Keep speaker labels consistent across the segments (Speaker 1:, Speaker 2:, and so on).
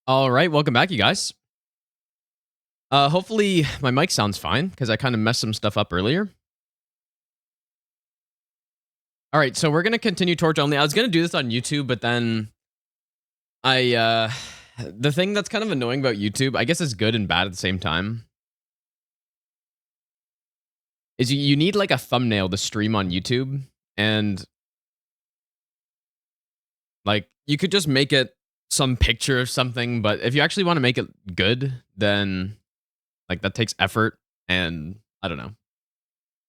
Speaker 1: All right, welcome back, you guys. Hopefully my mic sounds fine because I kind of messed some stuff up earlier. All right, so we're gonna continue Torch only. I was gonna do this on YouTube, but then the thing that's kind of annoying about YouTube, I guess it's good and bad at the same time, is you need like a thumbnail to stream on YouTube, and like you could just make it some picture of something, but if you actually want to make it good, then like that takes effort, and I don't know.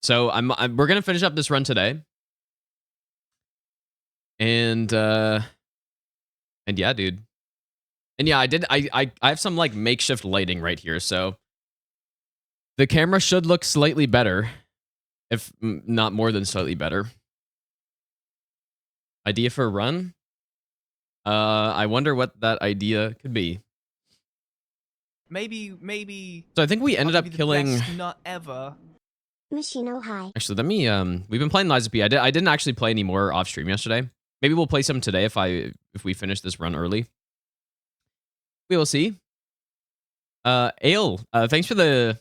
Speaker 1: So we're gonna finish up this run today, and yeah, dude, and yeah, I have some like makeshift lighting right here, so the camera should look slightly better, if not more than slightly better. Idea for a run? I wonder what that idea could be.
Speaker 2: Maybe.
Speaker 1: So I think we ended up killing.
Speaker 2: Not ever.
Speaker 3: Machino high.
Speaker 1: Actually, let me. We've been playing Liza P. I didn't actually play any more off stream yesterday. Maybe we'll play some today if we finish this run early. We will see. Ale, thanks for the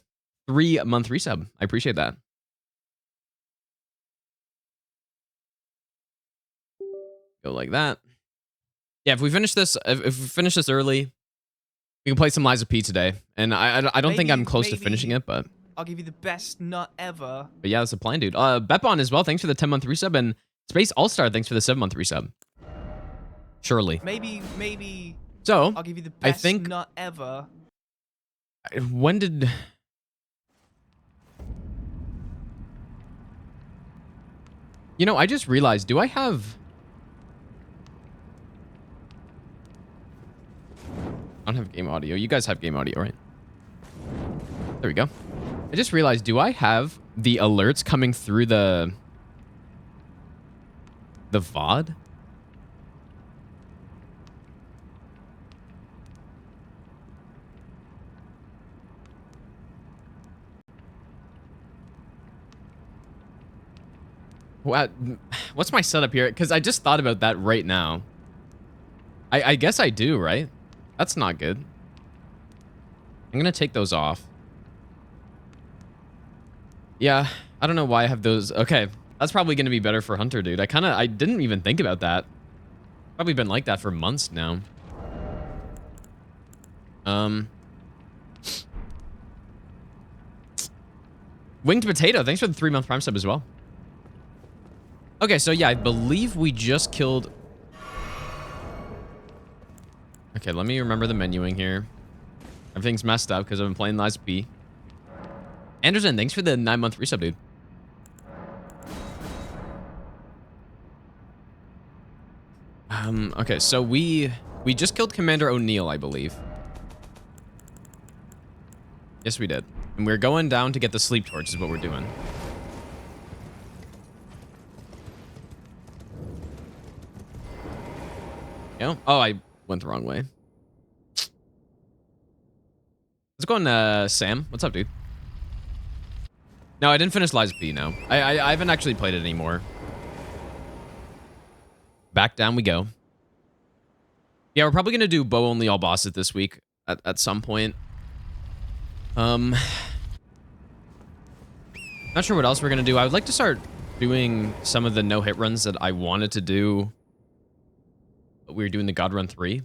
Speaker 1: 3-month resub. I appreciate that. Go like that. Yeah, if we finish this, if we finish this early, we can play some Liza P today. And I don't think I'm close to finishing it, but
Speaker 2: I'll give you the best nut ever.
Speaker 1: But yeah, that's the plan, dude. Bepon as well. Thanks for the 10-month resub, and Space All-Star, thanks for the 7-month resub. Surely.
Speaker 2: Maybe.
Speaker 1: So
Speaker 2: I'll give you the best
Speaker 1: I think
Speaker 2: nut ever.
Speaker 1: When did? You know, I just realized. Do I have? I don't have game audio. You guys have game audio, right? There we go. I just realized. Do I have the alerts coming through the VOD? What's my setup here? Because I just thought about that right now. I guess I do, right? That's not good. I'm gonna take those off. Yeah, I don't know why I have those. Okay, that's probably gonna be better for Hunter, dude. I didn't even think about that. Probably been like that for months now. Winged Potato, thanks for the 3-month Prime sub as well. Okay, so yeah, I believe we just killed... Okay, let me remember the menuing here. Everything's messed up because I've been playing Liza P. Anderson, thanks for the 9-month resub, dude. Okay, so we just killed Commander O'Neill, I believe. Yes, we did. And we're going down to get the sleep torch is what we're doing. You know? Oh, I went the wrong way. Let's go on, Sam. What's up, dude? No, I didn't finish Liza P, no. I haven't actually played it anymore. Back down we go. Yeah, we're probably going to do bow only all bosses this week at some point. Not sure what else we're going to do. I would like to start doing some of the no-hit runs that I wanted to do. We were doing the God Run 3.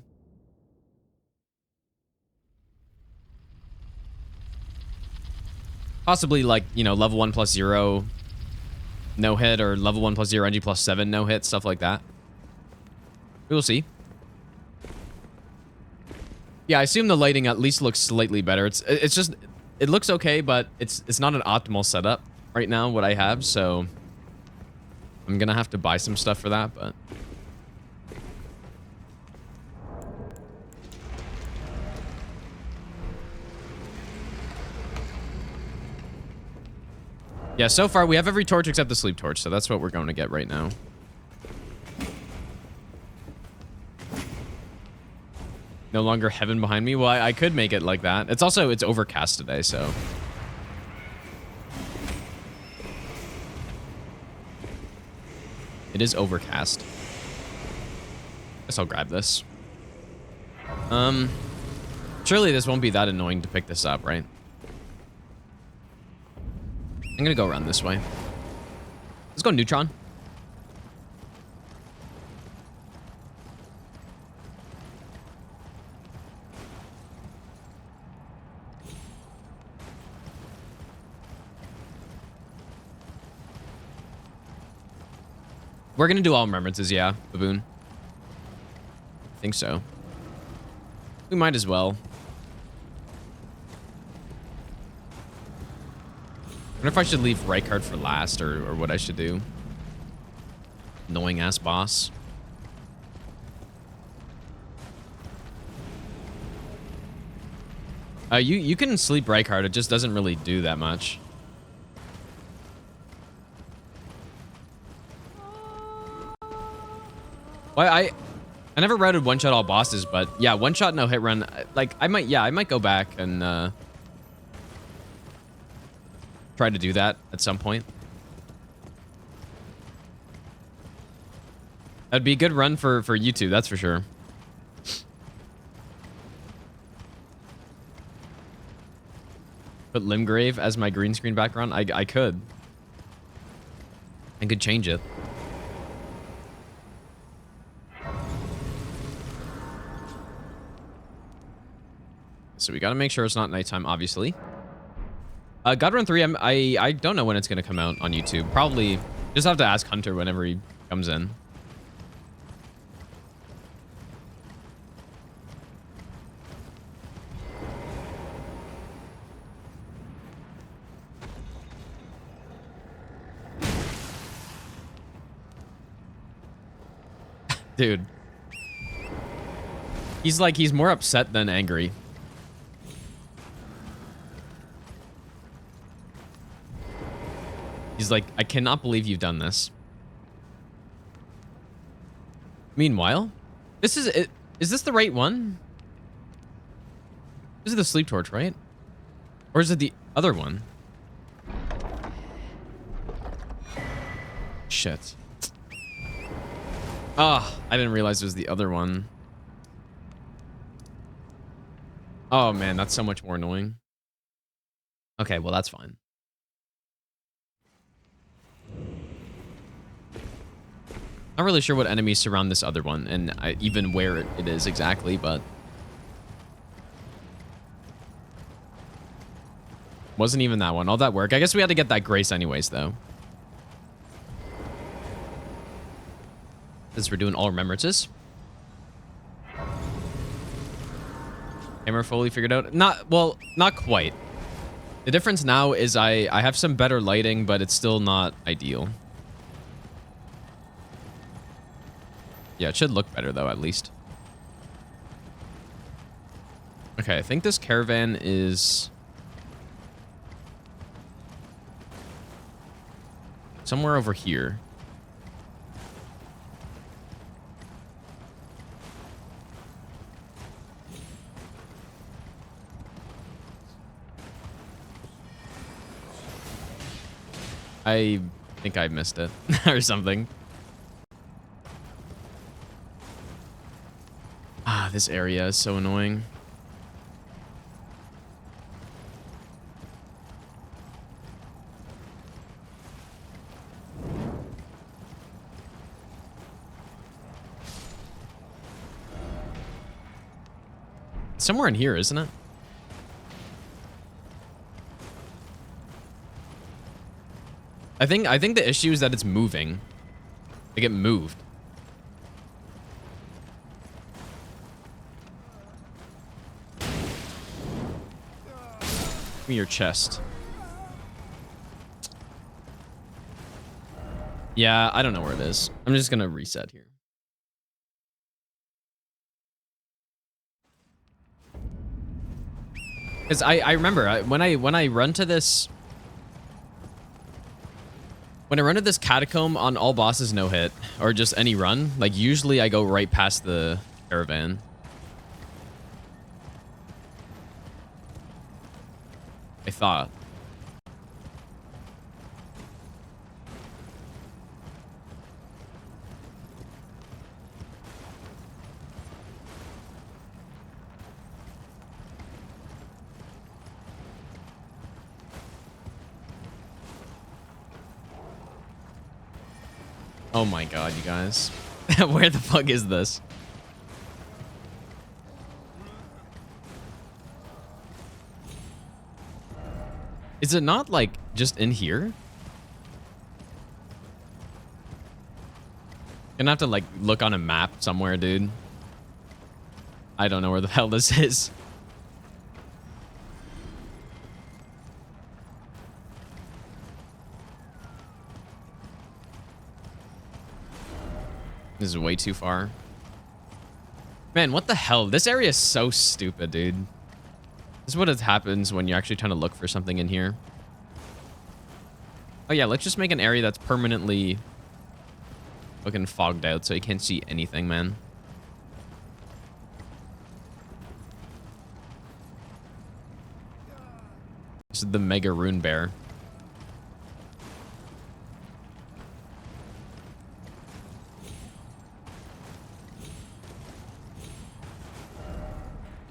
Speaker 1: Possibly like, you know, level 1 plus 0 no hit, or level 1 plus 0 NG plus 7 no hit, stuff like that. We'll see. Yeah, I assume the lighting at least looks slightly better. It's just, it looks okay, but it's not an optimal setup right now, what I have, so I'm gonna have to buy some stuff for that, but yeah, so far we have every torch except the sleep torch, so that's what we're going to get right now. No longer heaven behind me? Well, I could make it like that. It's overcast today, so. It is overcast. Guess I'll grab this. Surely this won't be that annoying to pick this up, right? I'm gonna go around this way. Let's go Neutron. We're gonna do all remembrances, yeah, Baboon. I think so. We might as well. I wonder if I should leave Rykard for last or what I should do. Annoying ass boss. You can sleep Rykard, it just doesn't really do that much. Well, I never routed one-shot all bosses, but yeah, one-shot no hit run. Like I might go back and try to do that at some point. That'd be a good run for YouTube, that's for sure. Put Limgrave as my green screen background. I could. I could change it. So we got to make sure it's not nighttime, obviously. Godrun 3, I don't know when it's going to come out on YouTube. Probably just have to ask Hunter whenever he comes in. Dude. He's more upset than angry. He's like, I cannot believe you've done this. Meanwhile, this is it. Is this the right one? This is the sleep torch, right? Or is it the other one? Shit. Ah, I didn't realize it was the other one. Oh man, that's so much more annoying. Okay, well that's fine. Not really sure what enemies surround this other one, and even where it is exactly, but wasn't even that one. All that work. I guess we had to get that grace anyways, though. Since we're doing all remembrances. Camera fully figured out. Not quite. The difference now is I have some better lighting, but it's still not ideal. Yeah, it should look better, though, at least. Okay, I think this caravan is somewhere over here. I think I missed it or something. Ah, this area is so annoying. It's somewhere in here, isn't it? I think the issue is that it's moving. Like it moved. Give me your chest. Yeah, I don't know where it is. I'm just gonna reset here. Because I remember when I run to this. When I run to this catacomb on all bosses no hit, or just any run, like usually I go right past the caravan. I thought. Oh my god, you guys. Where the fuck is this? Is it not, like, just in here? Gonna have to, like, look on a map somewhere, dude. I don't know where the hell this is. This is way too far. Man, what the hell? This area is so stupid, dude. This is what happens when you're actually trying to look for something in here. Oh yeah, let's just make an area that's permanently fucking fogged out so you can't see anything, man. This is the Mega Rune Bear.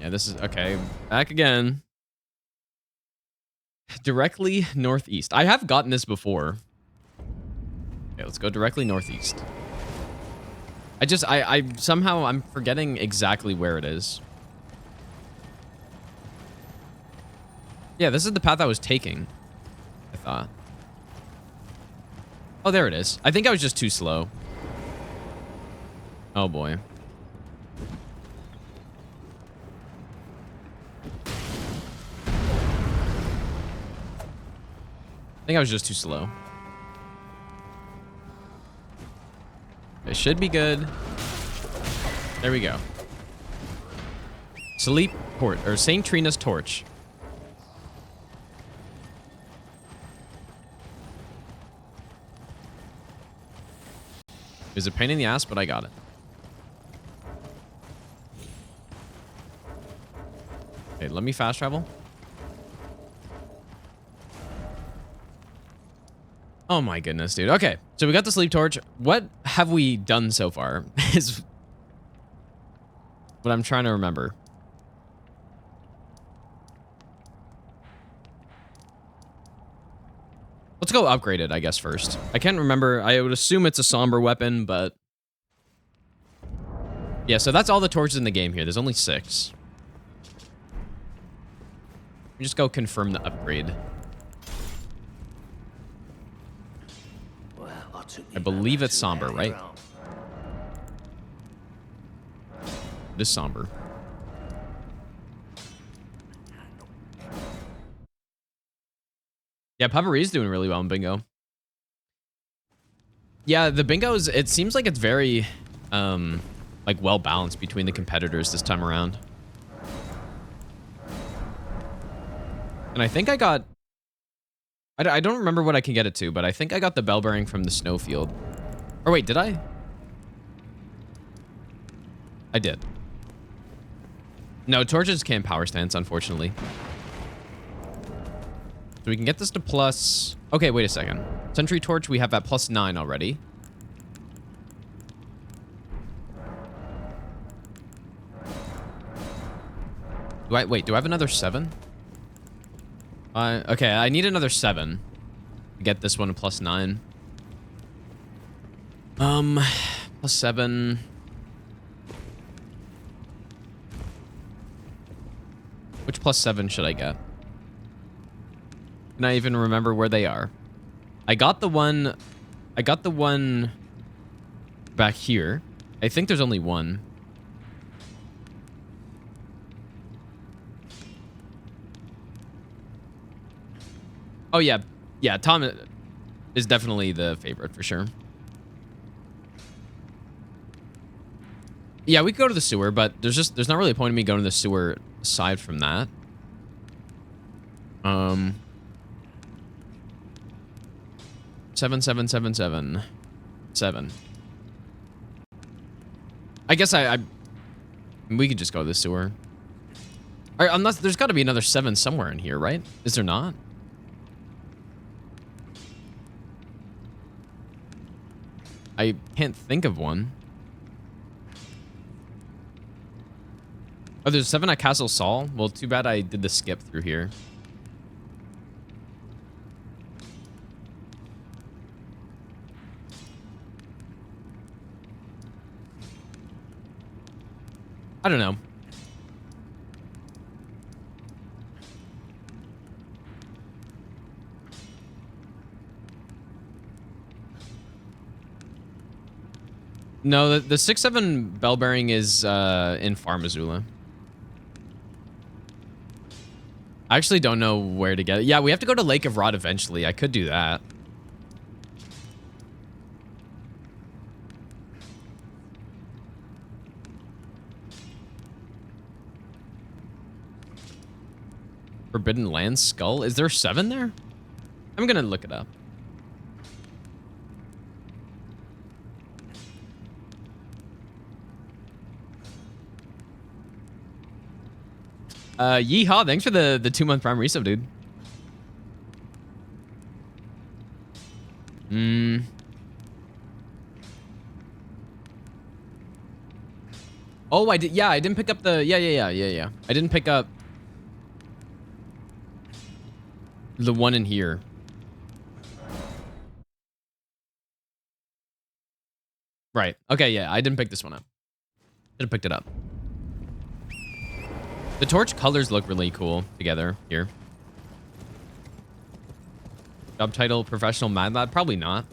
Speaker 1: Yeah, this is... Okay, back again. Directly northeast. I have gotten this before. Okay, let's go directly northeast. I somehow I'm forgetting exactly where it is. Yeah, this is the path I was taking, I thought. Oh, there it is. I think I was just too slow. Oh boy. I think I was just too slow. It should be good. There we go. Sleep Torch, or St. Trina's Torch. It was a pain in the ass, but I got it. Okay, let me fast travel. Oh my goodness, dude. Okay, so we got the sleep torch. What have we done so far is what I'm trying to remember. Let's go upgrade it, I guess, first. I can't remember. I would assume it's a somber weapon, but... Yeah, so that's all the torches in the game here. There's only 6. Let me just go confirm the upgrade. I believe it's somber, right? It is somber. Yeah, Peppery's doing really well in bingo. Yeah, the bingos, it seems like it's very, like, well balanced between the competitors this time around. And I think I got... I don't remember what I can get it to, but I think I got the bell bearing from the snowfield. Or wait, did I? I did. No, torches can't power stance, unfortunately. So we can get this to plus... Okay, wait a second. Sentry torch, we have at plus 9 already. Do I have another 7? Okay, I need another 7 to get this one to plus 9. Plus 7. Which plus 7 should I get? Can I even remember where they are? I got the one back here. I think there's only one. Oh yeah, yeah. Tom is definitely the favorite for sure. Yeah, we could go to the sewer, but there's not really a point in me going to the sewer aside from that. 7, 7, 7, 7. 7. I guess we could just go to the sewer. Unless there's got to be another 7 somewhere in here, right? Is there not? I can't think of one. Oh, there's 7 at Castle Saul? Well, too bad I did the skip through here. I don't know. No, the 6-7 bell bearing is in Farm Azula. I actually don't know where to get it. Yeah, we have to go to Lake of Rod eventually. I could do that. Forbidden Land Skull? Is there 7 there? I'm gonna look it up. Yeehaw, thanks for the 2-month prime resub, dude. Oh, I did. Yeah, I didn't pick up the. Yeah. I didn't pick up the one in here. Right. Okay. Yeah, I didn't pick this one up. Should have picked it up. The torch colors look really cool together here. Job title: Professional Mad Lad? Probably not.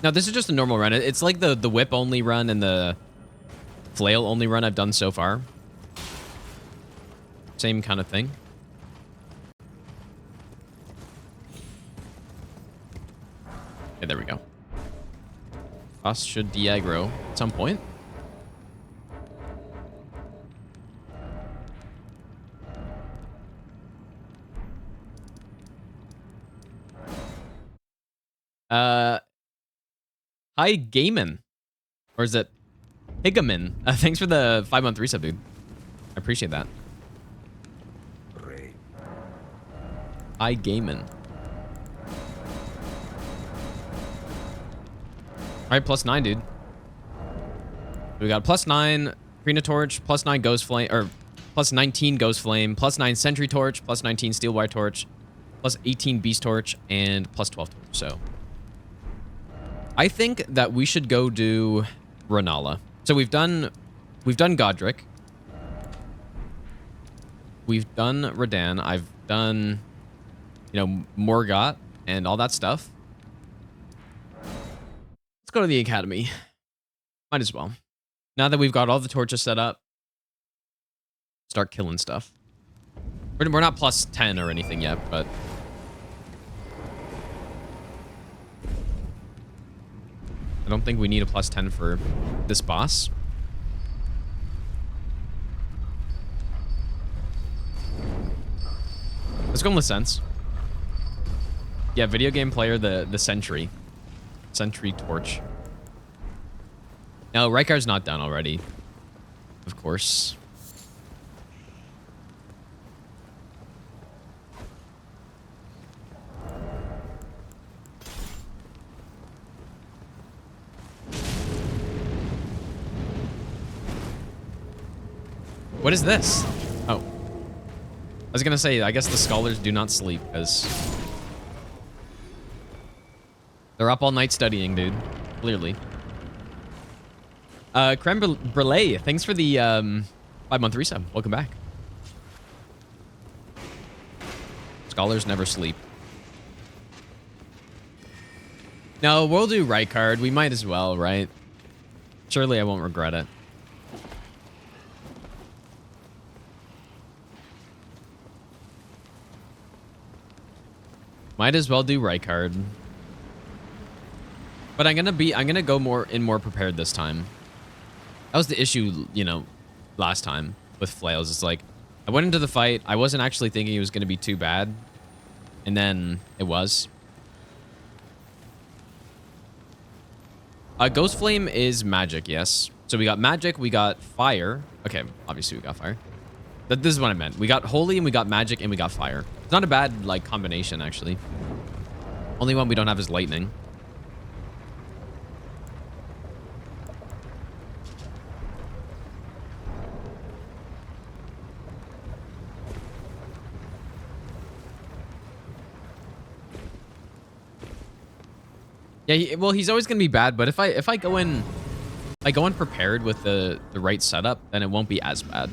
Speaker 1: No, this is just a normal run. It's like the whip only run and the flail only run I've done so far. Same kind of thing. Okay, there we go. Boss should de-aggro at some point. Hi, Gaiman. Or is it Higamin? Thanks for the 5-month resub, dude. I appreciate that. Hi, Gaiman. Alright, +9, dude. We got +9 Trina Torch, +9 Ghost Flame, or +19 Ghost Flame, +9 Sentry Torch, +19 Steel Wire Torch, +18 Beast Torch, and +12 Torch. So I think that we should go do Rennala. So we've done Godric. We've done Radan. I've done, Morgott and all that stuff. Let's go to the academy. Might as well. Now that we've got all the torches set up, start killing stuff. We're not +10 or anything yet, but I don't think we need a +10 for this boss. Let's go with sense. Yeah, video game player, the Sentry. Sentry Torch. No, Rykard's not done already. Of course. What is this? Oh. I was gonna say, I guess the scholars do not sleep, because they're up all night studying, dude. Clearly. Creme Brulee, thanks for the 5-month resub. Welcome back. Scholars never sleep. No, we'll do Rykard. We might as well, right? Surely I won't regret it. Might as well do Rykard. But I'm gonna go more prepared this time. That was the issue, last time with flails. It's like, I went into the fight, I wasn't actually thinking it was gonna be too bad. And then it was. Ghost Flame is magic, yes. So we got magic, we got fire. Okay, obviously we got fire. This is what I meant. We got holy and we got magic and we got fire. It's not a bad, combination, actually. Only one we don't have is lightning. Yeah, well, he's always gonna be bad, but if I go in prepared with the right setup, then it won't be as bad.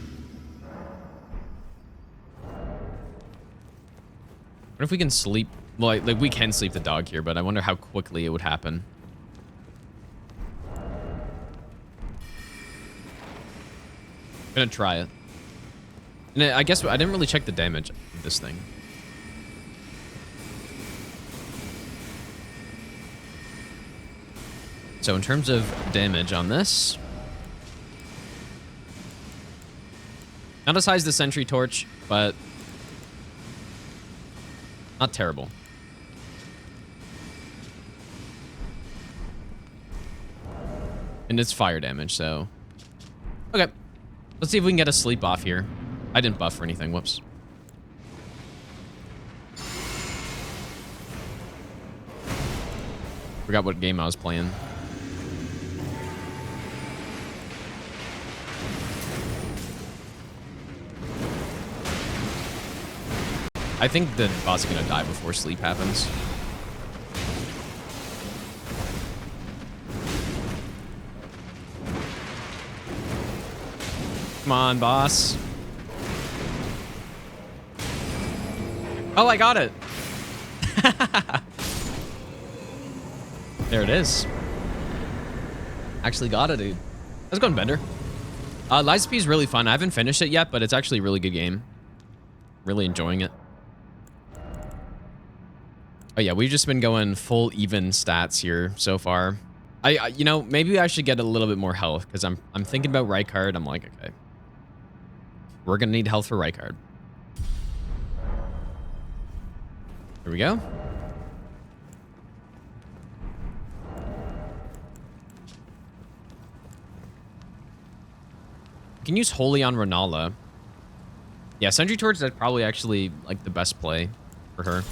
Speaker 1: What if we can sleep? Well, like we can sleep the dog here, but I wonder how quickly it would happen. I'm gonna try it. And I guess I didn't really check the damage of this thing. So in terms of damage on this, not as high as the Sentry Torch, but not terrible. And it's fire damage, so... Okay. Let's see if we can get a sleep off here. I didn't buff or anything. Whoops. Forgot what game I was playing. I think the boss is gonna die before sleep happens. Come on, boss. Oh, I got it. There it is. Actually got it, dude. How's it going, Bender? Liza P is really fun. I haven't finished it yet, but it's actually a really good game. Really enjoying it. Oh yeah, we've just been going full even stats here so far. You know, maybe I should get a little bit more health because I'm thinking about Rykard. I'm like, okay, we're gonna need health for Rykard. Here we go. You can use Holy on Rennala. Yeah, Sentry Torch is probably actually like the best play for her.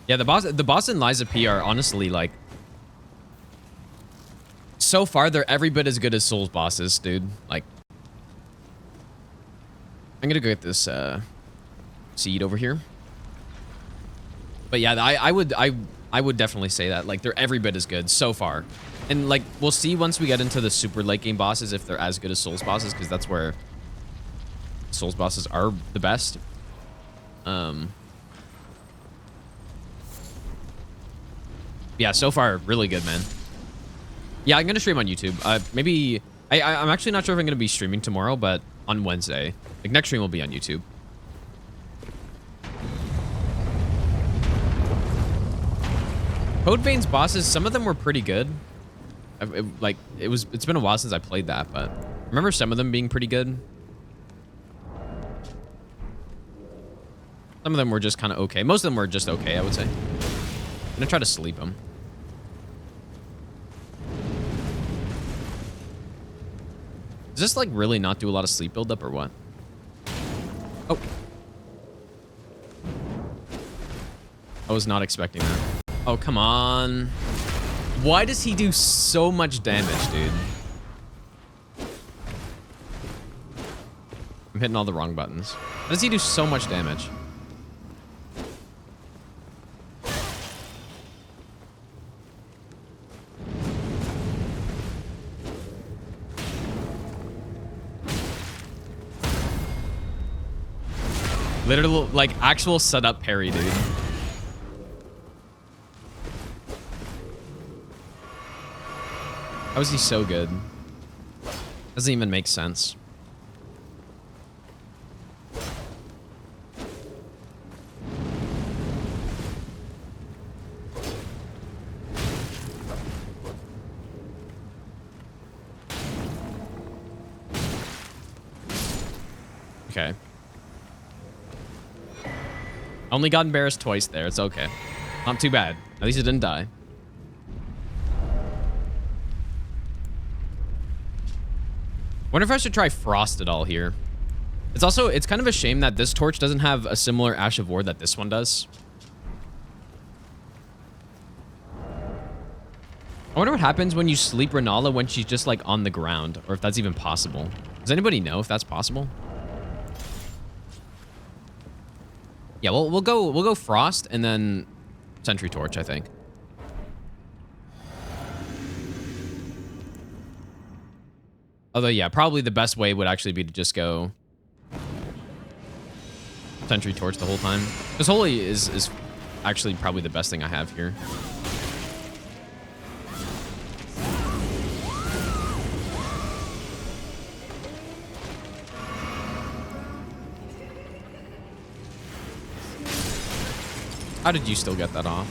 Speaker 1: Yeah, the boss and Liza P are honestly like, so far they're every bit as good as Souls bosses, dude. Like, I'm gonna go get this seed over here. But yeah, I would definitely say that like they're every bit as good so far, and like we'll see once we get into the super late game bosses if they're as good as Souls bosses, because that's where Souls bosses are the best. Yeah, so far, really good, man. Yeah, I'm going to stream on YouTube. Maybe... I'm actually not sure if I'm going to be streaming tomorrow, but on Wednesday. Like, next stream will be on YouTube. Code Vein's bosses, some of them were pretty good. It's been a while since I played that, but... I remember some of them being pretty good. Some of them were just kind of okay. Most of them were just okay, I would say. I'm going to try to sleep them. Does this like really not do a lot of sleep buildup or what? Oh. I was not expecting that. Oh, come on. Why does he do so much damage, dude? I'm hitting all the wrong buttons. Why does he do so much damage? Literal, like, actual setup parry, dude. How is he so good? Doesn't even make sense. Okay. Only got embarrassed twice there. It's okay. Not too bad. At least it didn't die. Wonder if I should try Frost at all here. It's kind of a shame that this torch doesn't have a similar Ash of War that this one does. I wonder what happens when you sleep Rennala when she's just like on the ground, or if that's even possible. Does anybody know if that's possible? Yeah, we'll go Frost and then Sentry Torch, I think. Although, yeah, probably the best way would actually be to just go Sentry Torch the whole time. Because Holy is actually probably the best thing I have here. How did you still get that off?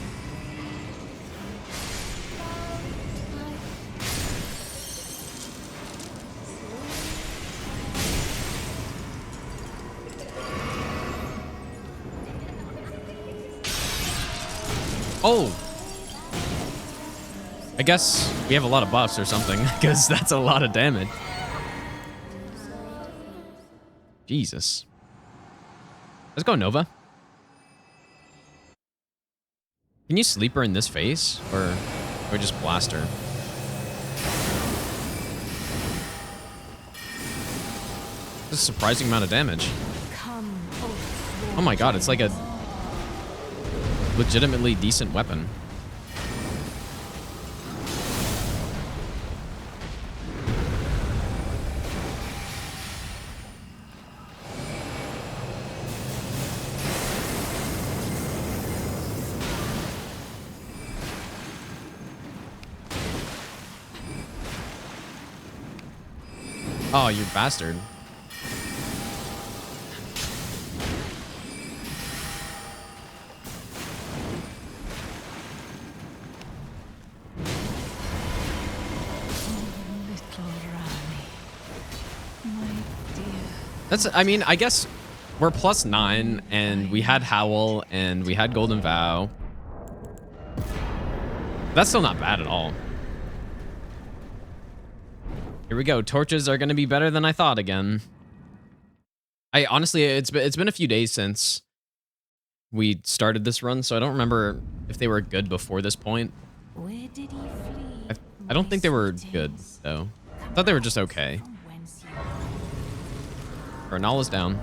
Speaker 1: Oh! I guess we have a lot of buffs or something, because that's a lot of damage. Jesus. Let's go Nova. Can you sleep her in this phase? Or just blast her? That's a surprising amount of damage. Oh my god, it's like a legitimately decent weapon. Oh, you bastard. That's, I mean, I guess we're +9 and we had Howl and we had Golden Vow. That's still not bad at all. Here we go. Torches are going to be better than I thought again. I honestly, it's been a few days since we started this run, so I don't remember if they were good before this point.
Speaker 4: Where did he flee?
Speaker 1: I don't think they were good, though. I thought they were just okay. Rennala's down.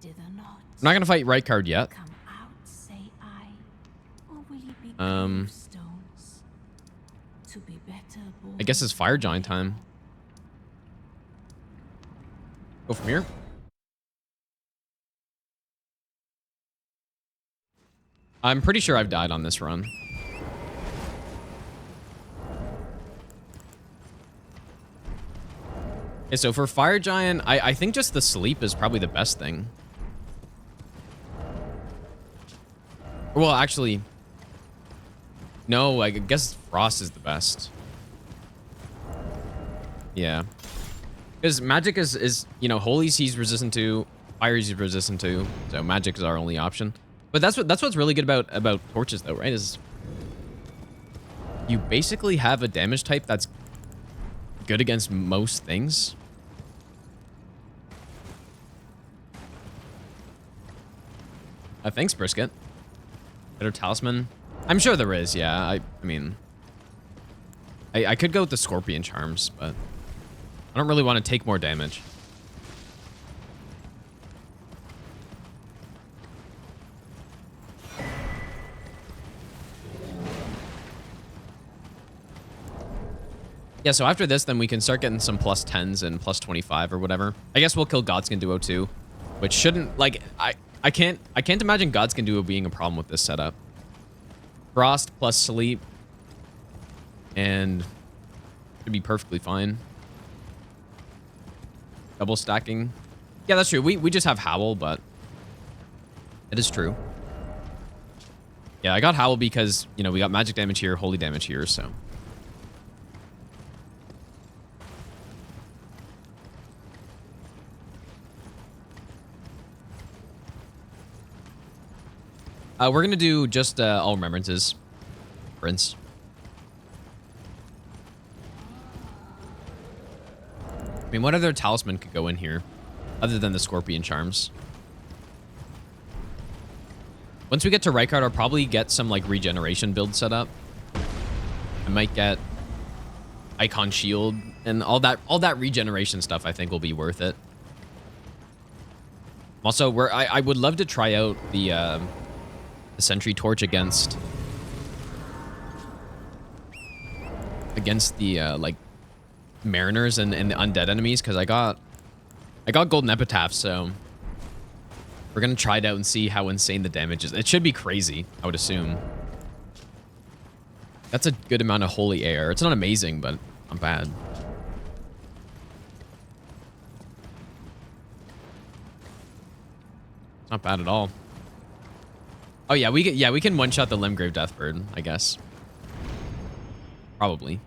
Speaker 1: I'm not going to fight Rykard yet. I guess it's Fire Giant time. Go from here. I'm pretty sure I've died on this run. Okay, so for Fire Giant, I think just the sleep is probably the best thing. Well, actually, no, I guess Frost is the best. Yeah. Because magic is, you know, Holy's he's resistant to, Fire he's resistant to, so magic is our only option. But that's what's really good about torches though, right? Is you basically have a damage type that's good against most things. Thanks, Brisket. Better talisman. I'm sure there is, yeah. I mean, I could go with the Scorpion Charms, but I don't really want to take more damage. Yeah, so after this, then we can start getting some +10s and +25 or whatever. I guess we'll kill Godskin Duo too, which shouldn't, like, I can't imagine Godskin Duo being a problem with this setup. Frost plus sleep, and should be perfectly fine. Double stacking. Yeah, that's true. We just have Howl, but it is true. Yeah, I got Howl because, you know, we got magic damage here, holy damage here, so. We're going to do just all remembrances, Prince. I mean, what other talisman could go in here other than the Scorpion Charms? Once we get to Rykard, I'll probably get some, like, regeneration build set up. I might get Icon Shield and all that regeneration stuff I think will be worth it. Also, I would love to try out the sentry torch against the like mariners and the undead enemies, because I got golden epitaph, so we're gonna try it out and see how insane the damage is. It should be crazy, I would assume. That's a good amount of holy air. It's not amazing, but not bad. Not bad at all. Oh yeah, we can one-shot the Limgrave Deathbird, I guess. Probably.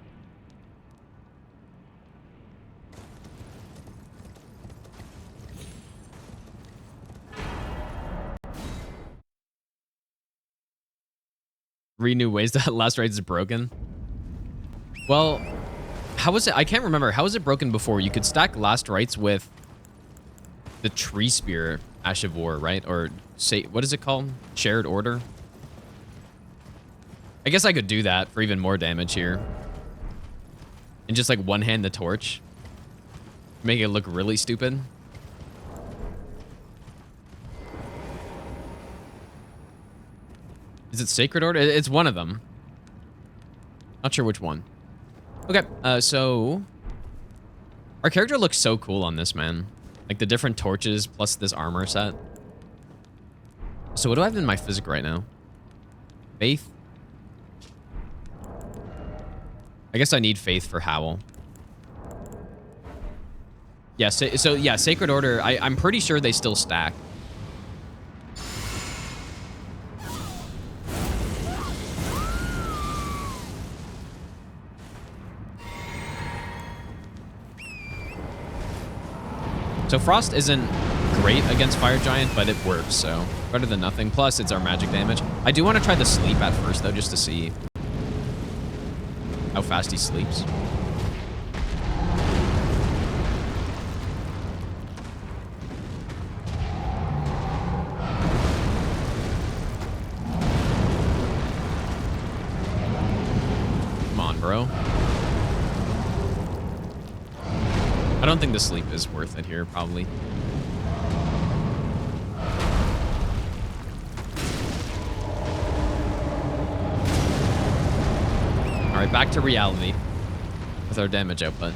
Speaker 1: Three new ways that last rites is broken. Well, how was it? I can't remember. How was it broken before? You could stack last rites with the tree spear Ash of War, right? Or say, what is it called? Shared order? I guess I could do that for even more damage here. And just like one-hand the torch. Make it look really stupid. Is it Sacred Order? It's one of them. Not sure which one. Okay, so our character looks so cool on this, man. Like the different torches plus this armor set. So what do I have in my physic right now? Faith? I guess I need faith for Howl. Yeah, so yeah, Sacred Order, I'm pretty sure they still stack. So Frost isn't great against Fire Giant, but it works, so better than nothing. Plus, it's our magic damage. I do want to try the sleep at first, though, just to see how fast he sleeps. Come on, bro. I don't think the sleep is worth it here, probably. All right, back to reality with our damage output.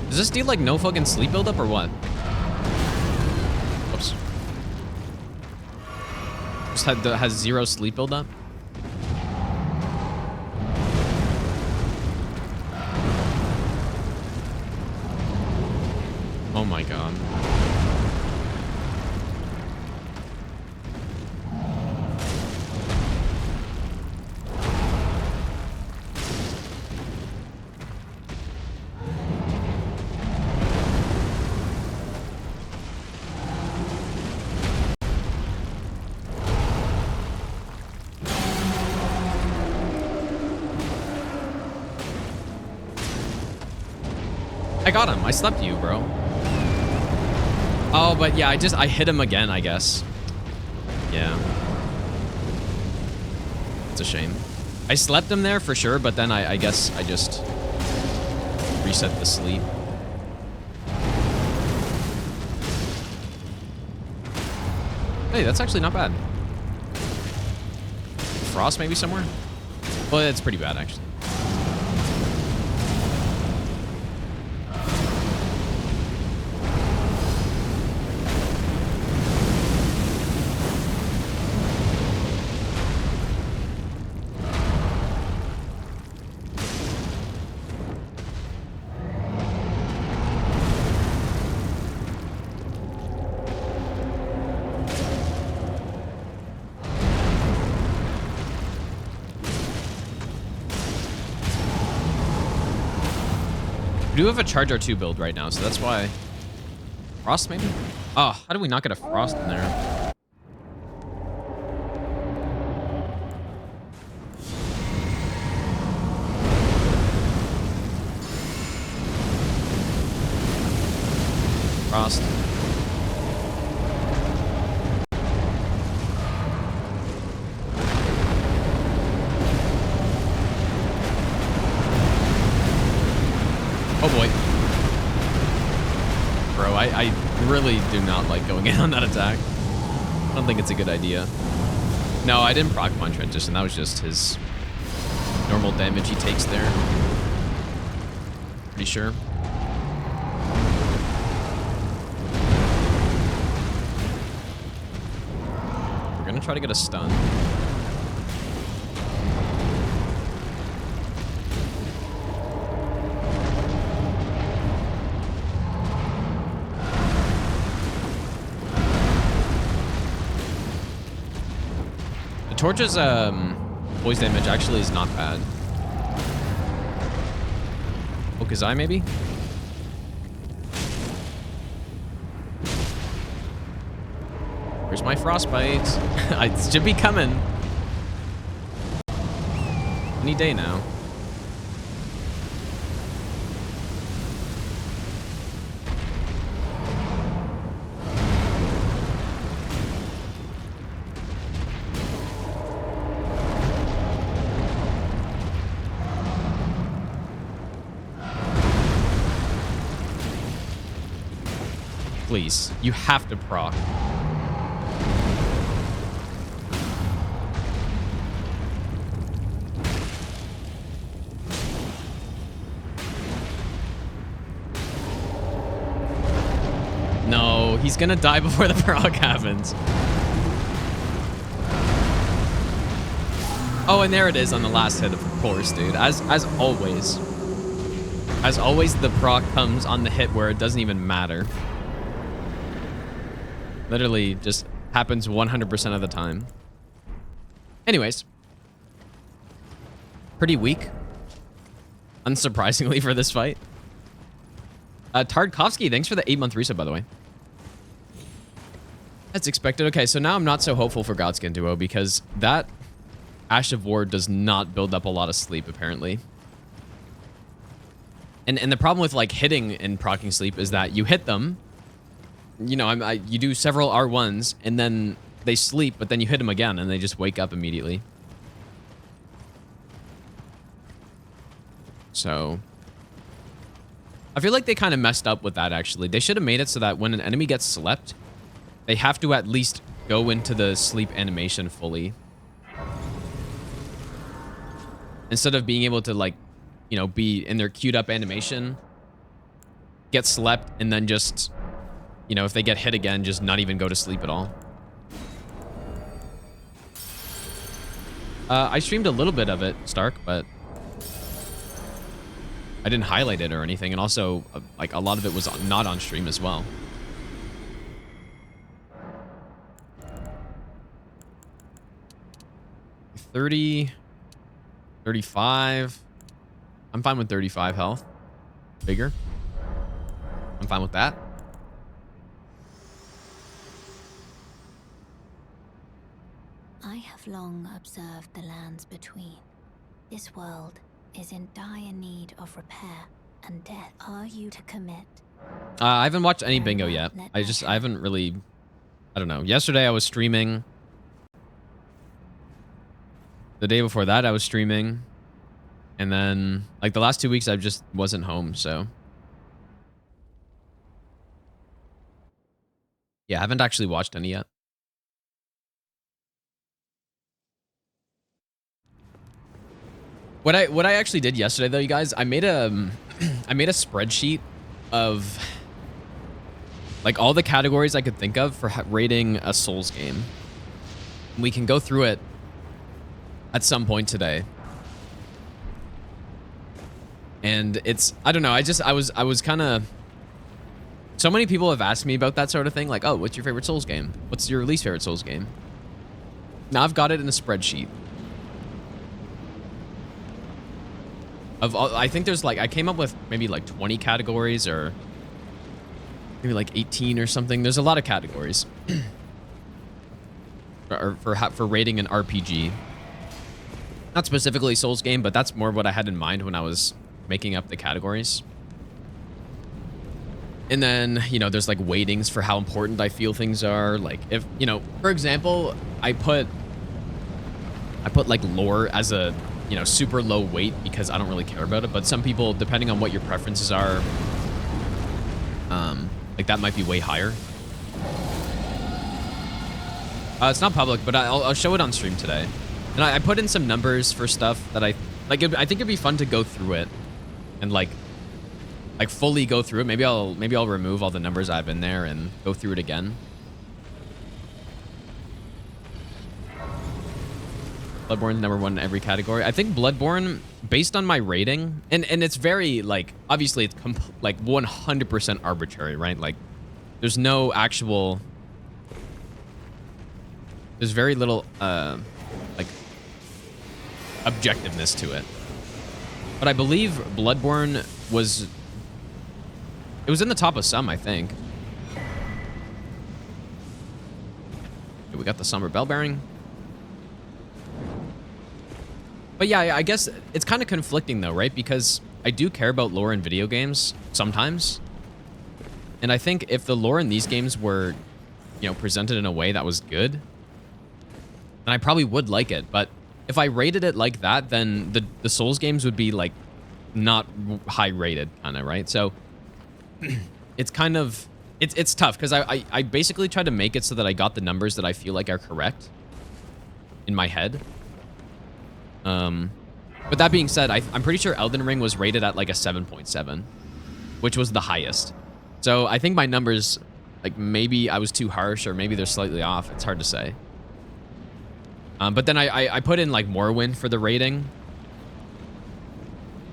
Speaker 1: Does this deal like no fucking sleep buildup or what? Oops. Just has 0 sleep buildup? Oh my god. I got him. I slept you, bro. Oh, but yeah, I hit him again, I guess. Yeah. It's a shame. I slept him there for sure, but then I guess I just reset the sleep. Hey, that's actually not bad. Frost maybe somewhere? Well, it's pretty bad, actually. We do have a Charge R2 build right now, so that's why. Frost, maybe? Oh, how did we not get a Frost in there? Frost. Oh boy. I really do not like going in on that attack. I don't think it's a good idea. No, I didn't proc him on transition. That was just his normal damage he takes there. Pretty sure. We're gonna try to get a stun. Torch's poise damage actually is not bad. Okazai maybe? Where's my frostbite? It should be coming. Any day now. Please, you have to proc. No, he's gonna die before the proc happens. Oh, and there it is on the last hit, of course, dude. As always. As always, the proc comes on the hit where it doesn't even matter. Literally just happens 100% of the time. Anyways. Pretty weak. Unsurprisingly for this fight. Tardkovsky, thanks for the 8-month reset, by the way. That's expected. Okay, so now I'm not so hopeful for Godskin Duo because that Ash of War does not build up a lot of sleep, apparently. And the problem with like hitting and proccing sleep is that you hit them, you know, you do several R1s and then they sleep, but then you hit them again and they just wake up immediately. So I feel like they kind of messed up with that, actually. They should have made it so that when an enemy gets slept, they have to at least go into the sleep animation fully. Instead of being able to, like, you know, be in their queued up animation, get slept, and then just, you know, if they get hit again, just not even go to sleep at all. I streamed a little bit of it, Stark, but I didn't highlight it or anything. And also, like, a lot of it was not on stream as well. $30, 35. I'm fine with 35 health. Bigger. I'm fine with that.
Speaker 4: I have long observed the lands between. This world is in dire need of repair and death. Are you to commit?
Speaker 1: I haven't watched any bingo yet. I haven't really, I don't know. Yesterday I was streaming. The day before that I was streaming. And then, like, the last 2 weeks I just wasn't home, so. Yeah, I haven't actually watched any yet. What I actually did yesterday, though, you guys, I made a spreadsheet of, like, all the categories I could think of for rating a Souls game. We can go through it at some point today. And it's, I don't know, I was kind of, so many people have asked me about that sort of thing, like, oh, what's your favorite Souls game? What's your least favorite Souls game? Now I've got it in a spreadsheet. Of all, I think there's like, I came up with maybe like 20 categories or maybe like 18 or something. There's a lot of categories for rating an RPG. Not specifically Souls game, but that's more what I had in mind when I was making up the categories. And then, you know, there's like weightings for how important I feel things are. Like if, you know, for example, I put like lore as a, you know, super low weight because I don't really care about it. But some people, depending on what your preferences are, Like that might be way higher. It's not public, but I'll show it on stream today. And I put in some numbers for stuff that I think it'd be fun to go through it and like fully go through it. Maybe I'll remove all the numbers I've in there and go through it again. Bloodborne #1 in every category. I think Bloodborne, based on my rating, and it's very like, obviously it's like 100% arbitrary, right? Like there's no actual, there's very little like objectiveness to it. But I believe Bloodborne was, it was in the top of some, I think. Okay, we got the Somber Bell Bearing. But yeah, I guess it's kind of conflicting though, right? Because I do care about lore in video games sometimes. And I think if the lore in these games were, you know, presented in a way that was good, then I probably would like it. But if I rated it like that, then the Souls games would be like not high rated kind of, right? So it's kind of, it's tough because I basically tried to make it so that I got the numbers that I feel like are correct in my head. But that being said, I'm pretty sure Elden Ring was rated at like a 7.7, which was the highest. So I think my numbers, like maybe I was too harsh or maybe they're slightly off. It's hard to say. But then I put in like Morrowind for the rating.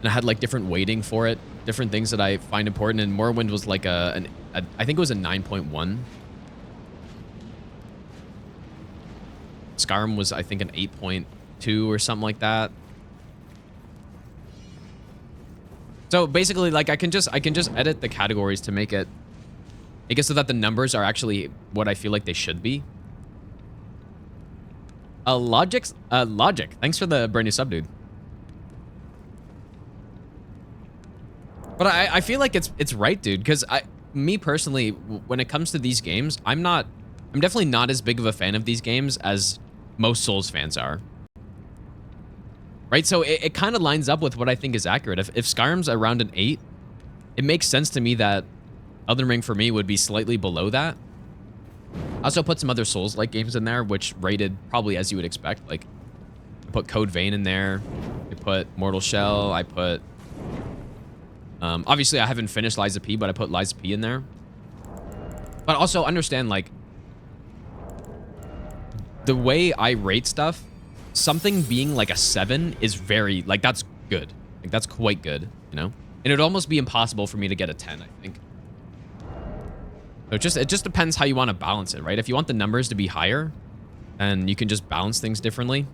Speaker 1: And I had like different weighting for it, different things that I find important. And Morrowind was like I think it was a 9.1. Skyrim was, I think, an 8.2 or something like that. So basically, like I can just edit the categories to make it so that the numbers are actually what I feel like they should be. Logic. Thanks for the brand new sub, dude. But I feel like it's right, dude, because me personally, when it comes to these games, I'm definitely not as big of a fan of these games as most Souls fans are. Right? So it kind of lines up with what I think is accurate. If Skyrim's around an 8, it makes sense to me that Elden Ring for me would be slightly below that. I also put some other Souls-like games in there, which rated probably as you would expect. Like, I put Code Vein in there. I put Mortal Shell. I put... obviously, I haven't finished Lies of P, but I put Lies of P in there. But also understand, like, the way I rate stuff, something being like a 7 is very, like, that's good. Like, that's quite good, you know? And it would almost be impossible for me to get a 10, I think. So it just depends how you want to balance it, right? If you want the numbers to be higher, then you can just balance things differently.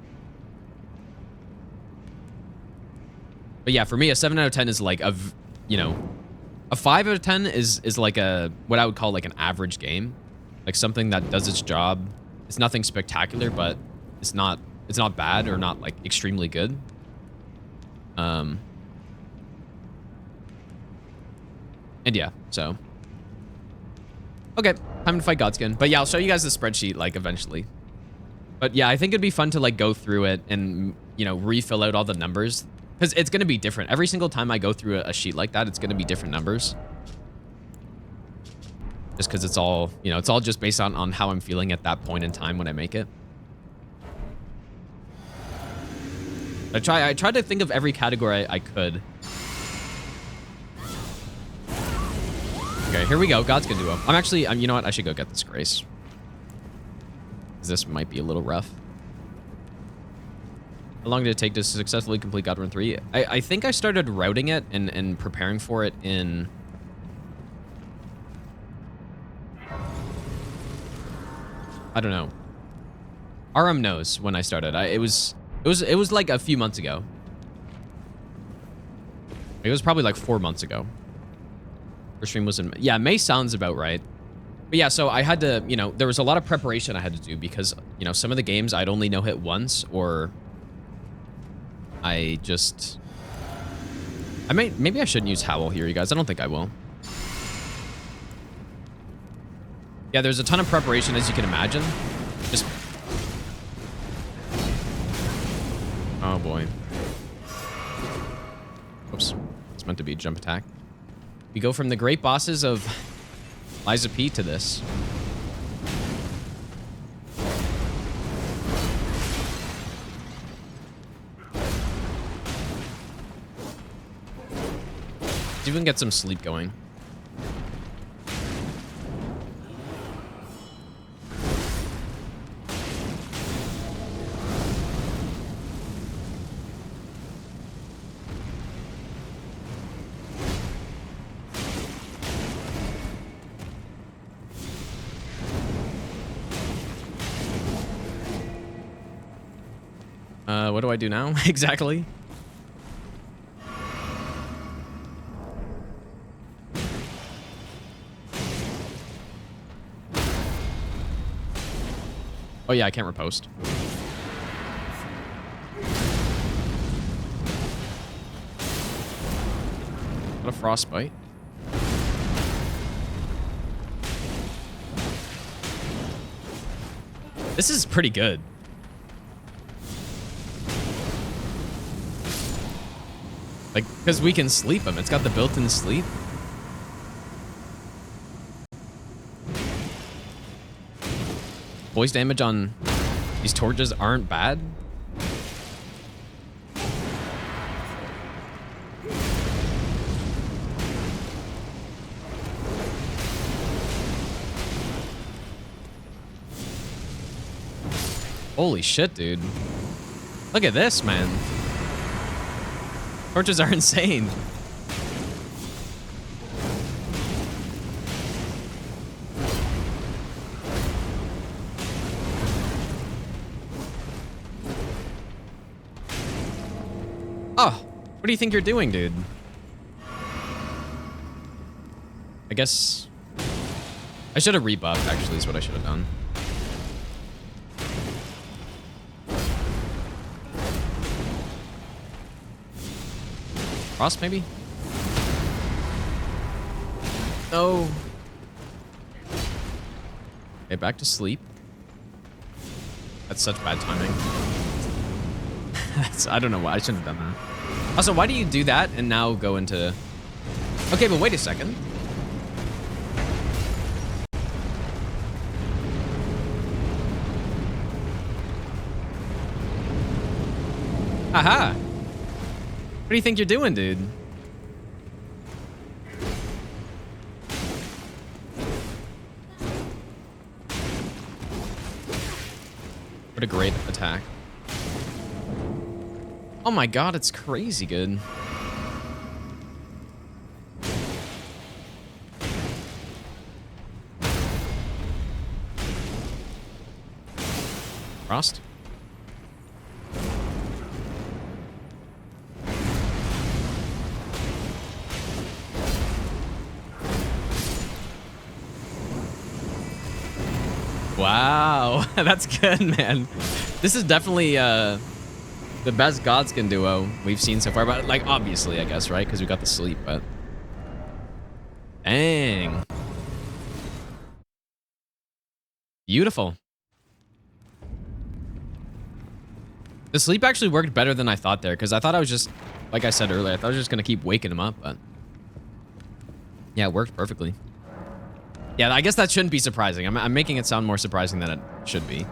Speaker 1: But yeah, for me, a 7 out of 10 is like a, you know, a 5 out of 10 is like a, what I would call like an average game. Like something that does its job. It's nothing spectacular, but it's not bad or not like extremely good. And yeah, so. Okay, time to fight Godskin. But yeah, I'll show you guys the spreadsheet like eventually. But yeah, I think it'd be fun to like go through it and, you know, refill out all the numbers. Because it's going to be different. Every single time I go through a sheet like that, it's going to be different numbers. Just because it's all, you know, it's all just based on how I'm feeling at that point in time when I make it. I try to think of every category I could. Okay, here we go. Godskin Duo. I'm actually, you know what? I should go get this Grace. This might be a little rough. How long did it take to successfully complete God Run 3? I think I started routing it and preparing for it in... I don't know. Aram knows when I started. It was like a few months ago. It was probably like 4 months ago. First stream was in... Yeah, May sounds about right. But yeah, so I had to, you know, there was a lot of preparation I had to do because, you know, some of the games I'd only no-hit once or... maybe I shouldn't use Howl here, you guys. I don't think I will. Yeah, there's a ton of preparation, as you can imagine. Just... Oh, boy. Oops. It's meant to be a jump attack. We go from the great bosses of Liza P to this. Let's even get some sleep going. What do I do now? Exactly. Oh yeah, I can't repost. What a frostbite. This is pretty good. Like, because we can sleep them. It's got the built-in sleep. Voice damage on these torches aren't bad. Holy shit, dude. Look at this, man. Torches are insane. Oh, what do you think you're doing, dude? I guess I should have rebuffed, actually, is what I should have done. Frost, maybe? No. Okay, back to sleep. That's such bad timing. I don't know why. I shouldn't have done that. Also, why do you do that and now go into... Okay, but wait a second. Aha! What do you think you're doing, dude? What a great attack. Oh my god, it's crazy good. Frost? Wow, that's good, man. This is definitely the best Godskin Duo we've seen so far, but like obviously, I guess, right? Because we got the sleep, but dang, beautiful. The sleep actually worked better than I thought there, because I thought I was just, like I said earlier, I thought I was just gonna keep waking him up, but yeah, it worked perfectly. Yeah, I guess that shouldn't be surprising. I'm making it sound more surprising than it should be.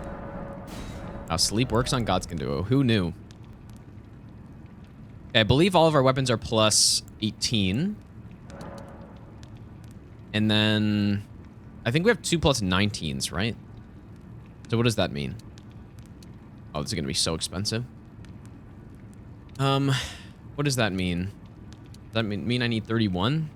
Speaker 1: How sleep works on Godskin Duo. Who knew? Okay, I believe all of our weapons are plus 18. And then I think we have 2 plus 19s, right? So what does that mean? Oh, this is gonna be so expensive. What does that mean? Does that mean I need 31?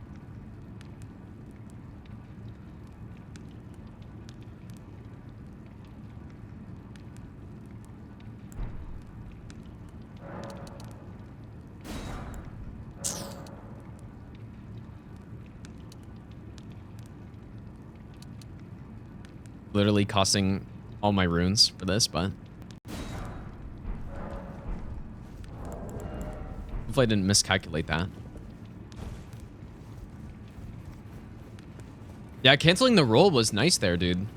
Speaker 1: Literally costing all my runes for this, but hopefully I didn't miscalculate that. Yeah, canceling the roll was nice there, dude.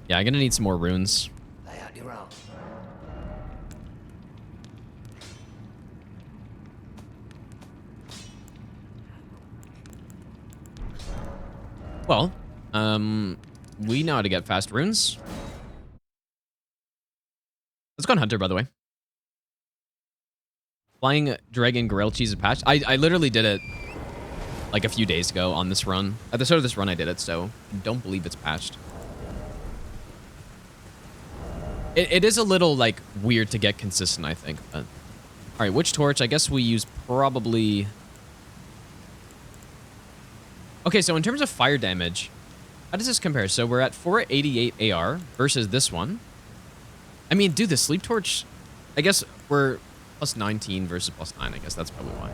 Speaker 1: Yeah, I'm gonna need some more runes.
Speaker 5: Lay out your own.
Speaker 1: Well, we know how to get fast runes. Let's go on Hunter, by the way. Flying Dragon Grilled Cheese patch. I literally did it like a few days ago on this run. At the start of this run, I did it, so don't believe it's patched. It is a little, like, weird to get consistent, I think. But... All right, which torch? I guess we use probably... Okay, so in terms of fire damage, how does this compare? So we're at 488 AR versus this one. I mean, dude, the sleep torch... I guess we're plus 19 versus plus 9. I guess that's probably why.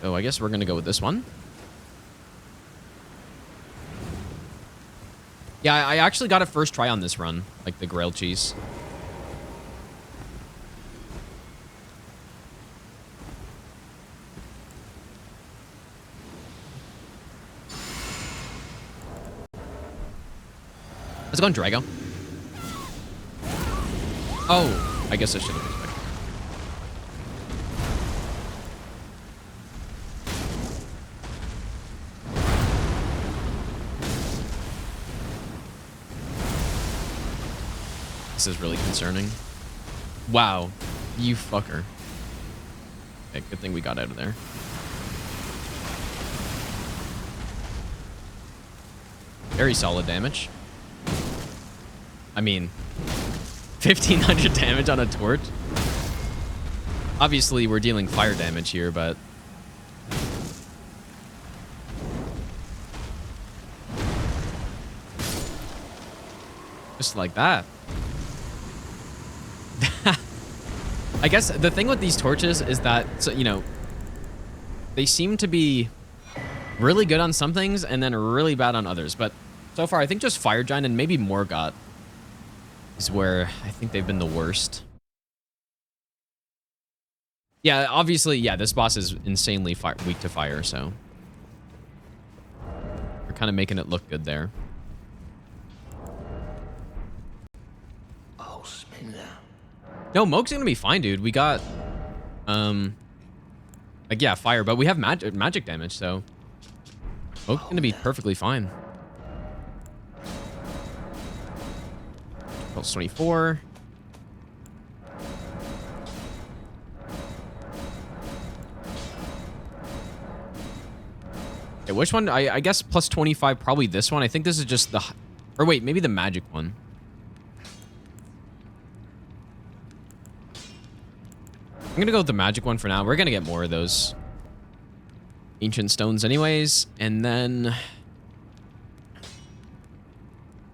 Speaker 1: So I guess we're going to go with this one. Yeah, I actually got a first try on this run, like the grilled cheese. Let's go on Drago. Oh, I guess I should have expected. This is really concerning. Wow, you fucker. Okay, good thing we got out of there. Very solid damage. I mean, 1,500 damage on a torch. Obviously, we're dealing fire damage here, but... just like that. I guess the thing with these torches is that, so, you know, they seem to be really good on some things and then really bad on others. But so far, I think just Fire Giant and maybe Morgott is where I think they've been the worst. Yeah, obviously, yeah, this boss is insanely weak to fire, so we're kind of making it look good there. No, Mohg's gonna be fine, dude. We got, like, yeah, fire, but we have magic damage, so Mohg's gonna be perfectly fine. Plus 24. Okay, which one? I guess plus 25, probably this one. I think this is just the, or wait, maybe the magic one. I'm gonna go with the magic one for now. We're gonna get more of those ancient stones anyways. And then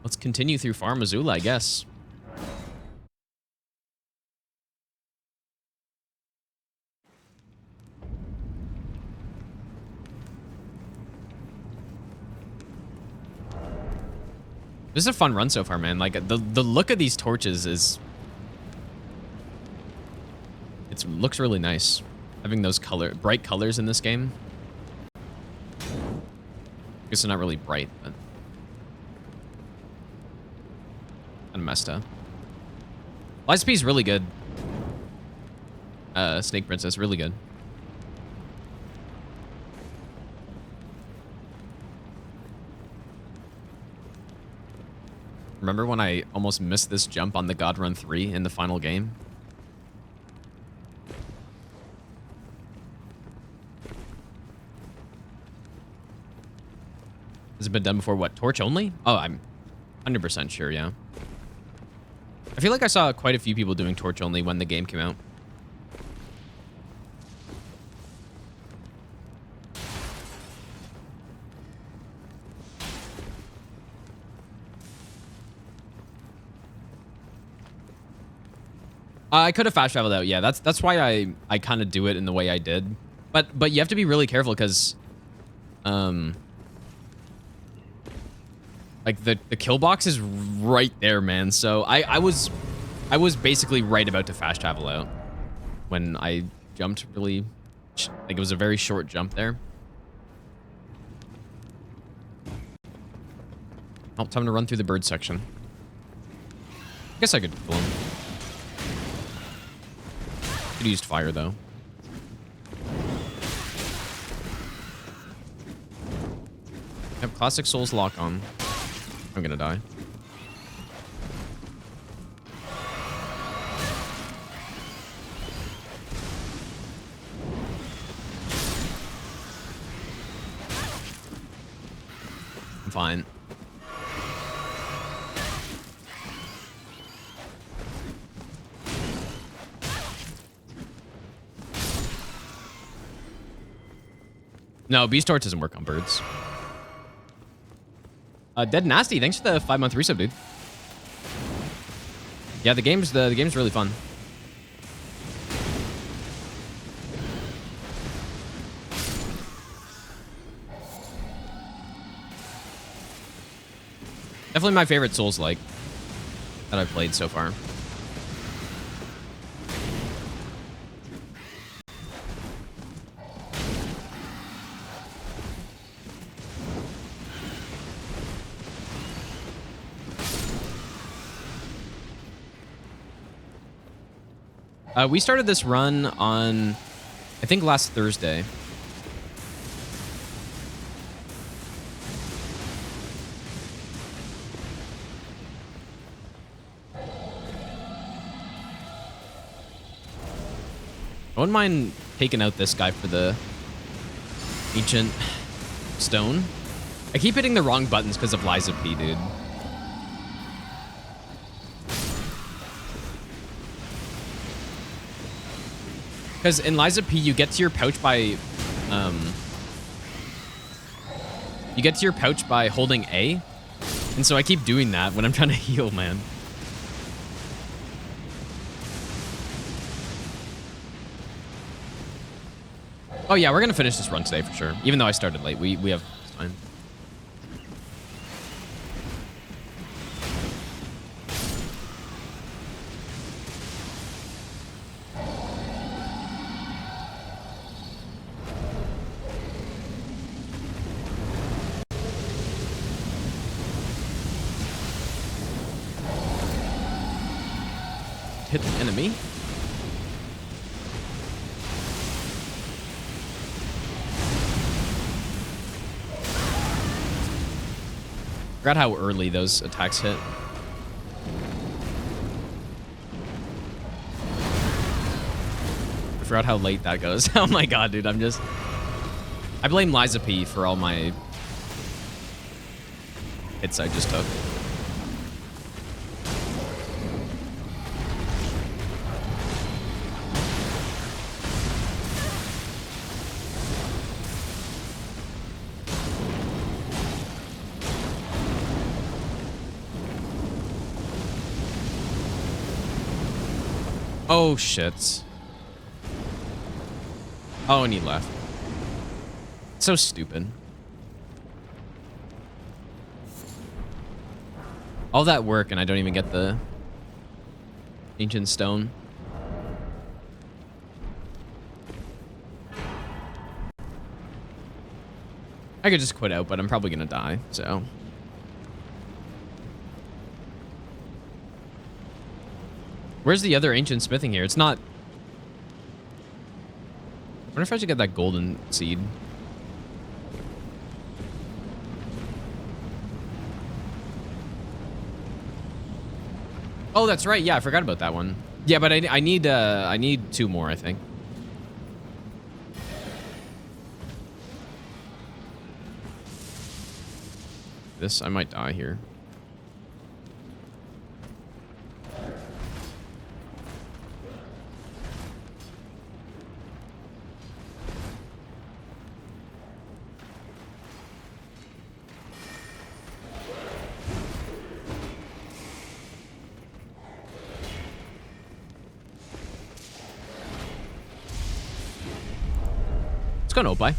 Speaker 1: let's continue through Farm Azula, I guess. This is a fun run so far, man. Like, the look of these torches is... it looks really nice. Having those bright colors in this game. I guess they're not really bright, but... kind of messed up. Liza P is really good. Snake Princess, really good. Remember when I almost missed this jump on the God Run 3 in the final game? Has it been done before? What, torch only? Oh, I'm 100% sure, yeah. I feel like I saw quite a few people doing torch only when the game came out. I could have fast traveled out. Yeah, that's why I kind of do it in the way I did. But you have to be really careful because like the kill box is right there, man. So I was basically right about to fast travel out when I jumped really, like, it was a very short jump there. Oh, time to run through the bird section. I guess I could kill him. Could have used fire though. Classic Souls lock on. I'm gonna die. I'm fine. No, Beast Torch doesn't work on birds. Dead Nasty, thanks for the 5-month resub, dude. Yeah, the game's really fun. Definitely my favorite Souls-like that I've played so far. We started this run on, I think, last Thursday. I wouldn't mind taking out this guy for the ancient stone. I keep hitting the wrong buttons because of Liza P, dude. Because in Liza P, you get to your pouch by, holding A, and so I keep doing that when I'm trying to heal, man. Oh yeah, we're gonna finish this run today for sure. Even though I started late, we have time. Hit the enemy. Forgot how early those attacks hit. I forgot how late that goes. Oh my god, dude, I blame Liza P for all my hits I just took. Oh, shit. Oh, and he left. So stupid. All that work and I don't even get the ancient stone. I could just quit out, but I'm probably gonna die, so. Where's the other ancient smithing here? It's not... I wonder if I should get that golden seed. Oh, that's right. Yeah, I forgot about that one. Yeah, but I need 2 more, I think. This, I might die here. Let's go Opie.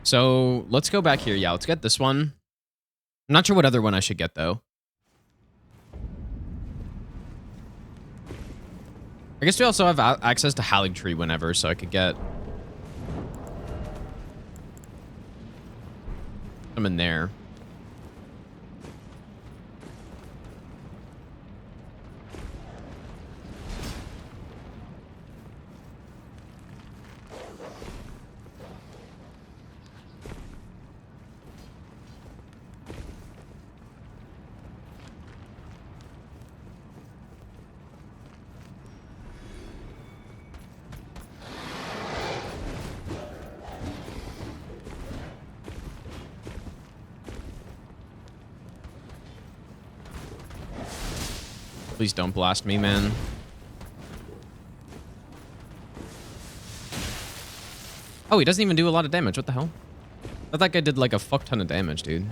Speaker 1: So let's go back here. Yeah, let's get this one. I'm not sure what other one I should get, though. I guess we also have access to Hallig Tree whenever, so I could get... summon there. Please don't blast me, man. Oh, he doesn't even do a lot of damage. What the hell? I thought that guy did like a fuck ton of damage, dude.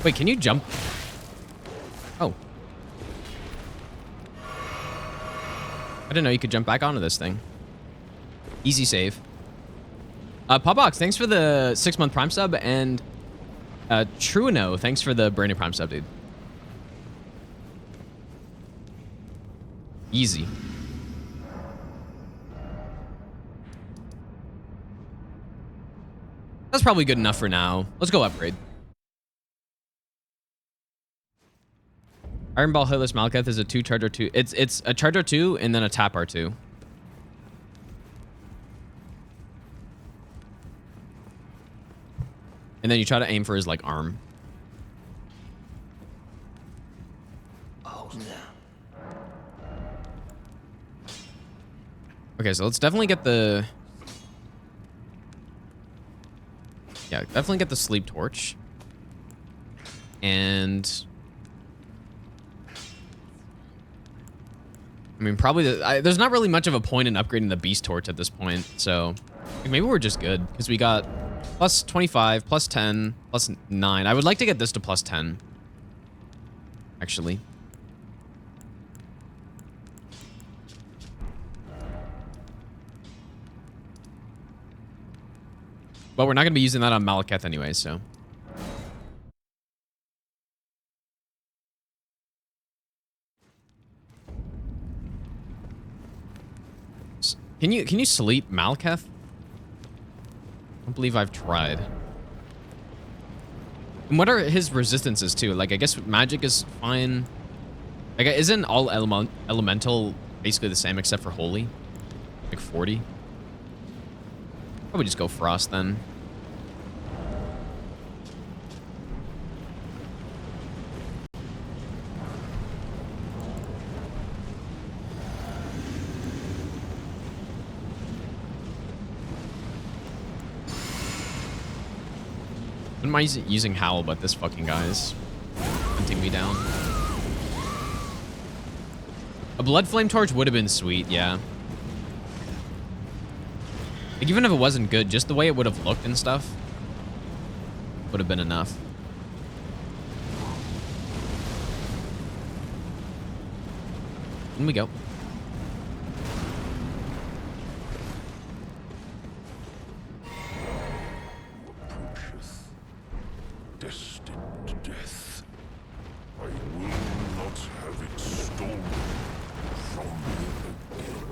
Speaker 1: Wait, can you jump? Oh. I didn't know you could jump back onto this thing. Easy save. Popbox, thanks for the 6-month Prime sub, and Trina, thanks for the brand new Prime sub, dude. Easy. That's probably good enough for now. Let's go upgrade. Iron Ball Hitless Maliketh is a 2 charge R2. It's a charge R2 and then a tap R2. And then you try to aim for his like arm.
Speaker 2: Oh no.
Speaker 1: Okay, so let's definitely get the... Yeah, definitely get the sleep torch. And... I mean, probably there's not really much of a point in upgrading the beast torch at this point, so maybe we're just good because we got plus 25, plus 10, plus 9. I would like to get this to plus 10, actually. But we're not going to be using that on Maliketh anyway, so. Can you sleep Maliketh? I don't believe I've tried. And what are his resistances too? Like, I guess magic is fine. Like, isn't all elemental basically the same except for holy? Like 40? Probably just go frost then. I wouldn't mind using Howl, but this fucking guy is hunting me down. A Blood Flame Torch would have been sweet, yeah. Like, even if it wasn't good, just the way it would have looked and stuff would have been enough. In we go.
Speaker 5: Destined death. I will not have it stolen from me again.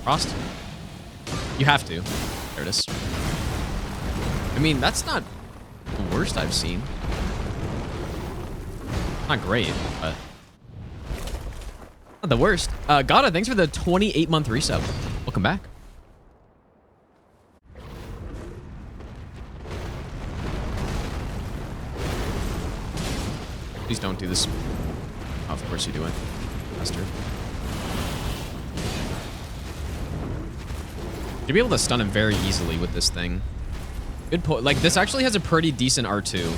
Speaker 1: Frost? You have to. There it is. I mean, that's not the worst I've seen. Not great, but not the worst. Gada, thanks for the 28-month resub. Welcome back. Please don't do this. Oh, of course you do it. Bastard. You'll be able to stun him very easily with this thing. Good point. Like, this actually has a pretty decent R2.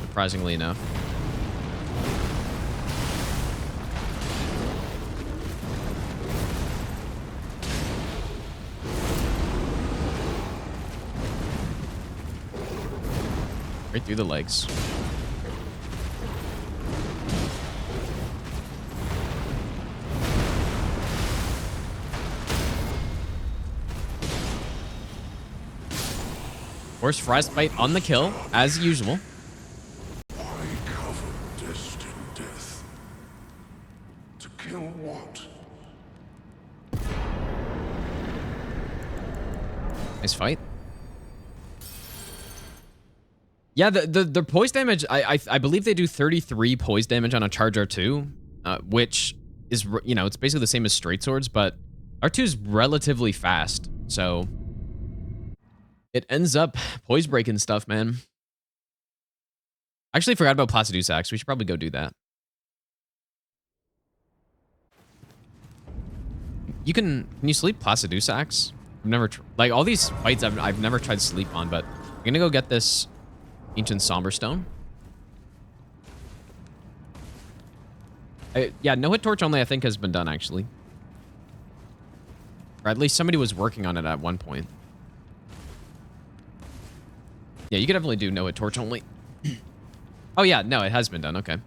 Speaker 1: Surprisingly enough. Right through the legs. Force Frostbite on the kill, as usual.
Speaker 5: Why cover destined death? To kill what?
Speaker 1: Nice fight. Yeah, the poise damage, I believe they do 33 poise damage on a charge R2, which is, you know, it's basically the same as straight swords, but R2 is relatively fast, so it ends up poise breaking stuff, man. I actually forgot about Placidu's Axe. We should probably go do that. Can you sleep Placidu's Axe? I've never, like, all these fights I've never tried to sleep on, but I'm gonna go get this Ancient Somber Stone. Yeah, no hit torch only I think has been done, actually. Or at least somebody was working on it at one point. Yeah, you could definitely do no hit torch only. Oh yeah, no, it has been done, okay.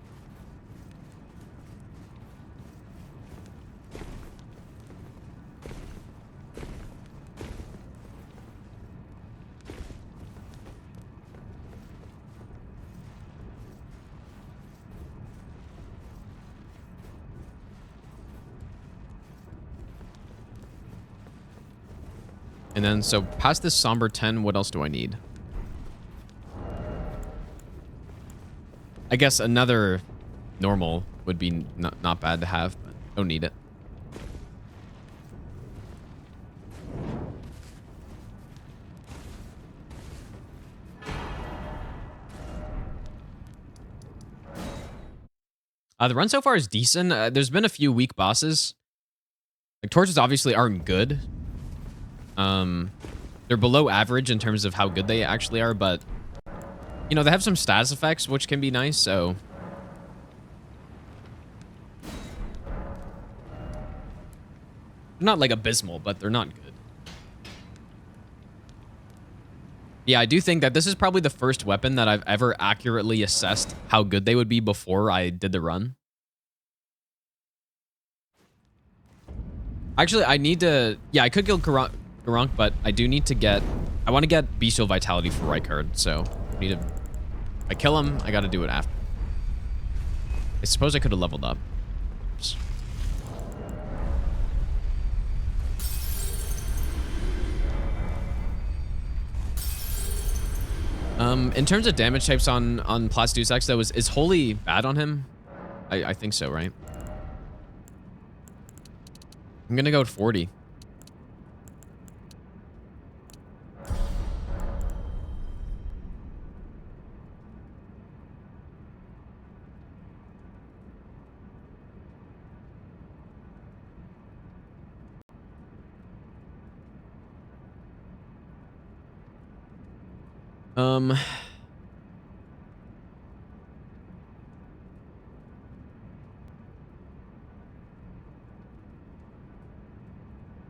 Speaker 1: And then, so past this Somber 10, what else do I need? I guess another normal would be not bad to have, but don't need it. The run so far is decent. There's been a few weak bosses. Like, torches obviously aren't good. They're below average in terms of how good they actually are, but you know, they have some status effects which can be nice, so they're not like abysmal, but they're not good. Yeah, I do think that this is probably the first weapon that I've ever accurately assessed how good they would be before I did the run. Actually, I need to, yeah, I could kill Garunk, but I do need to get, I want to get Bestial Vitality for Rykard, so I need to, if I kill him, I got to do it after. I suppose I could have leveled up. Oops. In terms of damage types on Placidu's Axe, though, is Holy bad on him? I think so, right? I'm gonna go with 40.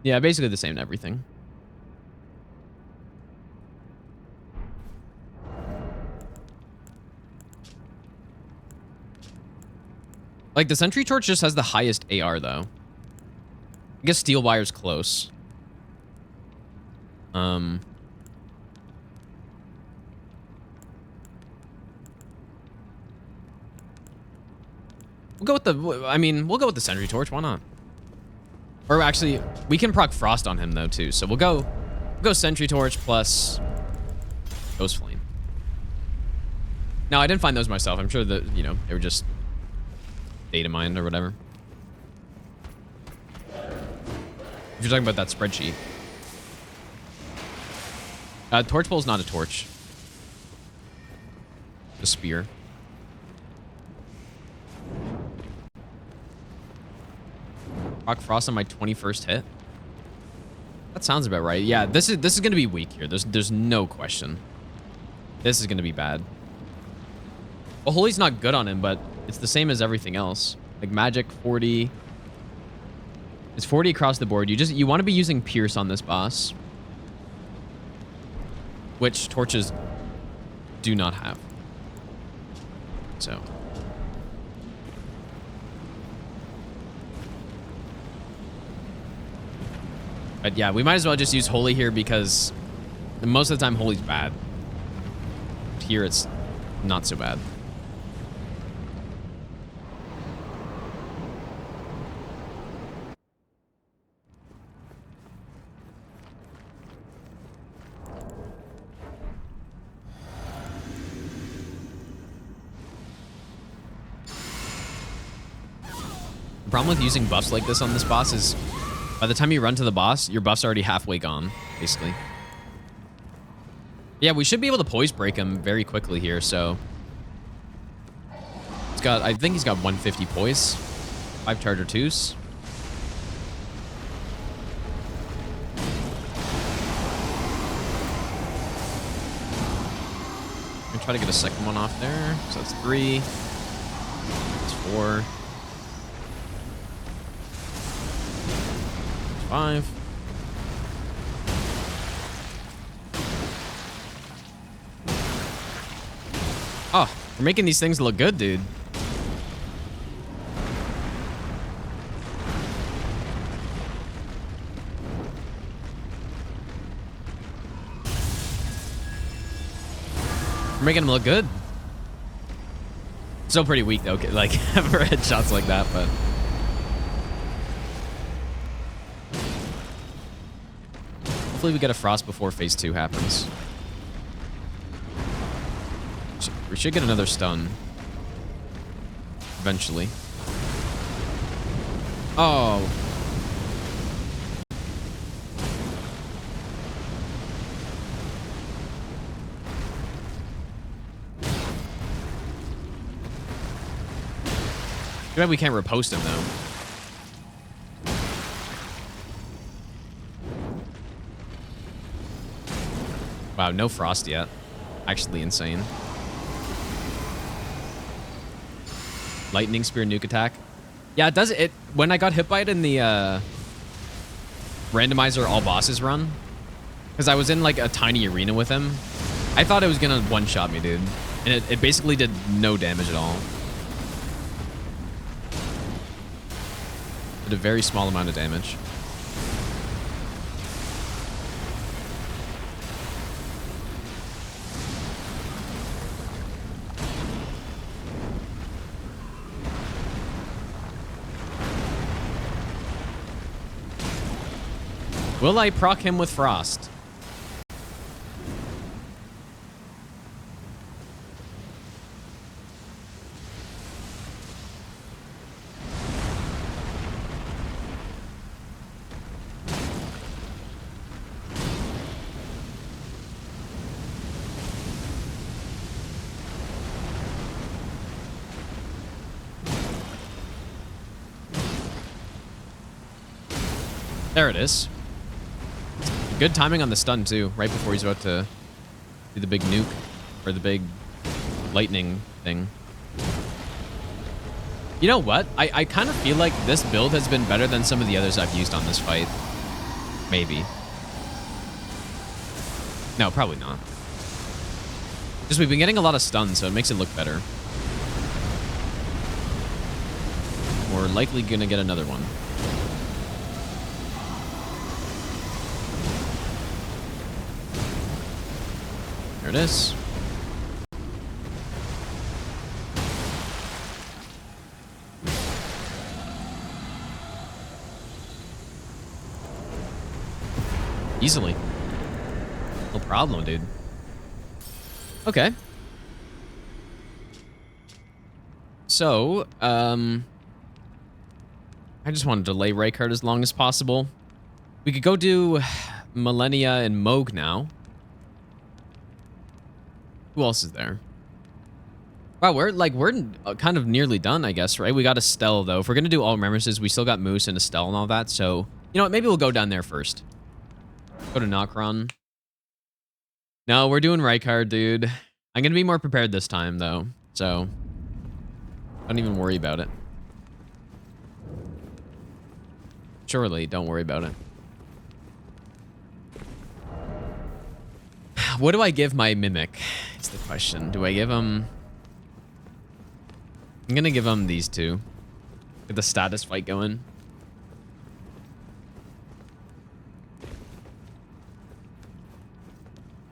Speaker 1: Yeah, basically the same to everything. Like, the Sentry Torch just has the highest AR, though. I guess Steel Wire's close. We'll go with the, I mean, we'll go with the Sentry Torch, why not? Or actually, we can proc Frost on him, though, too. So we'll go Sentry Torch plus Ghost Flame. No, I didn't find those myself. I'm sure that, you know, they were just data mined or whatever. If you're talking about that spreadsheet. Torch Bowl's not a torch. A spear. Rock Frost on my 21st hit. That sounds about right. Yeah, this is gonna be weak here. There's no question. This is gonna be bad. Well, Holy's not good on him, but it's the same as everything else. Like magic 40. It's 40 across the board. You want to be using Pierce on this boss, which torches do not have. So. But yeah, we might as well just use Holy here because most of the time Holy's bad. Except here, it's not so bad. The problem with using buffs like this on this boss is by the time you run to the boss, your buff's already halfway gone, basically. Yeah, we should be able to poise break him very quickly here, so... I think he's got 150 poise. 5 charger 2s. I'm gonna try to get a second one off there. So that's 3. That's 4. 5. Oh, we're making these things look good, dude. We're making them look good. Still pretty weak though, like for headshots like that, but hopefully we get a frost before phase 2 happens. We should get another stun eventually. Oh. Too bad we can't repost him, though. Wow, no frost yet. Actually insane. Lightning Spear nuke attack. Yeah, it does it. When I got hit by it in the randomizer all bosses run, because I was in like a tiny arena with him, I thought it was going to one-shot me, dude. And it basically did no damage at all. Did a very small amount of damage. Will I proc him with frost? There it is. Good timing on the stun, too, right before he's about to do the big nuke, or the big lightning thing. You know what? I kind of feel like this build has been better than some of the others I've used on this fight. Maybe. No, probably not. Just we've been getting a lot of stuns, so it makes it look better. We're likely gonna get another one. There it is. Easily. No problem, dude. Okay. So, I just want to delay Rykard as long as possible. We could go do Millennia and Mohg now. Who else is there? Wow, we're kind of nearly done, I guess, right? We got Astel, though. If we're going to do all remembrances, we still got Moose and Astel and all that. So, you know what? Maybe we'll go down there first. Go to Nokron. No, we're doing Rykard, dude. I'm going to be more prepared this time, though. So, don't even worry about it. Surely, don't worry about it. What do I give my Mimic? Is the question. Do I give him... I'm gonna give him these two. Get the status fight going.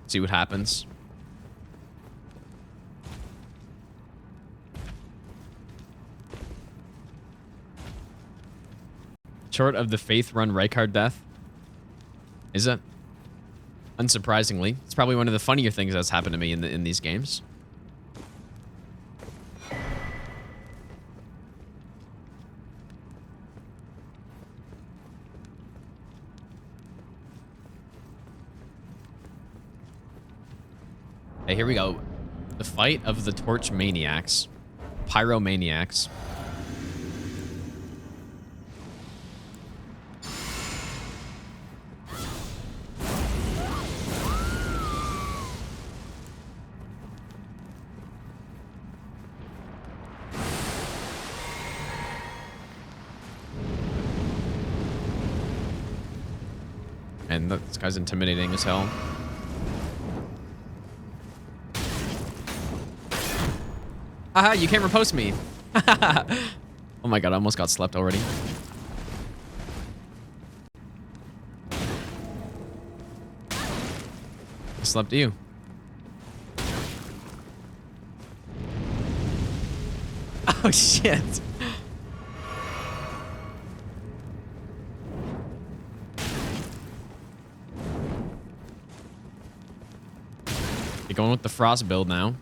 Speaker 1: See what happens. Short of the Faith Run Rykard death. Is it? Unsurprisingly. It's probably one of the funnier things that's happened to me in these games. Okay, here we go. The fight of the torch maniacs. Pyromaniacs. And this guy's intimidating as hell. Haha, you can't repost me. Oh my god, I almost got slept already. I slept you. Oh shit. You're going with the frost build now.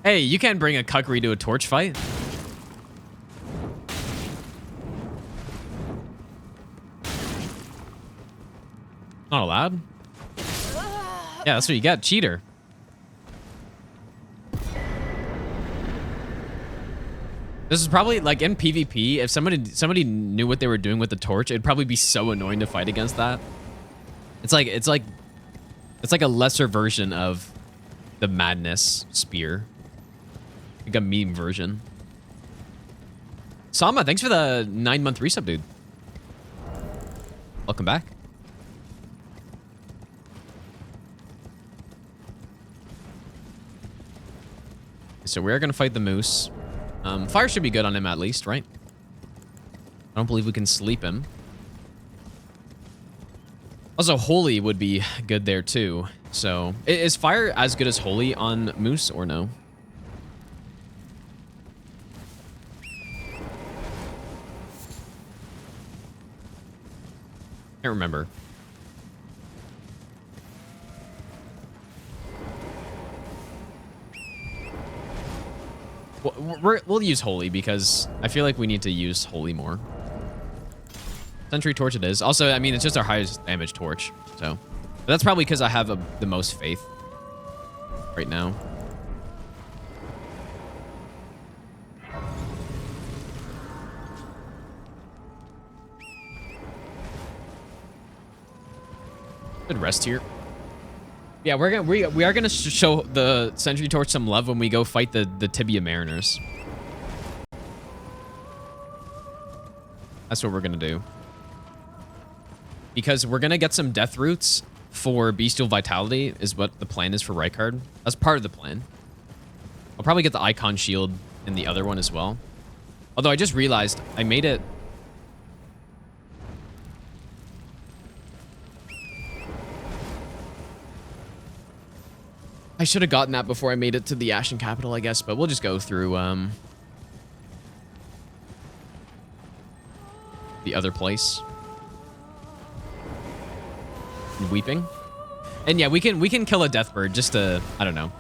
Speaker 1: Hey, you can't bring a cuckery to a torch fight. Not allowed? Yeah, that's what you get. Cheater. This is probably like in PvP, if somebody knew what they were doing with the torch, it'd probably be so annoying to fight against that. It's like a lesser version of the madness spear. Like a meme version. Sama, thanks for the 9-month resub, dude. Welcome back. So we're gonna fight the moose. Fire should be good on him at least, right? I don't believe we can sleep him. Also, holy would be good there too. So, is fire as good as holy on moose or no? Can't remember. We'll use holy because I feel like we need to use holy more. Sentry torch it is. Also, I mean, it's just our highest damage torch. So, but that's probably because I have the most faith right now. Good rest here. Yeah, we are gonna show the Sentry Torch some love when we go fight the Tibia Mariners. That's what we're gonna do. Because we're gonna get some death roots for Bestial Vitality is what the plan is for Rykard. That's part of the plan. I'll probably get the Icon Shield in the other one as well. Although I just realized I made it... I should have gotten that before I made it to the Ashen Capital, I guess, but we'll just go through the other place. Weeping. And yeah, we can kill a death bird just to, I don't know.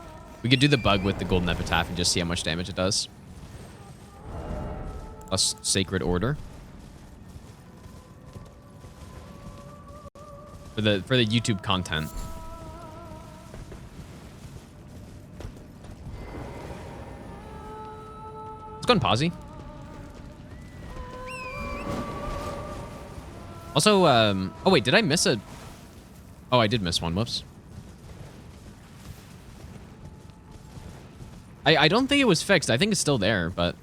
Speaker 1: We could do the bug with the golden epitaph and just see how much damage it does. Plus Sacred Order. For the YouTube content. Let's go on Posy. Also, oh wait, did I miss a... Oh, I did miss one, whoops. I don't think it was fixed. I think it's still there, but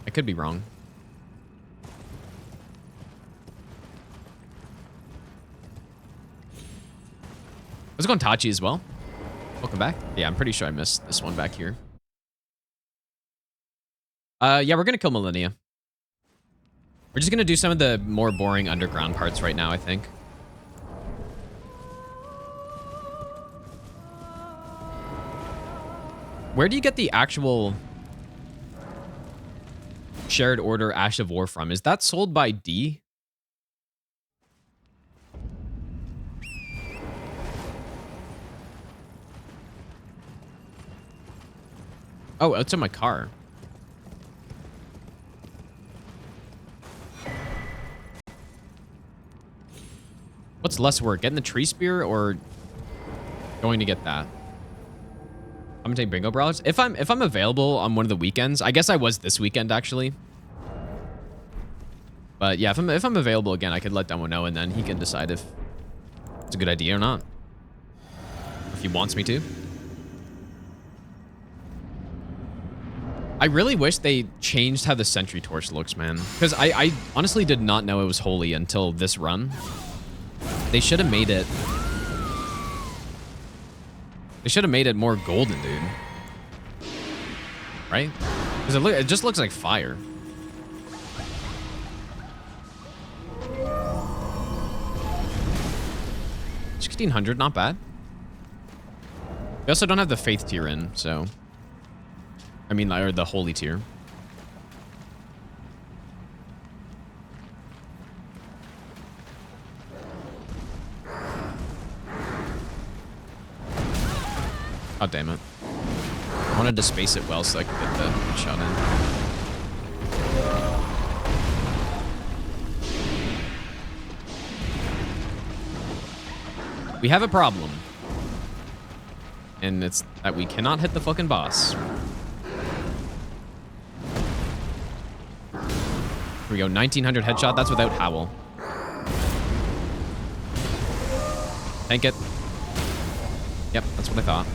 Speaker 1: I could be wrong. Let's go on Tachi as well. Welcome back. Yeah, I'm pretty sure I missed this one back here. Yeah, we're gonna kill Millennia. We're just gonna do some of the more boring underground parts right now, I think. Where do you get the actual shared order Ash of War from? Is that sold by D? Oh, it's in my car. What's less work, getting the tree spear or going to get that? I'm gonna take bingo brawlers. If I'm available on one of the weekends, I guess I was this weekend actually. But yeah, if I'm available again, I could let Demo know and then he can decide if it's a good idea or not. If he wants me to. I really wish they changed how the sentry torch looks, man. Because I honestly did not know it was holy until this run. They should have made it. They should have made it more golden, dude. Right? Because it just looks like fire. $1,600, not bad. We also don't have the faith tier in, so. I mean, or the holy tier. Oh, damn it. I wanted to space it well so I could get the shot in. We have a problem. And it's that we cannot hit the fucking boss. Here we go, 1900 headshot. That's without Howl. Tank it. Yep, that's what I thought.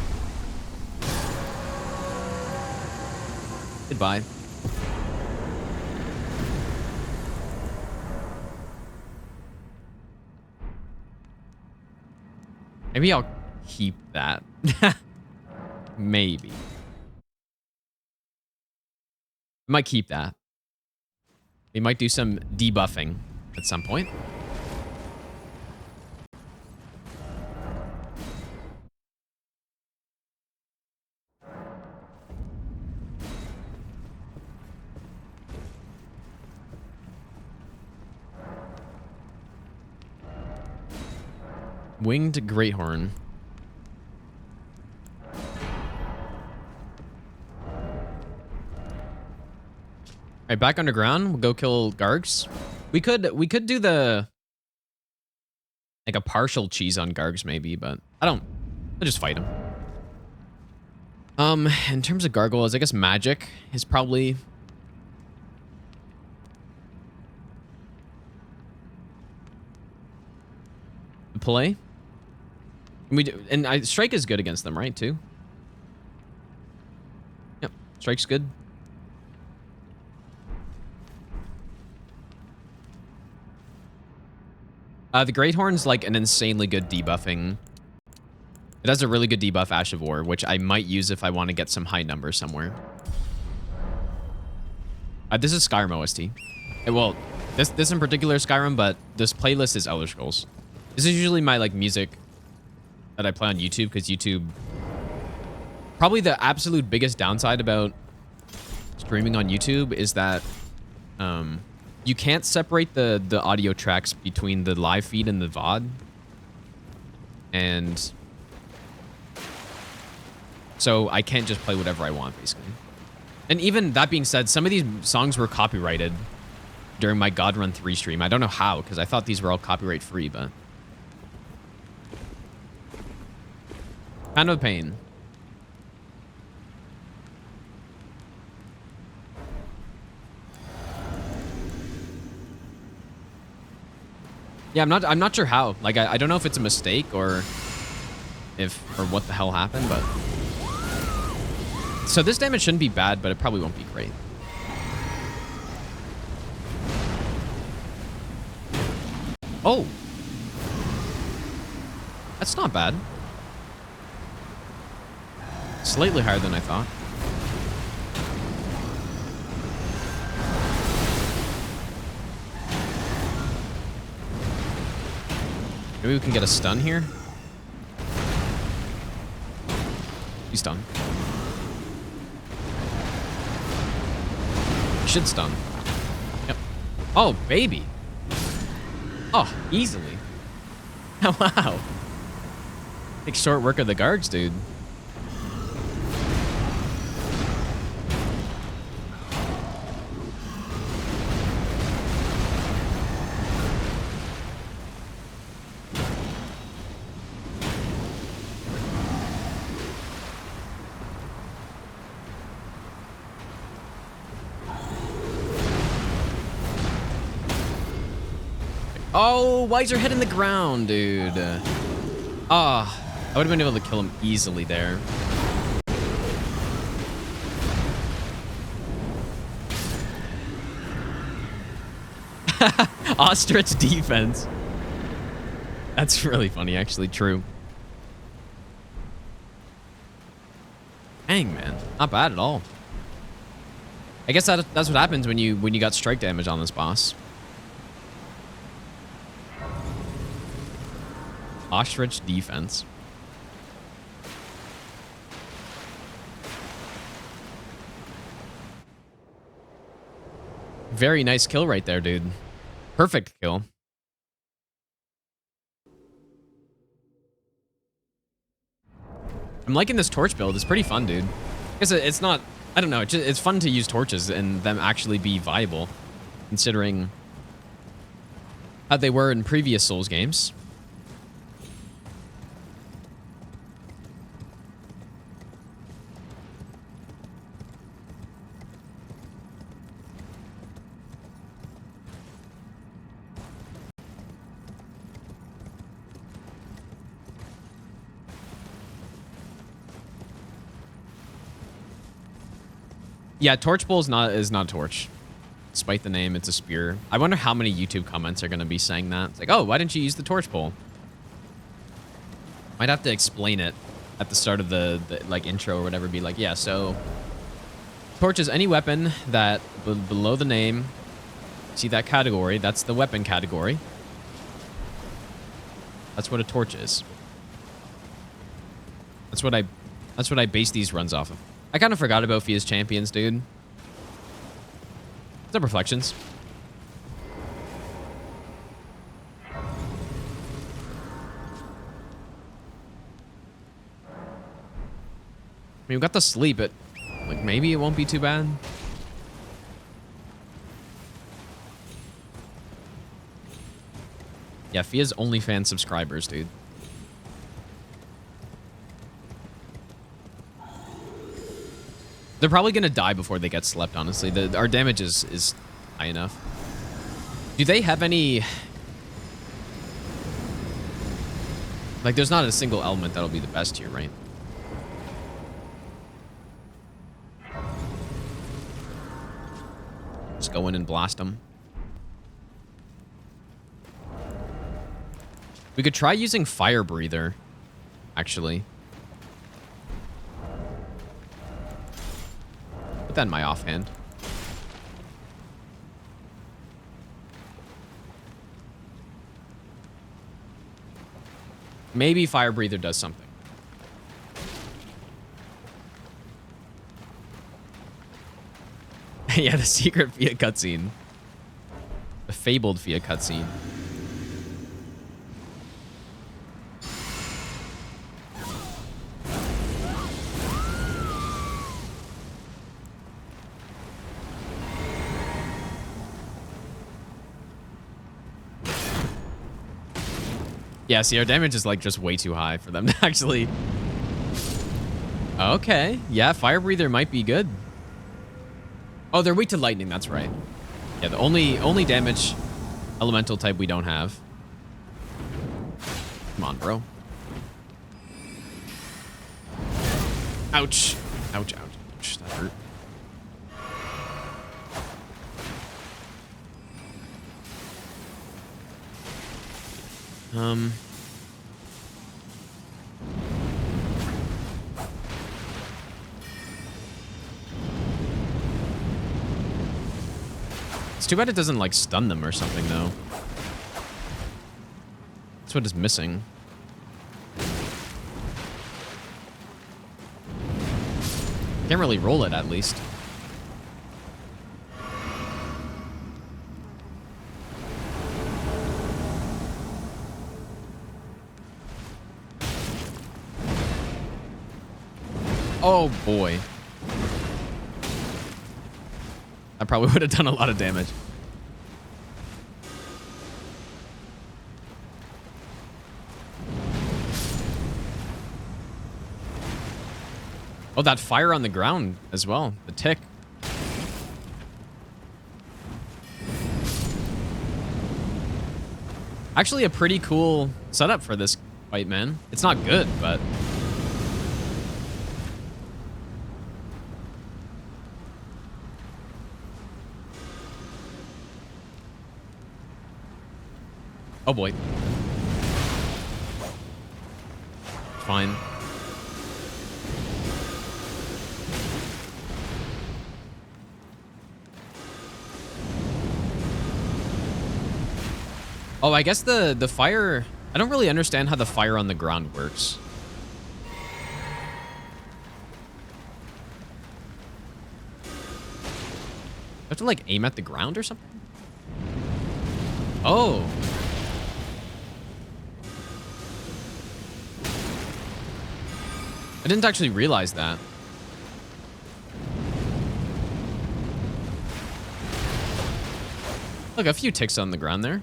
Speaker 1: Goodbye. Maybe I'll keep that. Maybe. Might keep that. We might do some debuffing at some point. Winged Greathorn. Alright, back underground. We'll go kill Gargs. We could do the like a partial cheese on Gargs maybe, but I'll just fight him. In terms of gargoyles, I guess magic is probably the play. And strike is good against them, right? Too. Yep, strike's good. The Greathorn's like an insanely good debuffing. It has a really good debuff Ash of War, which I might use if I want to get some high numbers somewhere. This is Skyrim OST. Well, this in particular is Skyrim, but this playlist is Elder Scrolls. This is usually my like music that I play on YouTube, because YouTube... Probably the absolute biggest downside about streaming on YouTube is that you can't separate the audio tracks between the live feed and the VOD. And so I can't just play whatever I want, basically. And even that being said, some of these songs were copyrighted during my God Run 3 stream. I don't know how, because I thought these were all copyright free, but... kind of a pain. Yeah, I'm not sure how. Like, I don't know if it's a mistake or what the hell happened, but... So this damage shouldn't be bad, but it probably won't be great. Oh! That's not bad. Slightly higher than I thought. Maybe we can get a stun here. He's stunned. Should stun. Yep. Oh, baby. Oh, easily. Wow. Take short work of the guards, dude. Oh, why is your head in the ground, dude? Ah, I would have been able to kill him easily there. Ostrich defense. That's really funny, actually. True. Dang, man. Not bad at all. I guess that's what happens when you got strike damage on this boss. Ostrich defense. Very nice kill right there, dude. Perfect kill. I'm liking this torch build. It's pretty fun, dude. I guess it's not... I don't know. It's fun to use torches and them actually be viable, considering how they were in previous Souls games. Yeah, torch bowl is not a torch. Despite the name, it's a spear. I wonder how many YouTube comments are going to be saying that. It's like, oh, why didn't you use the torch bowl? Might have to explain it at the start of the like intro or whatever. Be like, yeah, so torch is any weapon that below the name, see that category? That's the weapon category. That's what a torch is. That's what I base these runs off of. I kind of forgot about Fia's champions, dude. What's up, Reflections? I mean, we got the sleep, but like maybe it won't be too bad. Yeah, Fia's OnlyFans subscribers, dude. They're probably going to die before they get slept, honestly. Our damage is high enough. Do they have any... Like, there's not a single element that'll be the best here, right? Just go in and blast them. We could try using Fire Breather, actually. Put that in my offhand. Maybe Fire Breather does something. Yeah, the secret Fia cutscene. The fabled Fia cutscene. Yeah, see, our damage is like just way too high for them to actually... Okay, yeah, Fire Breather might be good. Oh, they're weak to lightning, that's right. Yeah, the only damage elemental type we don't have. Come on, bro. Ouch. Ouch, ouch, ouch. That hurt. It's too bad it doesn't like stun them or something though. That's what is missing. Can't really roll it, at least. Oh, boy. I probably would have done a lot of damage. Oh, that fire on the ground as well. The tick. Actually, a pretty cool setup for this fight, man. It's not good, but... Oh, boy. Fine. Oh, I guess the fire... I don't really understand how the fire on the ground works. I have to, like, aim at the ground or something? Oh. I didn't actually realize that. Look, a few ticks on the ground there.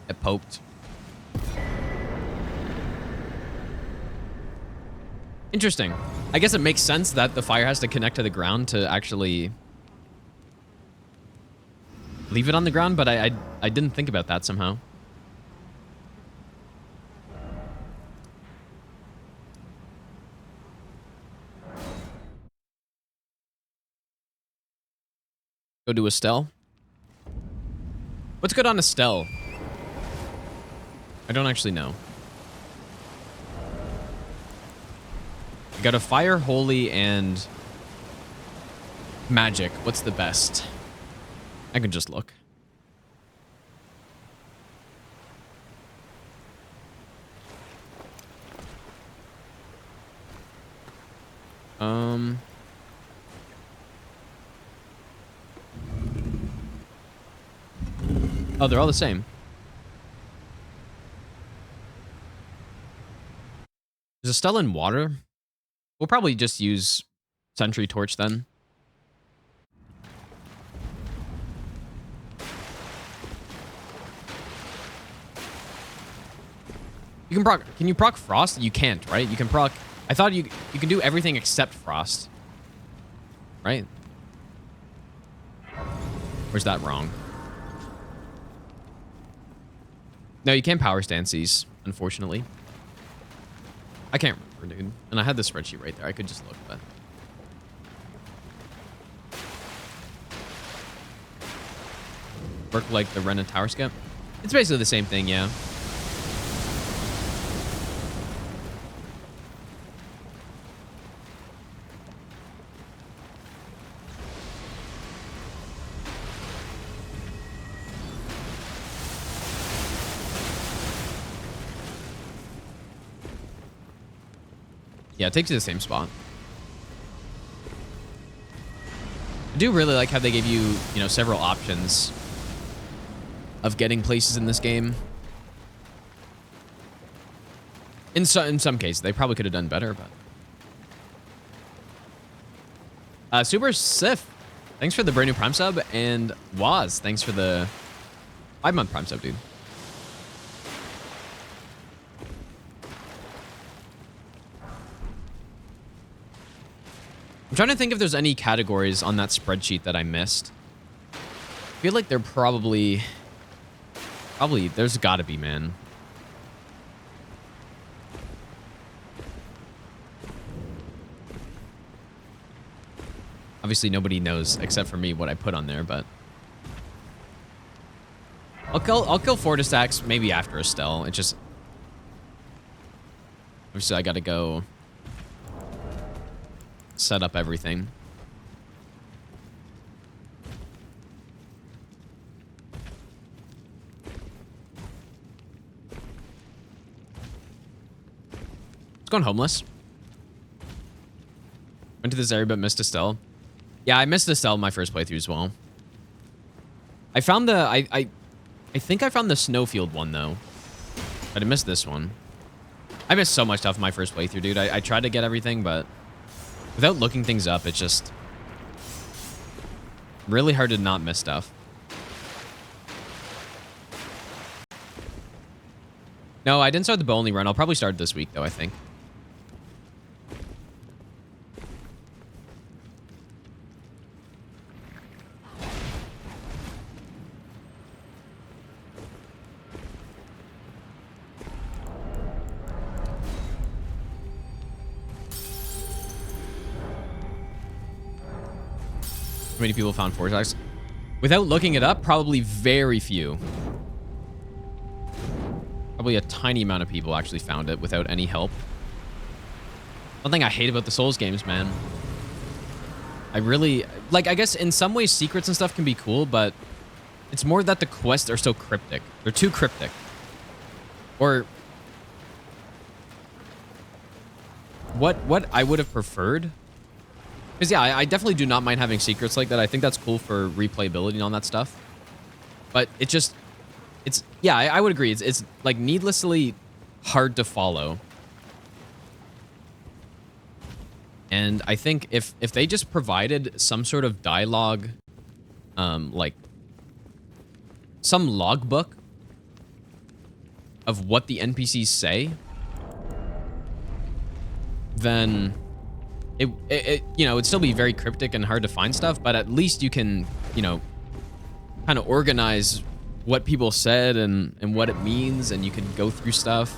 Speaker 1: It poked. Interesting. I guess it makes sense that the fire has to connect to the ground to actually leave it on the ground, but I didn't think about that somehow. Go to Astel. What's good on Astel? I don't actually know. You got a fire, holy, and magic. What's the best? I can just look. Oh, they're all the same. Is Astel in water? We'll probably just use Sentry Torch then. You can proc. Can you proc Frost? You can't, right? You can proc. I thought you can do everything except Frost. Right? Or is that wrong? No, you can't power stance these, unfortunately. I can't remember, dude. And I had the spreadsheet right there. I could just look, but... Work like the Rennala Tower Skip? It's basically the same thing, yeah. Yeah, it takes you to the same spot. I do really like how they gave you, several options of getting places in this game. In some cases, they probably could have done better, but... Super Sif, thanks for the brand new Prime sub, and Waz, thanks for the 5-month Prime sub, dude. I'm trying to think if there's any categories on that spreadsheet that I missed. I feel like there probably there's gotta be, man. Obviously nobody knows except for me what I put on there, but I'll kill Fortistax maybe after Astel. It just obviously I gotta go set up everything. It's going homeless. Went to this area but missed Astel. Yeah, I missed Astel my first playthrough as well. I found the... I think I found the snowfield one, though. But I missed this one. I missed so much stuff in my first playthrough, dude. I tried to get everything, but without looking things up, it's just really hard to not miss stuff. No, I didn't start the bow only run. I'll probably start this week, though, I think. How many people found Vortex? Without looking it up, probably very few. Probably a tiny amount of people actually found it without any help. One thing I hate about the Souls games, man. I really... Like, I guess in some ways secrets and stuff can be cool, but it's more that the quests are so cryptic. They're too cryptic. Or... What I would have preferred... Because, yeah, I definitely do not mind having secrets like that. I think that's cool for replayability and all that stuff. But it just... It's... Yeah, I would agree. It's like, needlessly hard to follow. And I think if they just provided some sort of dialogue, like... some logbook of what the NPCs say, then... It you know, it'd still be very cryptic and hard to find stuff, but at least you can, you know, kind of organize what people said and what it means, and you can go through stuff.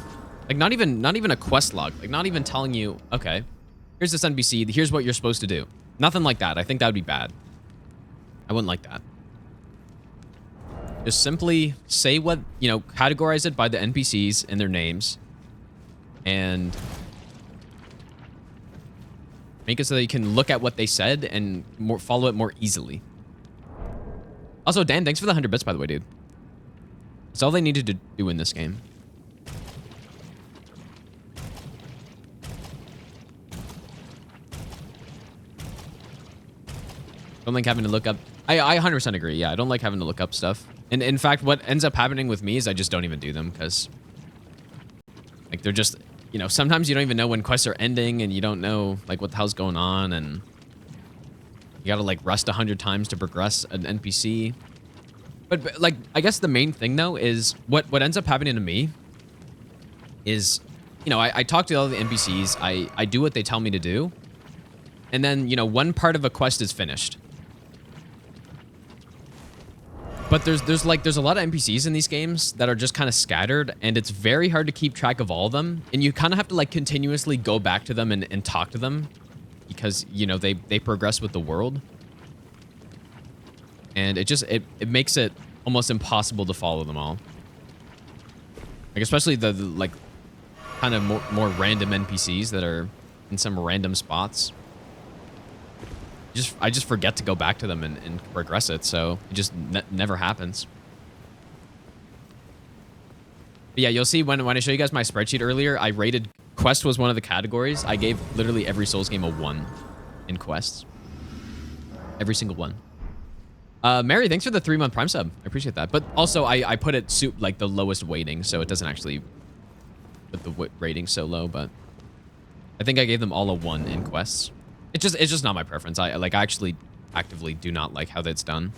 Speaker 1: Like, not even a quest log. Like, not even telling you, okay, here's this NPC, here's what you're supposed to do. Nothing like that. I think that would be bad. I wouldn't like that. Just simply say what, you know, categorize it by the NPCs and their names, and... make it so that you can look at what they said and follow it more easily. Also, Dan, thanks for the 100 bits, by the way, dude. That's all they needed to do in this game. Don't like having to look up... I 100% agree, yeah. I don't like having to look up stuff. And in fact, what ends up happening with me is I just don't even do them, because... like, they're just... You know, sometimes you don't even know when quests are ending, and you don't know, like, what the hell's going on, and you gotta, like, rest 100 times to progress an NPC. But, like, I guess the main thing, though, is what ends up happening to me is, you know, I talk to all the NPCs, I do what they tell me to do, and then, you know, one part of a quest is finished. But there's a lot of NPCs in these games that are just kind of scattered, and it's very hard to keep track of all of them. And you kind of have to, like, continuously go back to them and talk to them, because, you know, they progress with the world. And it makes it almost impossible to follow them all. Like, especially the like, kind of more random NPCs that are in some random spots. I just forget to go back to them and progress it, so it just never happens. But yeah, you'll see when I show you guys my spreadsheet earlier, I rated... Quest was one of the categories. I gave literally every Souls game a 1 in quests. Every single one. Mary, thanks for the 3-month Prime sub. I appreciate that. But also, I put it like the lowest weighting, so it doesn't actually put the rating so low, but... I think I gave them all a 1 in quests. It's just not my preference. I actually actively do not like how that's done.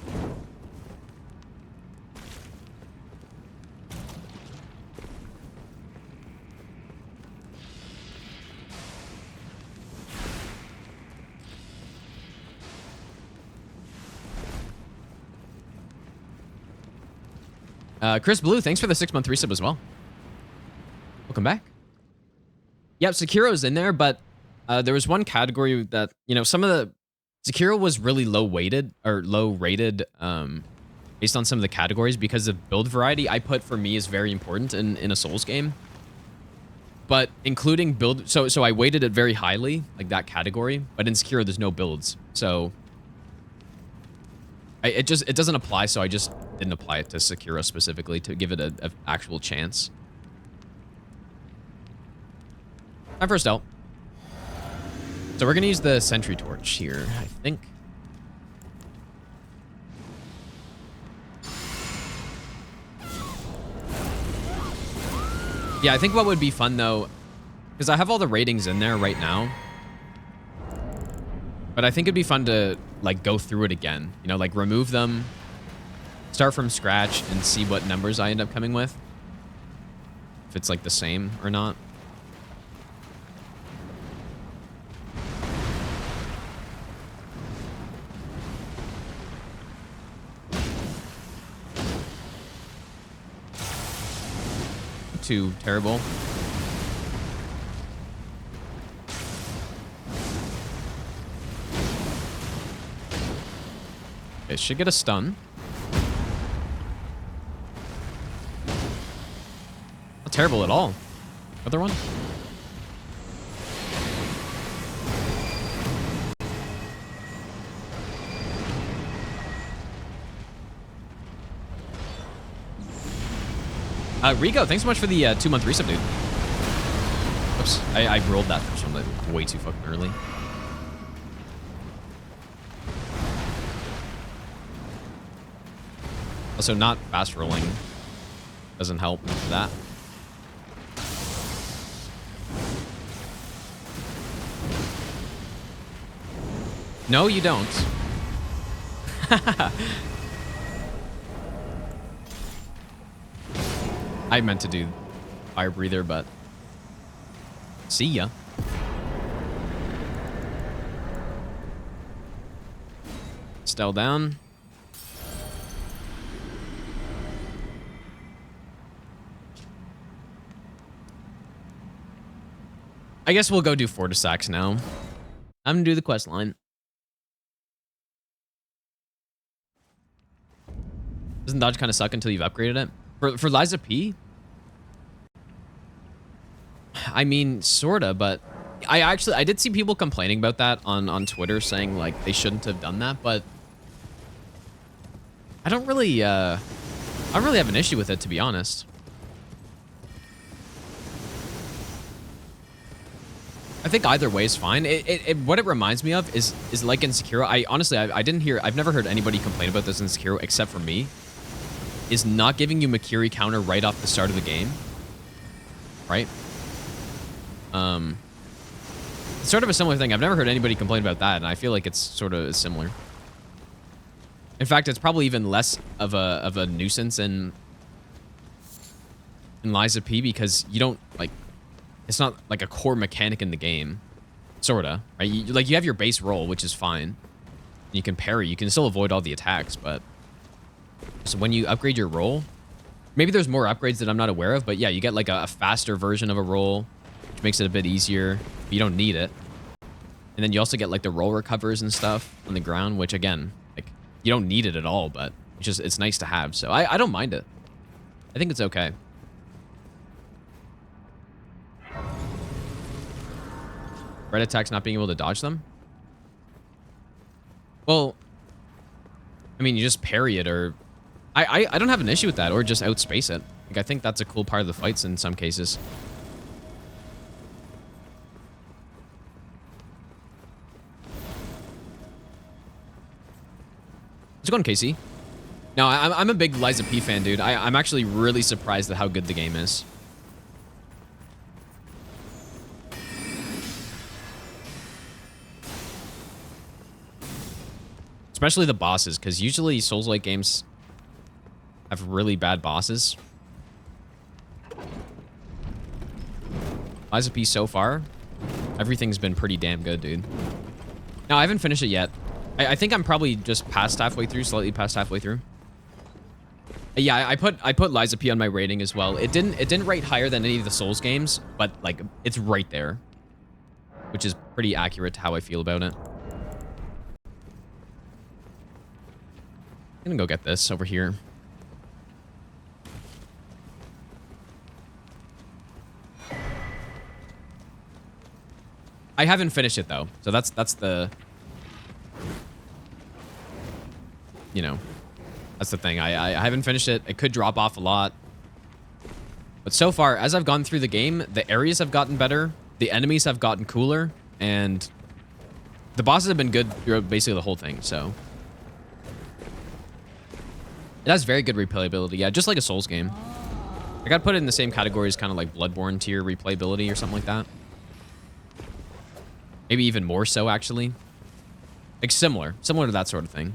Speaker 1: Chris Blue, thanks for the 6-month resub as well. Welcome back. Yep, Sekiro's in there, but there was one category that, you know, some of the... Sekiro was really low weighted, or low rated, based on some of the categories, because of build variety I put for me is very important in a Souls game. but including build, so I weighted it very highly, like that category, but in Sekiro there's no builds, so it doesn't apply, so I just didn't apply it to Sekiro specifically to give it a actual chance. My first out. So we're gonna use the sentry torch here, I think. Yeah, I think what would be fun though, because I have all the ratings in there right now, but I think it'd be fun to like go through it again, you know, like remove them, start from scratch and see what numbers I end up coming with. If it's like the same or not. Too terrible. It should get a stun. Not terrible at all. Other one? Rico, thanks so much for the 2-month resub, dude. Oops, I rolled that first one like way too fucking early. Also, not fast rolling doesn't help with that. No, you don't. I meant to do fire breather, but see ya. Astel down. I guess we'll go do Fortisax now. I'm gonna do the quest line. Doesn't dodge kind of suck until you've upgraded it? For Liza P? I mean, sorta, but I did see people complaining about that on Twitter, saying like they shouldn't have done that, but I don't really have an issue with it, to be honest. I think either way is fine. What it reminds me of is like in Sekiro. I've never heard anybody complain about this in Sekiro except for me. Is not giving you Makiri counter right off the start of the game, right? It's sort of a similar thing. I've never heard anybody complain about that, and I feel like it's sort of similar. In fact, it's probably even less of a nuisance in Liza P because you don't like. It's not like a core mechanic in the game, sorta, right? You have your base roll, which is fine. You can parry. You can still avoid all the attacks, but. So when you upgrade your roll, maybe there's more upgrades that I'm not aware of, but yeah, you get like a faster version of a roll, which makes it a bit easier, but you don't need it. And then you also get like the roll recovers and stuff on the ground, which again, like you don't need it at all, but it's nice to have. So I don't mind it. I think it's okay. Red attacks not being able to dodge them? Well, I mean, you just parry it or... I don't have an issue with that, or just outspace it. Like, I think that's a cool part of the fights in some cases. Let's go on, Casey. No, I'm a big Liza P fan, dude. I'm actually really surprised at how good the game is. Especially the bosses, because usually Souls-like games have really bad bosses. Liza P so far, everything's been pretty damn good, dude. No, I haven't finished it yet. I think I'm probably just past halfway through, slightly past halfway through. Yeah, I put Liza P on my rating as well. It didn't rate higher than any of the Souls games, but like it's right there, which is pretty accurate to how I feel about it. I'm gonna go get this over here. I haven't finished it though, so that's the, you know, that's the thing. I haven't finished it. It could drop off a lot, but so far as I've gone through the game, the areas have gotten better, the enemies have gotten cooler, and the bosses have been good throughout basically the whole thing. So it has very good replayability. Yeah, just like a Souls game. I gotta put it in the same category as kind of like Bloodborne tier replayability or something like that. Maybe even more so, actually. Like similar to that sort of thing.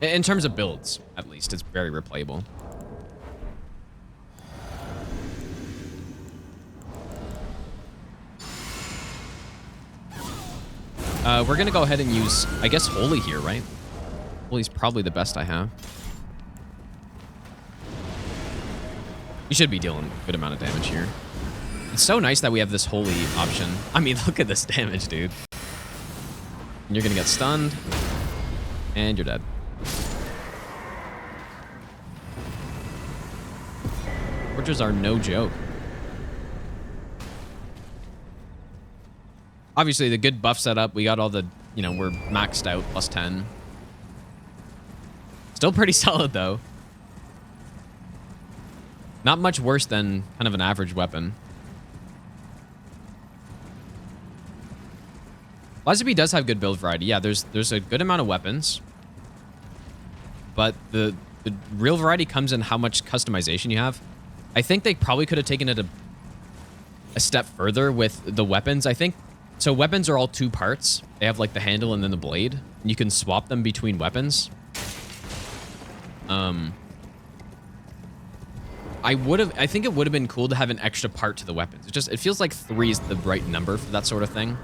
Speaker 1: In terms of builds, at least, it's very replayable. We're gonna go ahead and use, I guess, Holy here, right? Holy's probably the best I have. You should be dealing a good amount of damage here. It's so nice that we have this Holy option. I mean, look at this damage, dude. And you're gonna get stunned. And you're dead. Forges are no joke. Obviously, the good buff setup. We got all the, you know, we're maxed out, plus 10. Still pretty solid, though. Not much worse than kind of an average weapon. Lazabi does have good build variety. Yeah, there's a good amount of weapons. But the real variety comes in how much customization you have. I think they probably could have taken it a step further with the weapons. I think, so weapons are all two parts. They have like the handle and then the blade. And you can swap them between weapons. I think it would have been cool to have an extra part to the weapons. It feels like 3 is the right number for that sort of thing.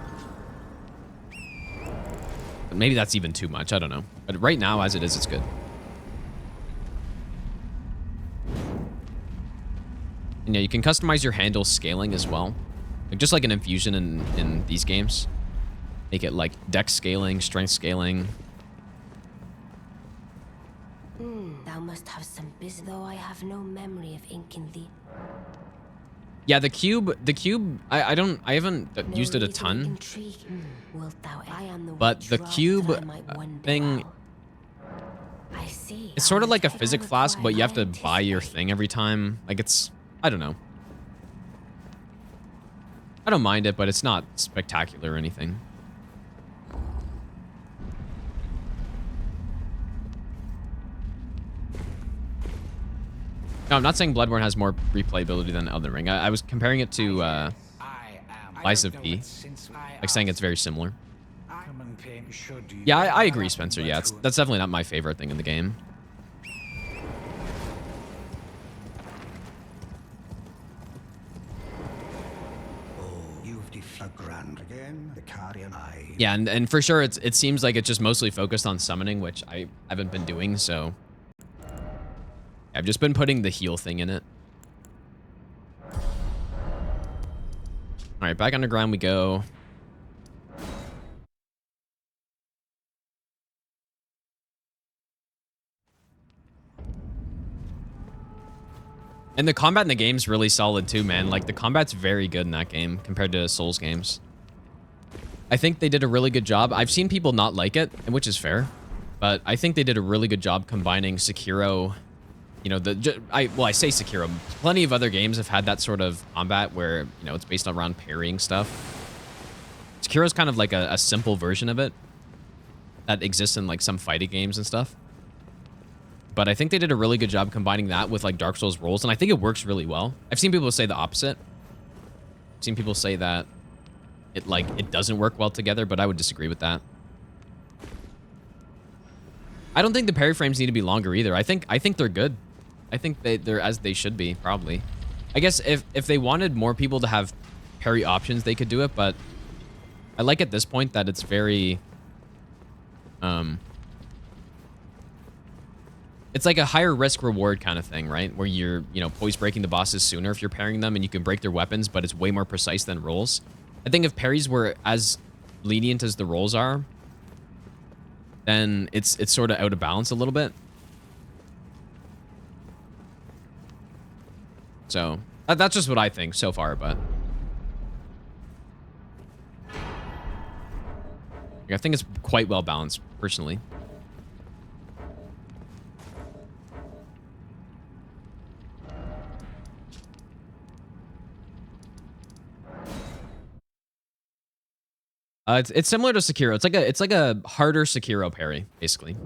Speaker 1: But maybe that's even too much. I don't know. But right now, as it is, it's good. And yeah, you can customize your handle scaling as well. Like, just like an infusion in these games. Make it like dex scaling, strength scaling.
Speaker 6: Thou must have some business, though I have no memory of ink in thee.
Speaker 1: Yeah, the cube, I haven't used it a ton. But the cube thing, it's sort of like a physic flask, but you have to buy your thing every time. Like, it's, I don't know. I don't mind it, but it's not spectacular or anything. No, I'm not saying Bloodborne has more replayability than Elden Ring. I was comparing it to Lies of P. Like saying it's very similar. Yeah, I agree, Spencer. Yeah, that's definitely not my favorite thing in the game. Yeah, and for sure, it seems like it's just mostly focused on summoning, which I haven't been doing, so... I've just been putting the heal thing in it. Alright, back underground we go. And the combat in the game's really solid too, man. Like, the combat's very good in that game compared to Souls games. I think they did a really good job. I've seen people not like it, which is fair. But I think they did a really good job combining Sekiro... You know, I say Sekiro. Plenty of other games have had that sort of combat where, you know, it's based around parrying stuff. Sekiro's kind of like a simple version of it that exists in like some fighting games and stuff. But I think they did a really good job combining that with like Dark Souls roles, and I think it works really well. I've seen people say the opposite. I've seen people say that it doesn't work well together, but I would disagree with that. I don't think the parry frames need to be longer either. I think they're good. I think they're as they should be, probably. I guess if they wanted more people to have parry options, they could do it, but I like at this point that it's very... It's like a higher risk reward kind of thing, right? Where you're, you know, poise breaking the bosses sooner if you're parrying them, and you can break their weapons, but it's way more precise than rolls. I think if parries were as lenient as the rolls are, then it's sort of out of balance a little bit. So that's just what I think so far, but Like, I think it's quite well balanced, personally. It's similar to Sekiro. It's like a harder Sekiro parry, basically.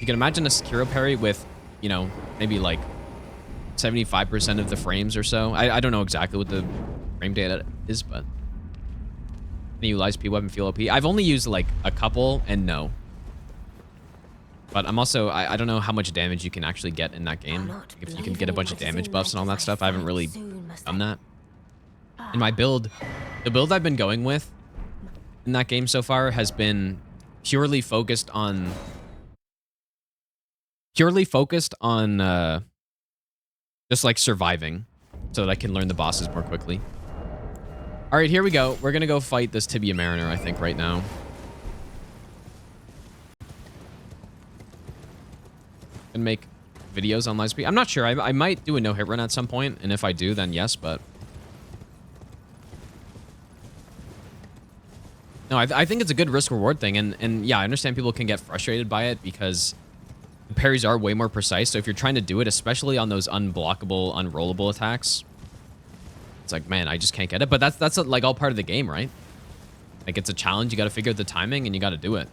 Speaker 1: You can imagine a Sekiro parry with, you know, maybe like 75% of the frames or so. I don't know exactly what the frame data is, but can you utilize P weapon feel OP? I've only used like a couple and no. But I'm also I don't know how much damage you can actually get in that game. If you can get a bunch of damage buffs and all that stuff. I haven't really done that. In my build, the build I've been going with in that game so far has been purely focused on just like surviving so that I can learn the bosses more quickly. All right, here we go. We're going to go fight this Tibia Mariner, I think, right now. And make videos on Livespeed. I'm not sure. I might do a no-hit run at some point, and if I do, then yes, but... No, I think it's a good risk-reward thing, and yeah, I understand people can get frustrated by it because the parries are way more precise, so if you're trying to do it, especially on those unblockable, unrollable attacks, it's like, man, I just can't get it. But that's like all part of the game, right? Like, it's a challenge. You got to figure out the timing, and you got to do it.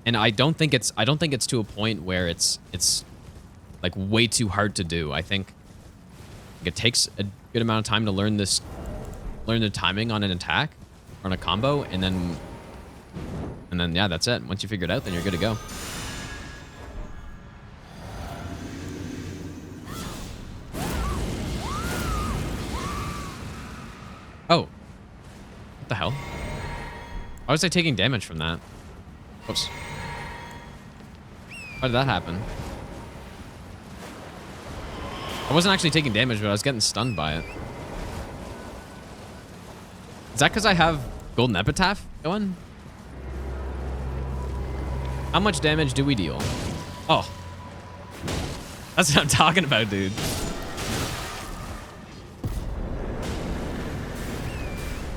Speaker 1: And I don't think it's to a point where it's like way too hard to do. I think it takes a good amount of time to learn the timing on an attack. On a combo, and then yeah, that's it. Once you figure it out, then you're good to go. Oh, what the hell? Why was I taking damage from that? Whoops. How did that happen? I wasn't actually taking damage, but I was getting stunned by it. Is that because I have Golden Epitaph going? How much damage do we deal? Oh. That's what I'm talking about, dude.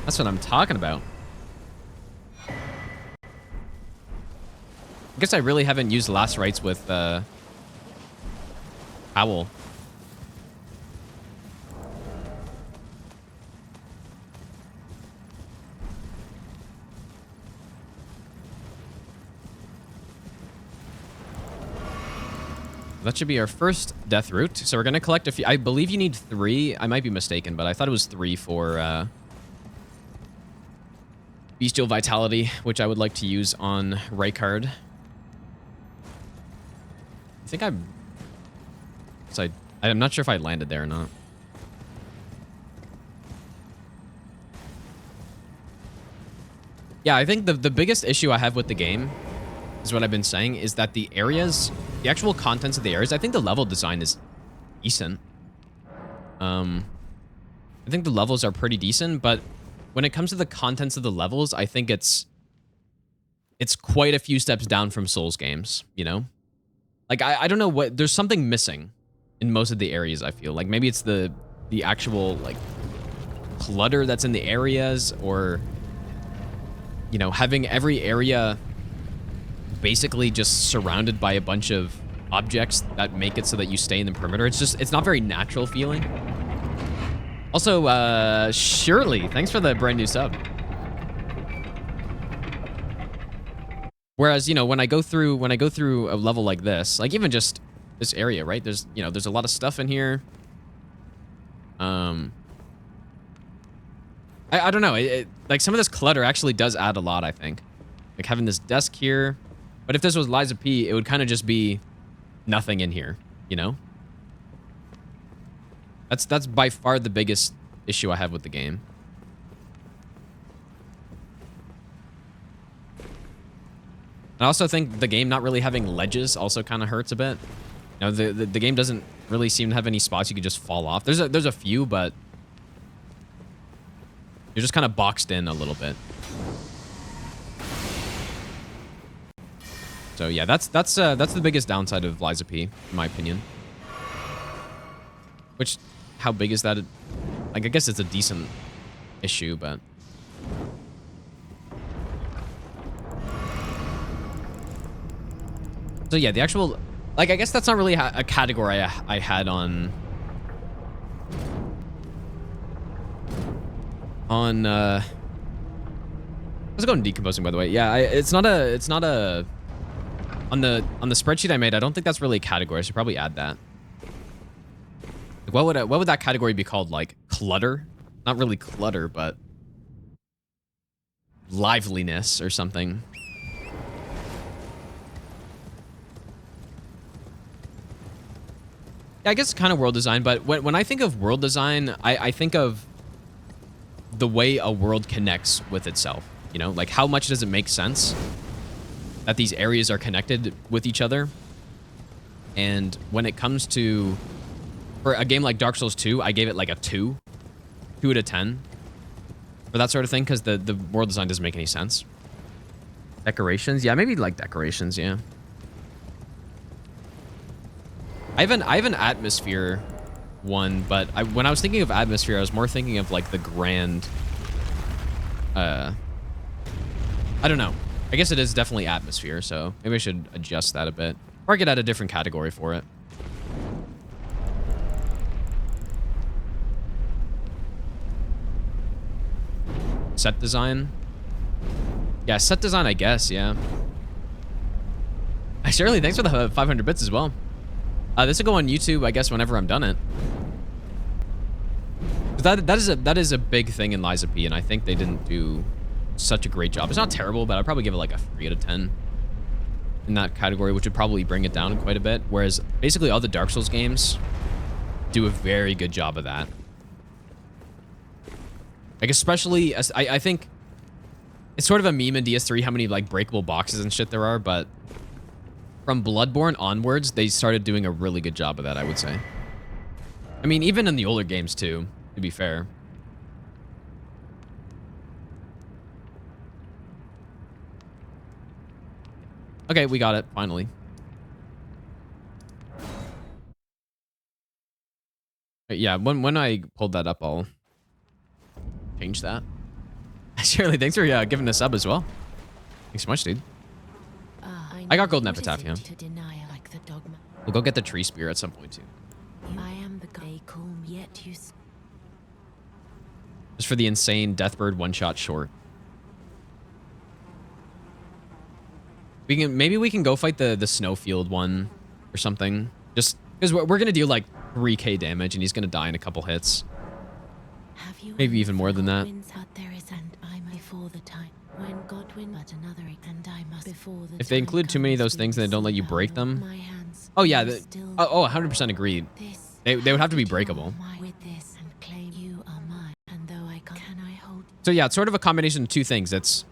Speaker 1: That's what I'm talking about. I guess I really haven't used Last Rites with Owl. That should be our first death route. So we're going to collect a few. I believe you need 3. I might be mistaken, but I thought it was 3 for Bestial Vitality, which I would like to use on Rykard. I think I'm not sure if I landed there or not. Yeah, I think the biggest issue I have with the game is what I've been saying, is that the areas, the actual contents of the areas, I think the level design is decent. I think the levels are pretty decent, but when it comes to the contents of the levels, I think it's quite a few steps down from Souls games, you know? Like, I don't know what, there's something missing in most of the areas, I feel. Like, maybe it's the actual, like, clutter that's in the areas, or, you know, having every area basically just surrounded by a bunch of objects that make it so that you stay in the perimeter. It's not very natural feeling. Also, Shirley, thanks for the brand new sub. Whereas, you know, when I go through a level like this, like even just this area, right? There's a lot of stuff in here. I don't know. Like some of this clutter actually does add a lot, I think. Like having this desk here. But if this was Liza P, it would kind of just be nothing in here, you know? That's by far the biggest issue I have with the game. I also think the game not really having ledges also kind of hurts a bit. You know, the game doesn't really seem to have any spots you could just fall off. There's a few, but you're just kind of boxed in a little bit. So yeah, that's the biggest downside of Liza P, in my opinion. Which, how big is that? Like, I guess it's a decent issue, but So yeah, the actual, like, I guess that's not really a category I had on let's go on decomposing, by the way. Yeah, it's not a on the spreadsheet I made. I don't think that's really a category. I should probably add that. Like, what would that category be called? Like clutter? Not really clutter, but liveliness or something. Yeah, I guess it's kind of world design, but when I think of world design, I think of the way a world connects with itself. You know, like how much does it make sense that these areas are connected with each other? And when it comes to, for a game like Dark Souls 2, I gave it like a 2 out of 10 for that sort of thing, because the world design doesn't make any sense. Decorations, yeah, maybe like decorations, yeah. I have an atmosphere one, but when I was thinking of atmosphere, I was more thinking of like the grand, I don't know. I guess it is definitely atmosphere, so maybe I should adjust that a bit. Or I could add a different category for it. Set design? Yeah, set design, I guess, yeah. Shirley, thanks for the 500 bits as well. This will go on YouTube, I guess, whenever I'm done it. That is a big thing in Liza P, and I think they didn't do such a great job. It's not terrible, but I'd probably give it like a 3 out of 10 in that category, which would probably bring it down quite a bit. Whereas basically all the Dark Souls games do a very good job of that. Like, especially, I think it's sort of a meme in DS3 how many like breakable boxes and shit there are, but from Bloodborne onwards, they started doing a really good job of that, I would say. I mean, even in the older games too, to be fair. Okay, we got it, finally. Yeah, when I pulled that up, I'll change that. Shirley, thanks for giving a sub as well. Thanks so much, dude. I got golden epitaph, yeah. We'll go get the tree spear at some point too.
Speaker 6: I am the guy calm yet you.
Speaker 1: Just for the insane Deathbird one-shot short. Maybe we can go fight the snowfield one or something. Just because we're gonna do like 3k damage and he's gonna die in a couple hits. Maybe even more than that. If they include too many of those things and they don't let you break them. Oh yeah, 100% agreed. They would have to be breakable. So yeah, it's sort of a combination of two things. It's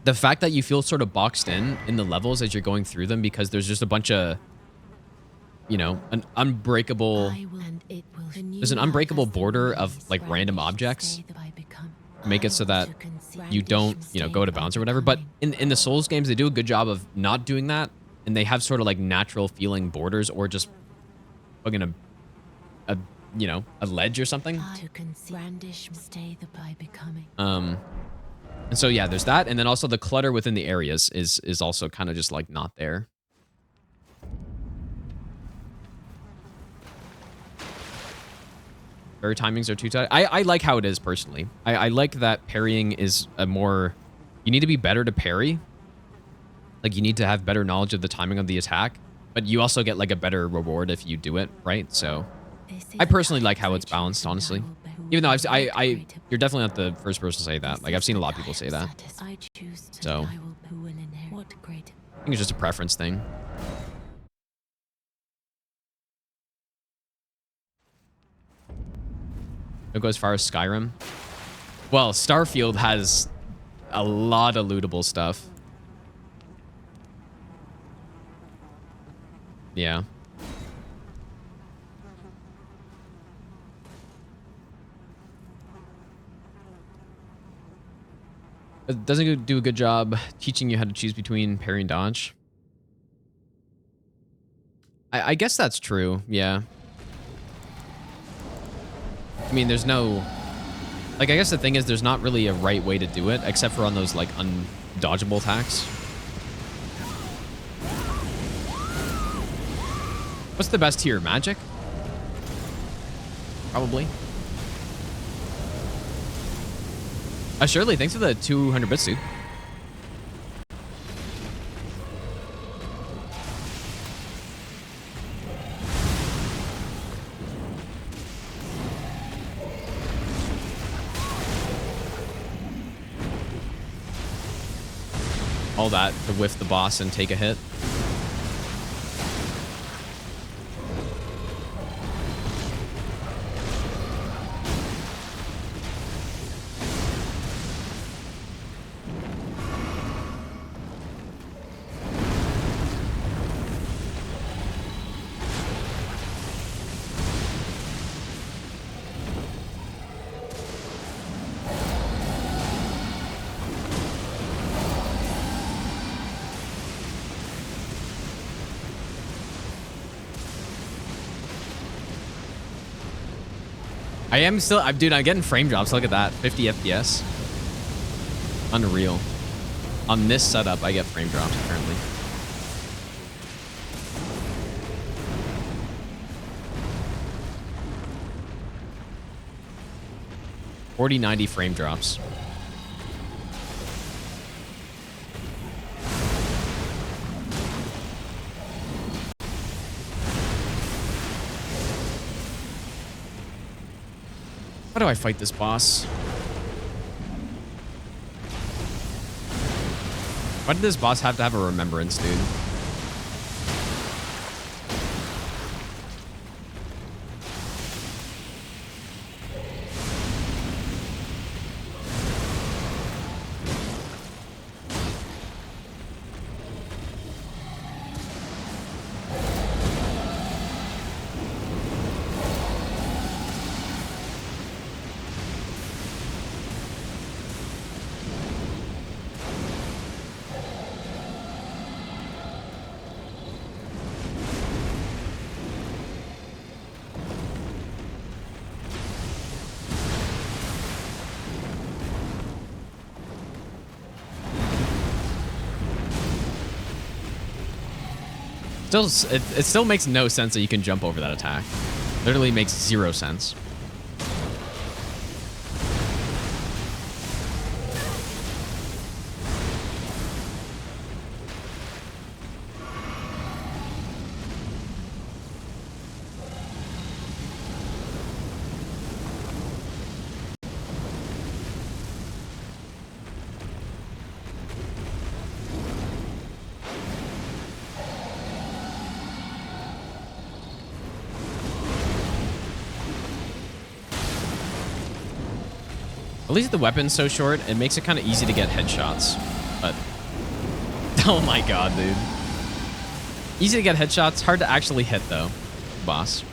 Speaker 1: the fact that you feel sort of boxed in the levels as you're going through them because there's just a bunch of, you know, an unbreakable border of like random objects. Make it so that you don't, you know, go out of bounds or whatever. But in the Souls games, they do a good job of not doing that, and they have sort of like natural feeling borders or just fucking a you know, a ledge or something. And so yeah, there's that, and then also the clutter within the areas is also kind of just like not there. Parry timings are too tight. I like how it is personally. I like that parrying is a more, you need to be better to parry. Like you need to have better knowledge of the timing of the attack, but you also get like a better reward if you do it right. So I personally like how it's balanced, honestly. Even though you're definitely not the first person to say that. Like I've seen a lot of people say that. So I think it's just a preference thing. Don't go as far as Skyrim. Well, Starfield has a lot of lootable stuff. Yeah. It doesn't do a good job teaching you how to choose between parry and dodge. I guess that's true, yeah. I mean, there's no... Like, I guess the thing is there's not really a right way to do it, except for on those, like, undodgeable attacks. What's the best tier? Magic? Probably. Shirley, thanks for the 200 bits, dude. All that to whiff the boss and take a hit. I am still, dude, I'm getting frame drops. Look at that, 50 FPS. Unreal. On this setup, I get frame drops apparently. $40.90 frame drops. How do I fight this boss? Why did this boss have to have a remembrance, dude? It still makes no sense that you can jump over that attack. Literally makes zero sense. At least the weapon's so short, it makes it kind of easy to get headshots. But, oh my god, dude. Easy to get headshots, hard to actually hit, though. Boss.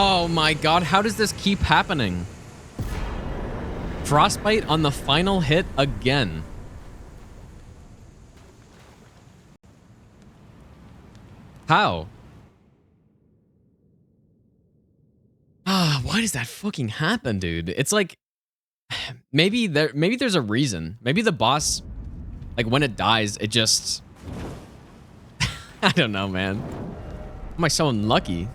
Speaker 1: Oh my god, how does this keep happening? Frostbite on the final hit again. How? Why does that fucking happen, dude? It's like maybe there's a reason. Maybe the boss, like when it dies, it just I don't know, man. Am I so unlucky?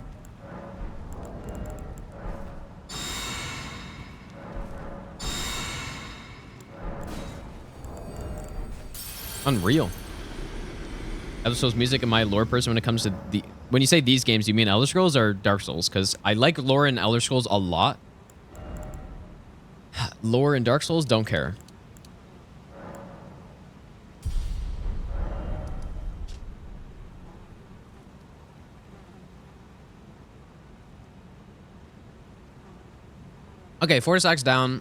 Speaker 1: Unreal. Elder Scrolls music and my lore person when it comes to when you say these games, you mean Elder Scrolls or Dark Souls? Because I like lore in Elder Scrolls a lot. Lore in Dark Souls, don't care. Okay, Fortis Axe down.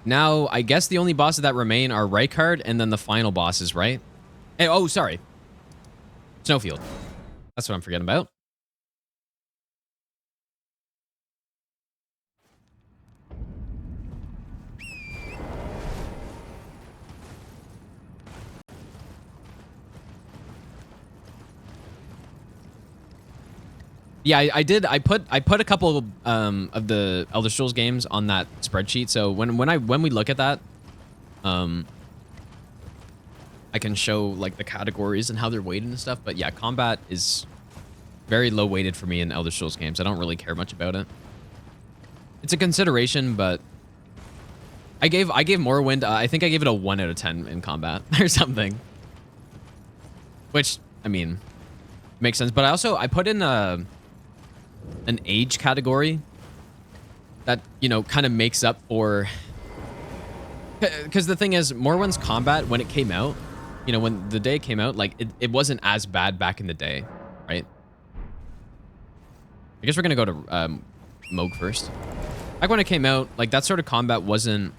Speaker 1: Now, I guess the only bosses that remain are Rykard and then the final bosses, right? Hey, oh, sorry. Snowfield. That's what I'm forgetting about. Yeah, I did. I put a couple of the Elder Scrolls games on that spreadsheet. So when we look at that, I can show like the categories and how they're weighted and stuff. But yeah, combat is very low weighted for me in Elder Scrolls games. I don't really care much about it. It's a consideration, but I gave Morrowind. I think I gave it a 1 out of 10 in combat or something. Which I mean makes sense. But I put in an age category that, you know, kind of makes up for, because the thing is, Morrowind's combat, when it came out, you know, when the day it came out, like it wasn't as bad back in the day, right? I guess we're gonna go to Mohg first. Back when it came out, like that sort of combat wasn't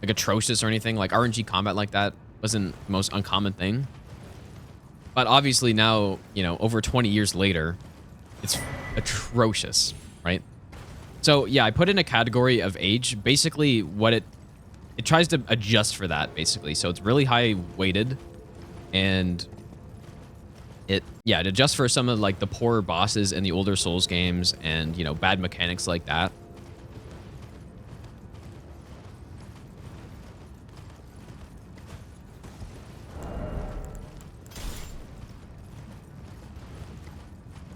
Speaker 1: like atrocious or anything. Like RNG combat like that wasn't the most uncommon thing. But obviously now, you know, over 20 years later, it's atrocious, right? So yeah, I put in a category of age. Basically, what it tries to adjust for that, basically. So it's really high weighted, and it adjusts for some of like the poorer bosses in the older Souls games, and you know, bad mechanics like that.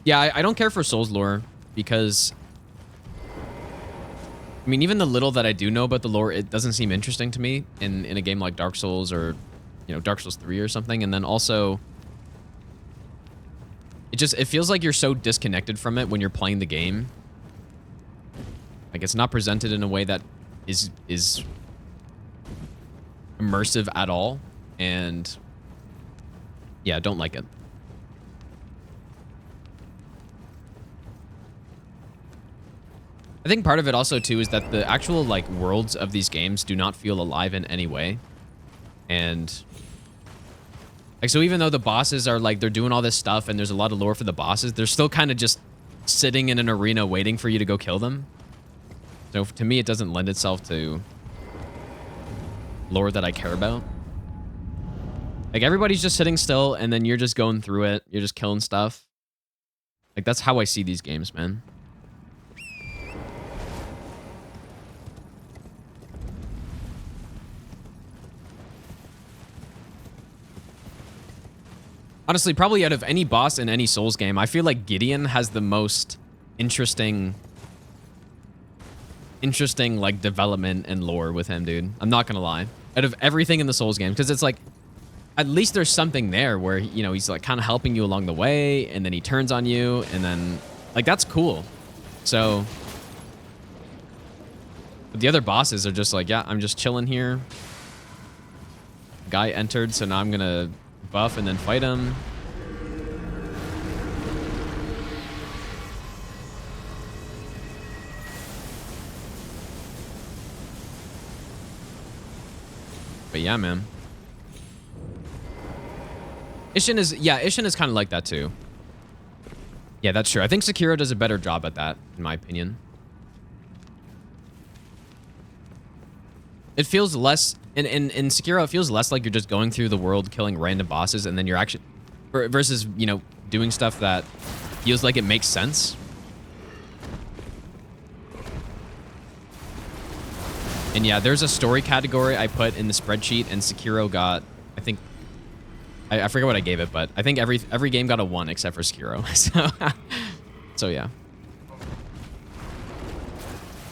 Speaker 1: Yeah, I don't care for Souls lore because, I mean, even the little that I do know about the lore, it doesn't seem interesting to me in a game like Dark Souls or, you know, Dark Souls 3 or something. And then also, it feels like you're so disconnected from it when you're playing the game. Like it's not presented in a way that is immersive at all. And yeah, I don't like it. I think part of it also too is that the actual like worlds of these games do not feel alive in any way. And like, so even though the bosses are like, they're doing all this stuff and there's a lot of lore for the bosses, they're still kind of just sitting in an arena waiting for you to go kill them. So to me, it doesn't lend itself to lore that I care about. Like everybody's just sitting still and then you're just going through it. You're just killing stuff. Like that's how I see these games, man. Honestly, probably out of any boss in any Souls game, I feel like Gideon has the most interesting like development and lore with him, dude. I'm not gonna lie. Out of everything in the Souls game, because it's like, at least there's something there where, you know, he's like kind of helping you along the way, and then he turns on you, and then like that's cool. So, but the other bosses are just like, yeah, I'm just chilling here. Guy entered, so now I'm gonna buff and then fight him. But yeah, man. Ishin is kind of like that too. Yeah, that's true. I think Sekiro does a better job at that, in my opinion. It feels less in Sekiro, it feels less like you're just going through the world killing random bosses and then you're actually versus, you know, doing stuff that feels like it makes sense. And yeah, there's a story category I put in the spreadsheet, and Sekiro got, I think, I forget what I gave it, but I think every game got a 1 except for Sekiro. So yeah.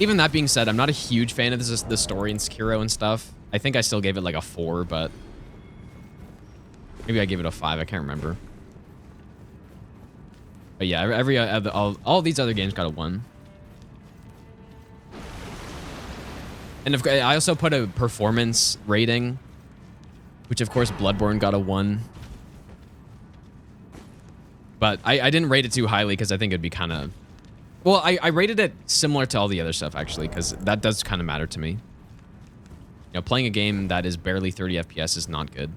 Speaker 1: Even that being said, I'm not a huge fan of the story in Sekiro and stuff. I think I still gave it like a 4, but maybe I gave it a 5. I can't remember. But yeah, all these other games got a 1. And I also put a performance rating, which of course Bloodborne got a 1. But I didn't rate it too highly because I think it'd be kind of Well, I rated it similar to all the other stuff, actually, because that does kind of matter to me. You know, playing a game that is barely 30 FPS is not good.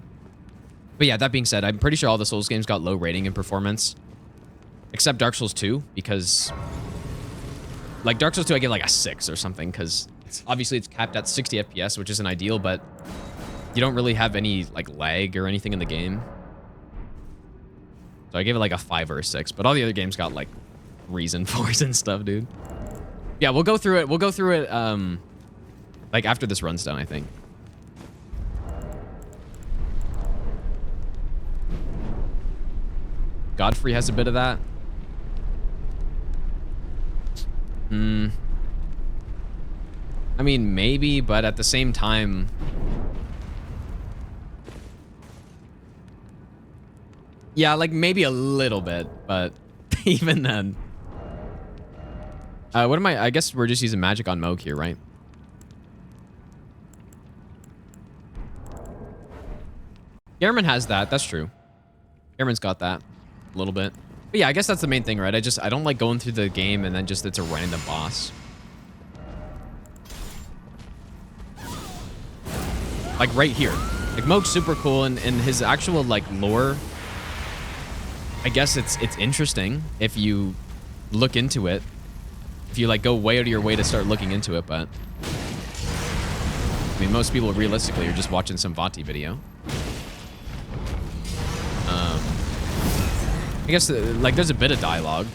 Speaker 1: But yeah, that being said, I'm pretty sure all the Souls games got low rating in performance. Except Dark Souls 2, because... Like, Dark Souls 2, I give like a 6 or something, because obviously it's capped at 60 FPS, which isn't ideal, but you don't really have any, like, lag or anything in the game. So I gave it like a 5 or a 6, but all the other games got like 3s and 4s and stuff, dude. Yeah, we'll go through it. We'll go through it, like after this run's done, I think. Godfrey has a bit of that. I mean, maybe, but at the same time... Yeah, like maybe a little bit, but even then. What am I guess we're just using magic on Mohg here, right? Gehrman has that. That's true. Gehrman's got that a little bit. But yeah, I guess that's the main thing, right? I don't like going through the game and then just it's a random boss. Like right here. Like Mohg's super cool and his actual like lore, I guess it's interesting if you look into it. If you like go way out of your way to start looking into it, but I mean most people realistically are just watching some Vati video. I guess like there's a bit of dialogue.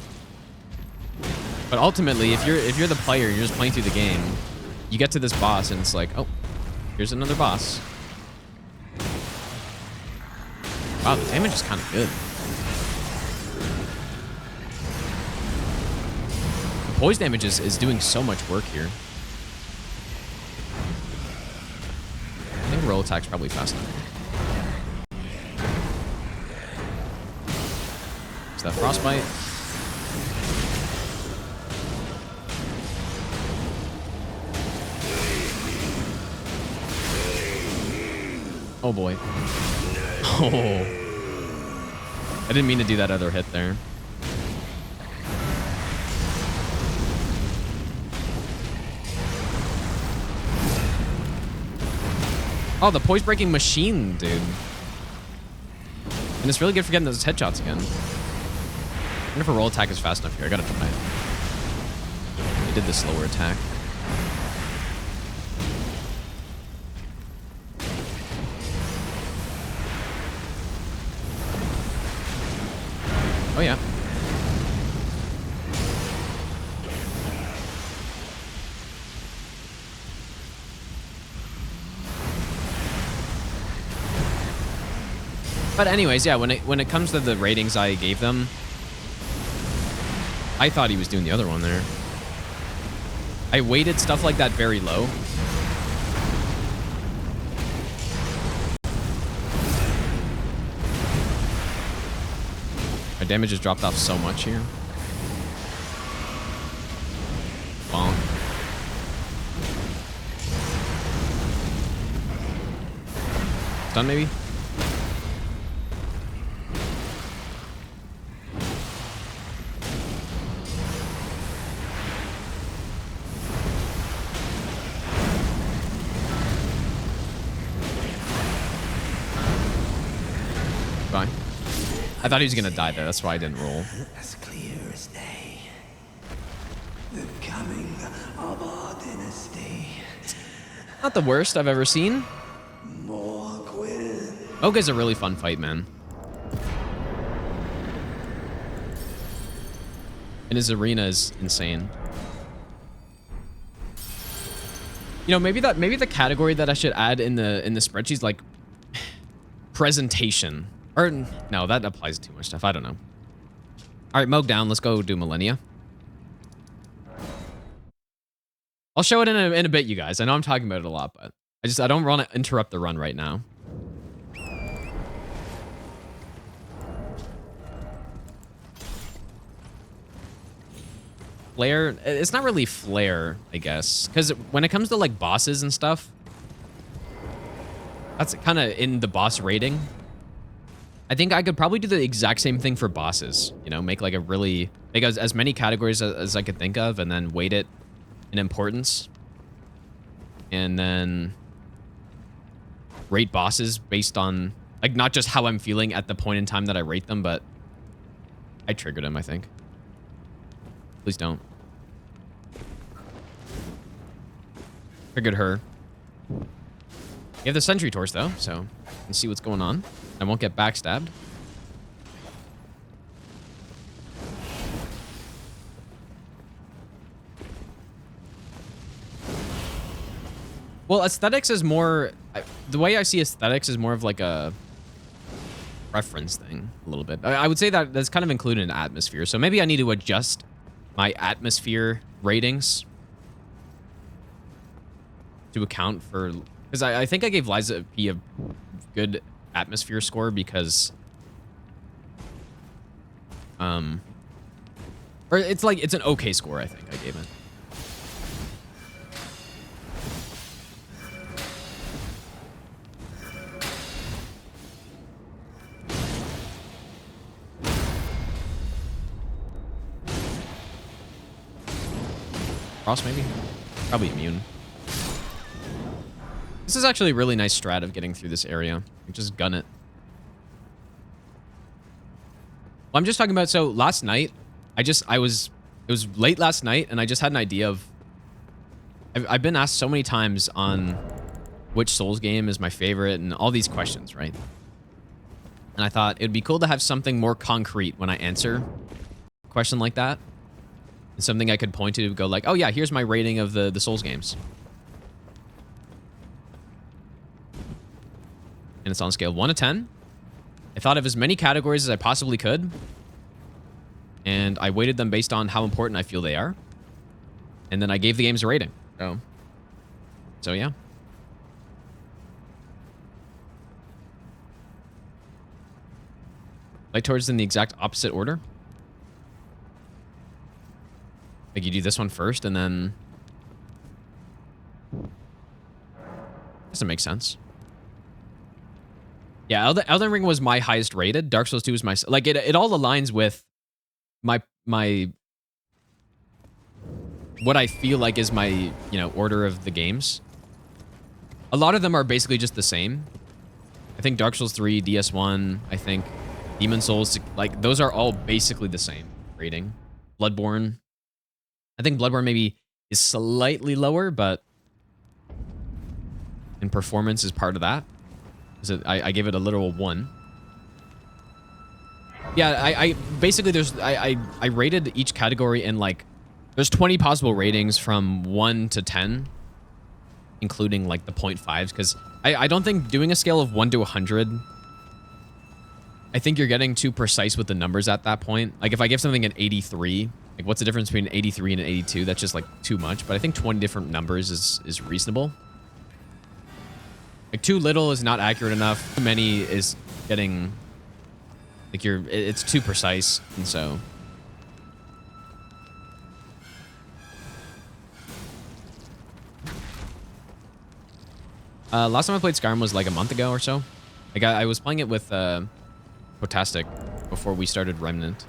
Speaker 1: But ultimately if you're the player and you're just playing through the game, you get to this boss and it's like, oh, here's another boss. Wow, the damage is kind of good. The poise damage is doing so much work here. I think roll attack's probably fast enough. Is that frostbite? Oh boy. Oh. I didn't mean to do that other hit there. Oh, the poise breaking machine, dude. And it's really good for getting those headshots again. I wonder if a roll attack is fast enough here. I gotta try it. I did the slower attack. Oh yeah. But anyways, yeah, when it comes to the ratings I gave them, I thought he was doing the other one there. I weighted stuff like that very low. My damage has dropped off so much here. Bonk. Done maybe? Fine. I thought he was gonna die there. That's why I didn't roll.
Speaker 2: As clear as day. The coming of our dynasty.
Speaker 1: Not the worst I've ever seen.
Speaker 2: Mohg will.
Speaker 1: Mohg is a really fun fight, man. And his arena is insane. You know, maybe the category that I should add in the spreadsheet is like presentation. Or no, that applies to too much stuff. I don't know. All right, Mohg down. Let's go do Millennia. I'll show it in a bit, you guys. I know I'm talking about it a lot, but I don't want to interrupt the run right now. Flare, it's not really flare, I guess, because when it comes to like bosses and stuff, that's kind of in the boss rating. I think I could probably do the exact same thing for bosses, you know, make like a really Make as many categories as I could think of, and then weight it in importance. And then rate bosses based on, like, not just how I'm feeling at the point in time that I rate them, but I triggered him, I think. Please don't. Triggered her. You have the sentry torch, though, so you can see what's going on. I won't get backstabbed. Well, aesthetics is more... the way I see aesthetics is more of like a preference thing, a little bit. I would say that that's kind of included in atmosphere, so maybe I need to adjust my atmosphere ratings to account for... Because I think I gave Liza P a good atmosphere score because... or it's like, it's an okay score, I think I gave it. Frost, maybe? Probably immune. This is actually a really nice strat of getting through this area. You just gun it. Well, I'm just talking about, so last night, it was late last night, and I just had an idea of, I've been asked so many times on which Souls game is my favorite, and all these questions, right? And I thought it'd be cool to have something more concrete when I answer a question like that. And something I could point to go like, oh yeah, here's my rating of the Souls games. And it's on a scale of 1 to 10. I thought of as many categories as I possibly could. And I weighted them based on how important I feel they are. And then I gave the games a rating. So yeah. Light Torch is in the exact opposite order. Like, you do this one first, and then... Doesn't make sense. Yeah, Elden Ring was my highest rated. Dark Souls 2 was my... Like, it all aligns with my... What I feel like is my, you know, order of the games. A lot of them are basically just the same. I think Dark Souls 3, DS1, I think Demon Souls, like, those are all basically the same rating. Bloodborne... I think Bloodborne maybe is slightly lower, but in performance is part of that. So I gave it a literal 1. Yeah, I basically I rated each category in like, there's 20 possible ratings from 1 to 10, including like the 0.5s, because I don't think doing a scale of 1 to 100, I think you're getting too precise with the numbers at that point. Like if I give something an 83, like what's the difference between an 83 and an 82? That's just like too much, but I think 20 different numbers is reasonable. Like too little is not accurate enough. Too many is getting, like it's too precise, and so. Last time I played Skyrim was like a month ago or so. Like I was playing it with Potastic before we started Remnant.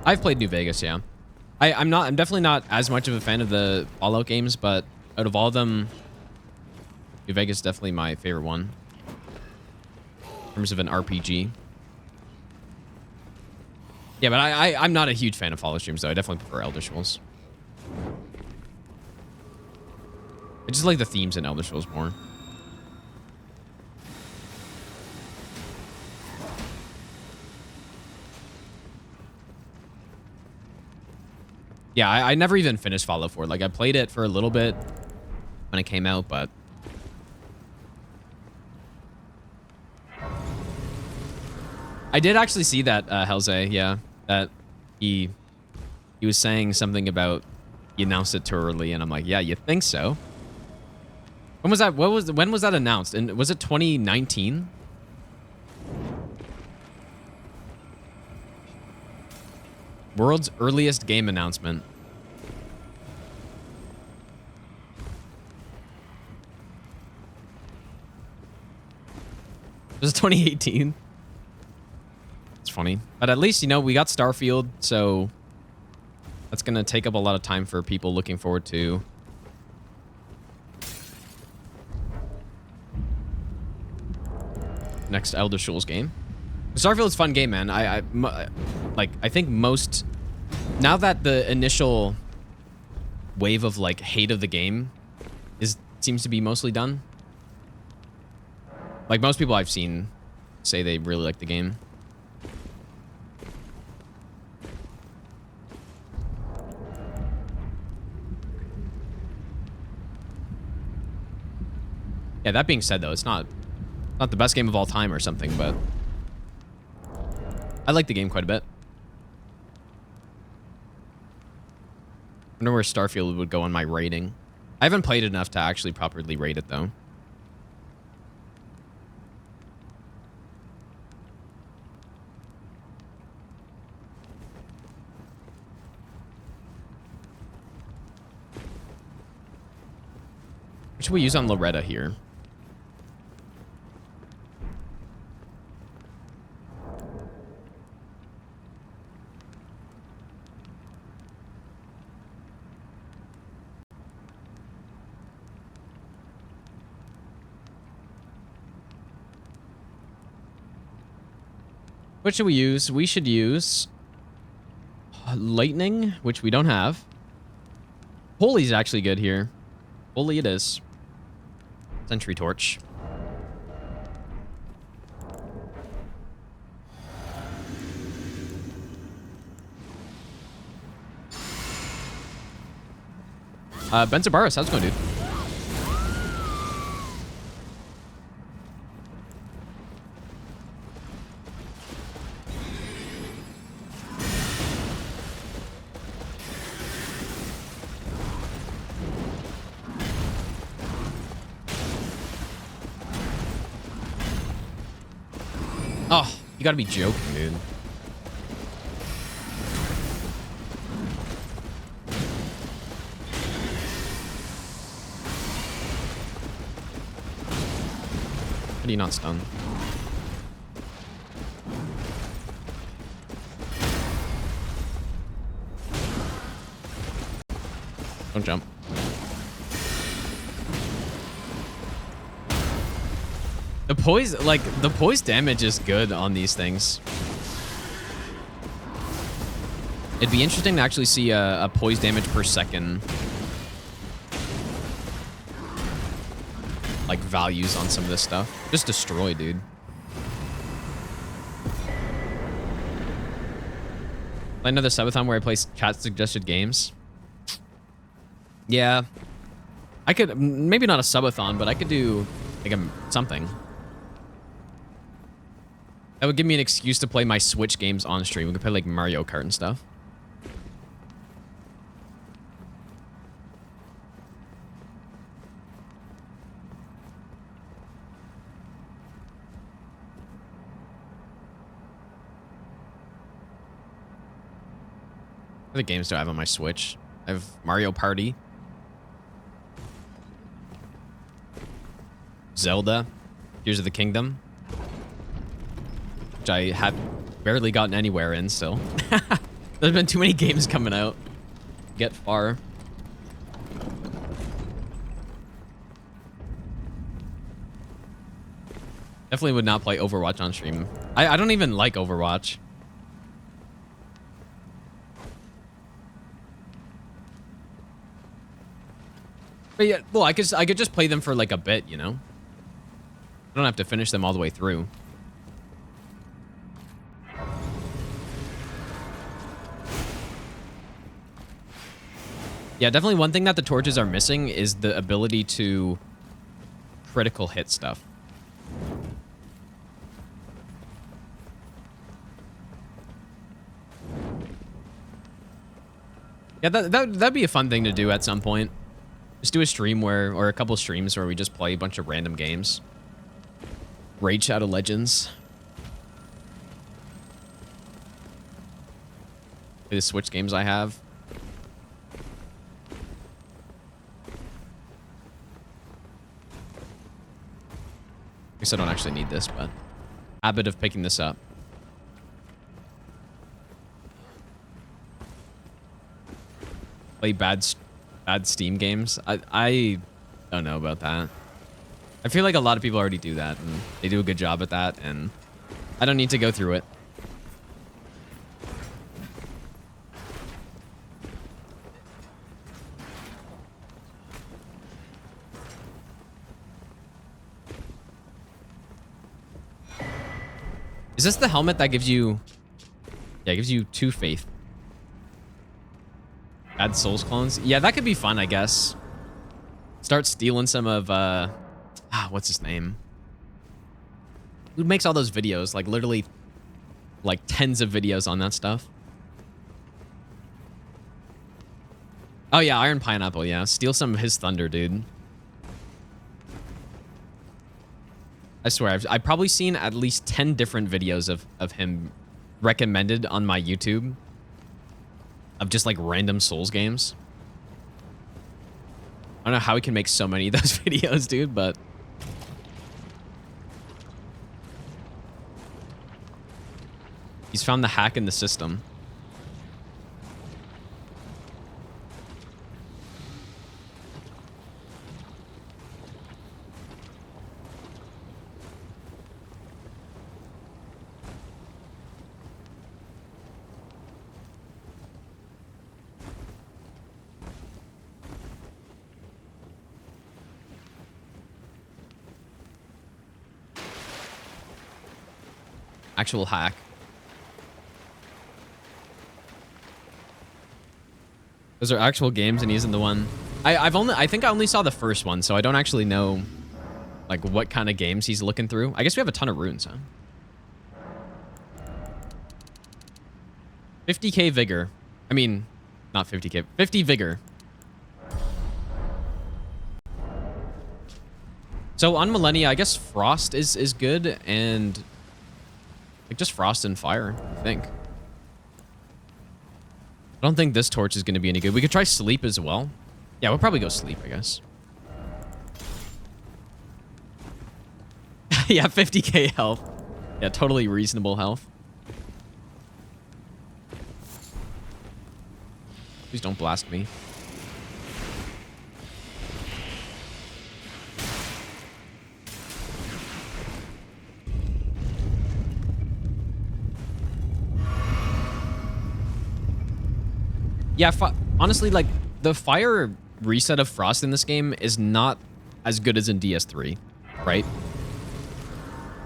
Speaker 1: I've played New Vegas, yeah. I'm definitely not as much of a fan of the Fallout games, but out of all of them, New Vegas is definitely my favorite one. In terms of an RPG. Yeah, but I'm not a huge fan of Fallout streams, though. I definitely prefer Elder Scrolls. I just like the themes in Elder Scrolls more. Yeah, I never even finished Fallout 4. Like, I played it for a little bit when it came out, but... I did actually see that, Helze, yeah. That he was saying something about he announced it too early, and I'm like, yeah, you think so? When was that? When was that announced? And was it 2019? World's earliest game announcement. Was it 2018? It's funny. But at least, you know, we got Starfield, so that's going to take up a lot of time for people looking forward to. Next Elder Scrolls game. Starfield's a fun game, man. I think most, now that the initial wave of like hate of the game seems to be mostly done. Like most people I've seen say they really like the game. Yeah, that being said though, it's not the best game of all time or something, but I like the game quite a bit. I wonder where Starfield would go on my rating. I haven't played enough to actually properly rate it, though. What should we use on Loretta here? What should we use? We should use lightning, which we don't have. Holy's actually good here. Holy it is. Sentry torch. Benzabaris, how's it going, dude? Oh, you gotta be joking, dude. How do you not stun? Don't jump. The poise damage is good on these things. It'd be interesting to actually see a poise damage per second, like, values on some of this stuff. Just destroy, dude. Play another subathon where I play chat suggested games. Yeah, I could, maybe not a subathon, but I could do like something. That would give me an excuse to play my Switch games on stream. We could play like Mario Kart and stuff. What other games do I have on my Switch? I have Mario Party. Zelda. Tears of the Kingdom. Which I have barely gotten anywhere in still. There's been too many games coming out. Get far. Definitely would not play Overwatch on stream. I don't even like Overwatch. But yeah, well, I could just play them for like a bit, you know? I don't have to finish them all the way through. Yeah, definitely one thing that the torches are missing is the ability to critical hit stuff. Yeah, that'd be a fun thing to do at some point. Just do a stream where, or a couple streams where we just play a bunch of random games. Raid Shadow Legends. Play the Switch games I have. I guess I don't actually need this, but habit of picking this up. Play bad Steam games. I don't know about that. I feel like a lot of people already do that, and they do a good job at that, and I don't need to go through it. Is this the helmet that gives you... Yeah, it gives you 2 faith. Add Souls clones? Yeah, that could be fun, I guess. Start stealing some of, what's his name? Who makes all those videos? Like, literally, like, tens of videos on that stuff. Oh, yeah, Iron Pineapple, yeah. Steal some of his thunder, dude. I swear, I've probably seen at least 10 different videos of him recommended on my YouTube. Of just, like, random Souls games. I don't know how he can make so many of those videos, dude, but... He's found the hack in the system. Actual hack. Those are actual games, and he's in the one. I think I only saw the first one, so I don't actually know like what kind of games he's looking through. I guess we have a ton of runes, huh? 50k vigor. I mean, not 50k. 50 vigor. So on Millennia, I guess frost is good, and like just frost and fire, I think. I don't think this torch is going to be any good. We could try sleep as well. Yeah, we'll probably go sleep, I guess. Yeah, 50k health. Yeah, totally reasonable health. Please don't blast me. Yeah, honestly, like, the fire reset of Frost in this game is not as good as in DS3, right?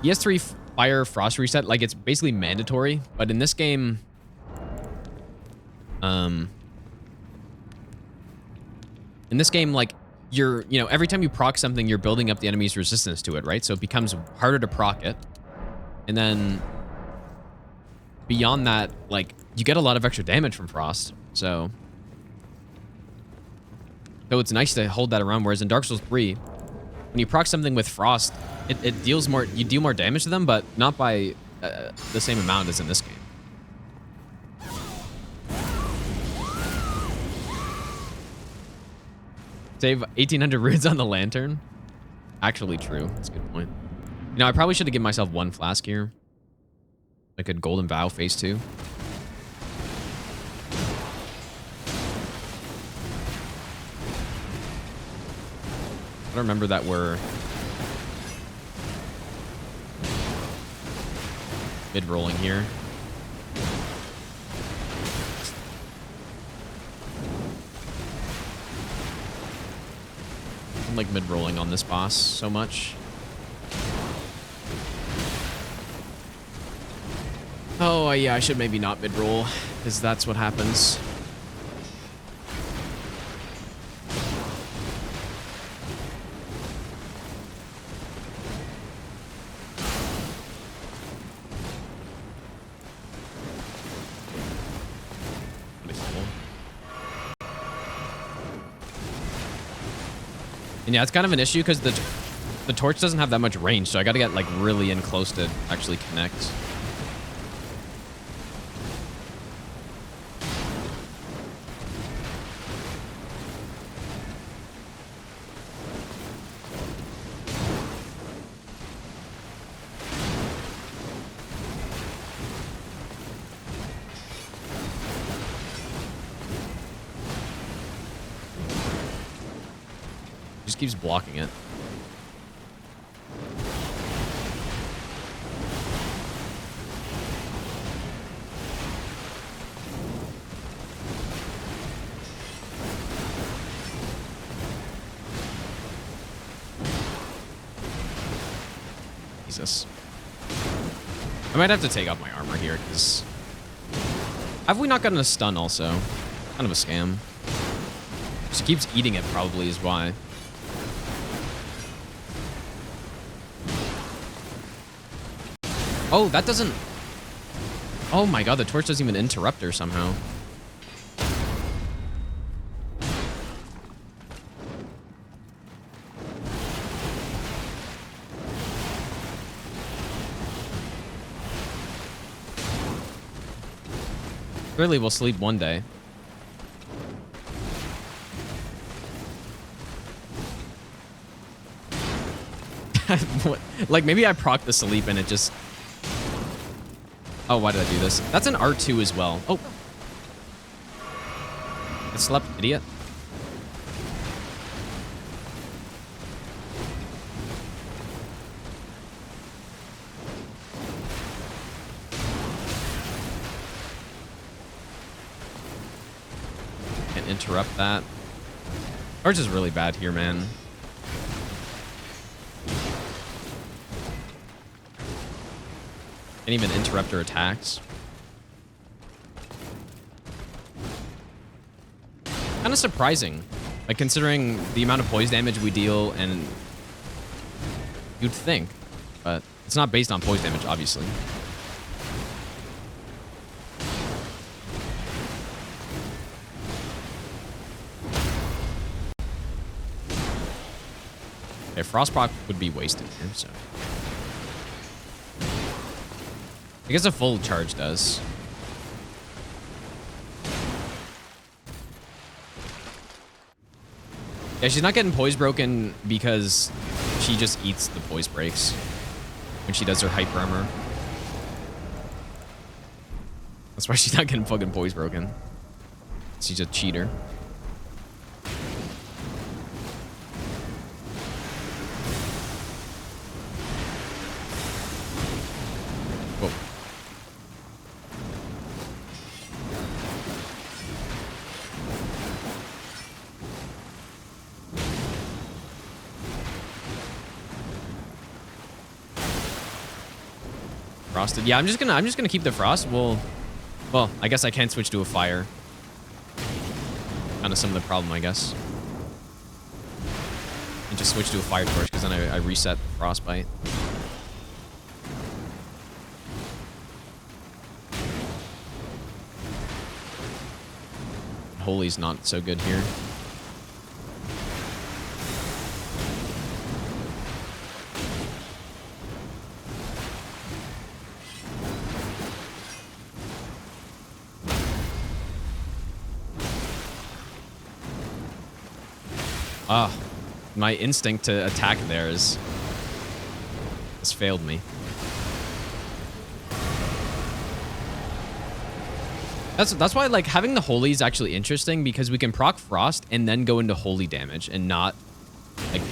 Speaker 1: DS3 fire Frost reset, like, it's basically mandatory, but in this game, like, you know, every time you proc something, you're building up the enemy's resistance to it, right? So it becomes harder to proc it. And then beyond that, like, you get a lot of extra damage from Frost. So it's nice to hold that around, whereas in Dark Souls 3, when you proc something with Frost, it deals more, you deal more damage to them, but not by the same amount as in this game. Save 1800 runes on the lantern. Actually true. That's a good point. You know, I probably should have given myself 1 flask here. Like a Golden Vow phase 2. I don't remember that we're mid-rolling here. I'm like mid-rolling on this boss so much. Oh, yeah, I should maybe not mid-roll, because that's what happens. And yeah, it's kind of an issue because the torch doesn't have that much range, so I got to get like really in close to actually connect. Just keeps blocking it. Jesus. I might have to take off my armor here, because... Have we not gotten a stun also? Kind of a scam. She keeps eating it, probably, is why. Oh, that doesn't... Oh my god, the torch doesn't even interrupt her somehow. Clearly, we'll sleep one day. Like, maybe I proc the sleep and it just... Oh, why did I do this? That's an R2 as well. Oh. I slept, idiot. Can't interrupt that. Ours is really bad here, man. Can't even interrupt her attacks. Kind of surprising, like considering the amount of poise damage we deal, and you'd think, but it's not based on poise damage, obviously. Okay, Frostproc would be wasted here, so. I guess a full charge does. Yeah, she's not getting poise broken because she just eats the poise breaks when she does her hyper armor. That's why she's not getting fucking poise broken. She's a cheater. Frosted. Yeah, I'm just gonna keep the frost. Well, I guess I can switch to a fire. Kind of some of the problem, I guess. And just switch to a fire torch because then I reset the frostbite. Holy's not so good here. Ah, my instinct to attack there has failed me. That's why, like, having the holy is actually interesting, because we can proc frost and then go into holy damage and not like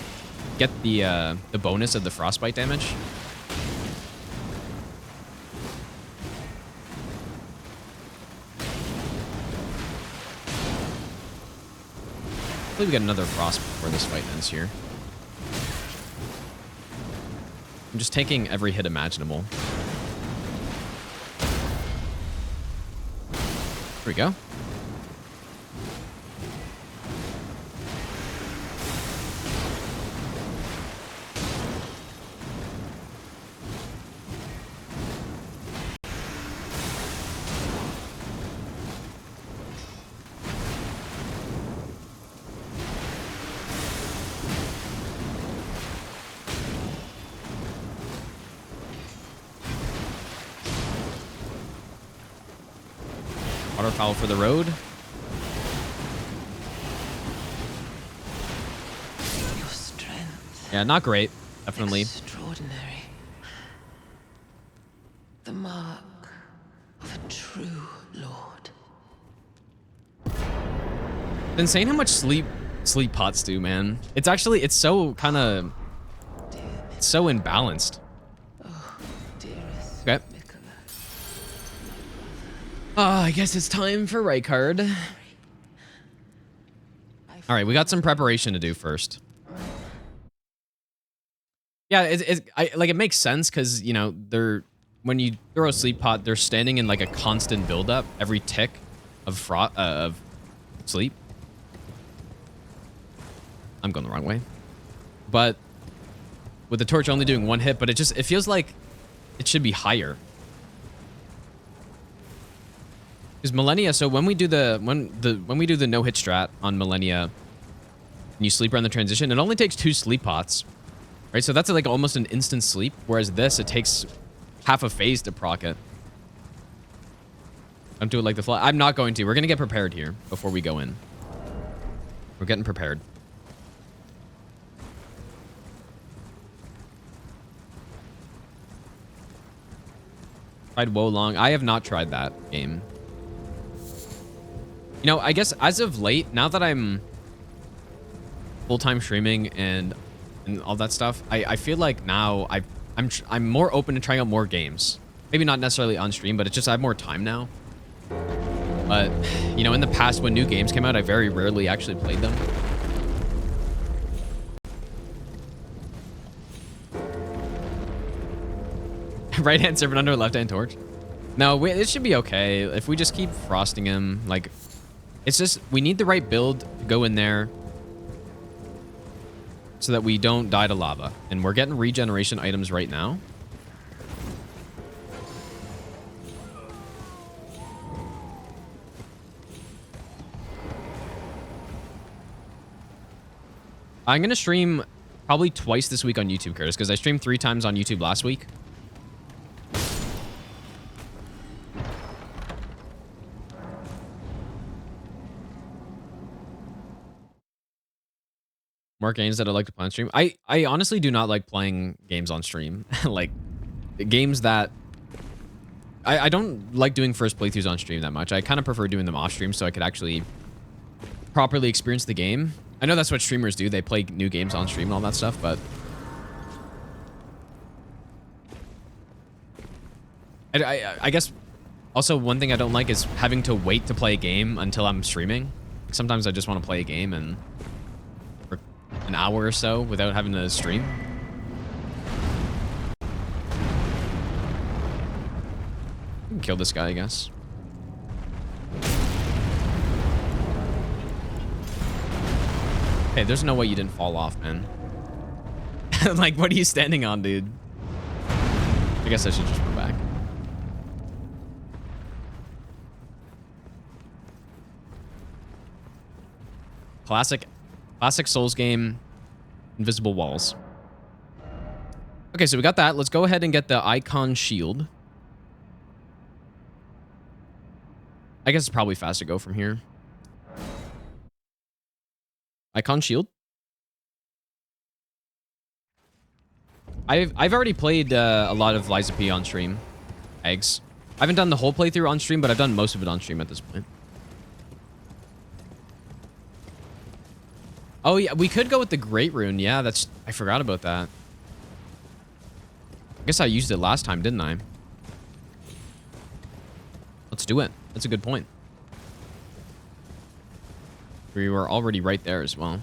Speaker 1: get the bonus of the frostbite damage. I believe we get another frost before this fight ends here. I'm just taking every hit imaginable. Here we go. Waterfowl for the road.
Speaker 2: Your strength.
Speaker 1: Yeah, not great. Definitely.
Speaker 2: Extraordinary. The mark of a true lord.
Speaker 1: It's insane how much sleep pots do, man. It's so kind of so imbalanced.
Speaker 2: Oh, dearest
Speaker 1: Okay. I guess it's time for Rykard. All right, we got some preparation to do first. Yeah, it makes sense because, you know, when you throw a sleep pot, they're standing in like a constant buildup every tick of sleep. I'm going the wrong way. But with the torch only doing one hit, but it feels like it should be higher. Because Millennia, so when we do the no hit strat on Millennia and you sleep around the transition, it only takes 2 sleep pots. Right? So that's like almost an instant sleep, whereas this it takes half a phase to proc it. Don't do it like the fly. I'm not going to. We're gonna get prepared here before we go in. We're getting prepared. Tried Wolong. I have not tried that game. You know, I guess as of late, now that I'm full-time streaming and all that stuff, I feel like now I'm more open to trying out more games. Maybe not necessarily on stream, but it's just I have more time now. But, you know, in the past when new games came out, I very rarely actually played them. Right hand servant under left hand torch. No, it should be okay if we just keep frosting him. Like, it's just we need the right build to go in there so that we don't die to lava. And we're getting regeneration items right now. I'm gonna stream probably twice this week on YouTube, Curtis, because I streamed 3 times on YouTube last week. More games that I like to play on stream. I honestly do not like playing games on stream. Like, games that... I don't like doing first playthroughs on stream that much. I kind of prefer doing them off stream so I could actually properly experience the game. I know that's what streamers do. They play new games on stream and all that stuff, but... I guess also one thing I don't like is having to wait to play a game until I'm streaming. Sometimes I just want to play a game and... for an hour or so without having to stream. We can kill this guy, I guess. Hey, there's no way you didn't fall off, man. Like, what are you standing on, dude? I guess I should just go back. Classic Souls game, invisible walls. Okay, so we got that. Let's go ahead and get the icon shield. I guess it's probably fast to go from here. Icon shield. I've already played a lot of Liza P on stream. Eggs. I haven't done the whole playthrough on stream, but I've done most of it on stream at this point. Oh yeah, we could go with the Great Rune. Yeah, I forgot about that. I guess I used it last time, didn't I? Let's do it. That's a good point. We were already right there as well.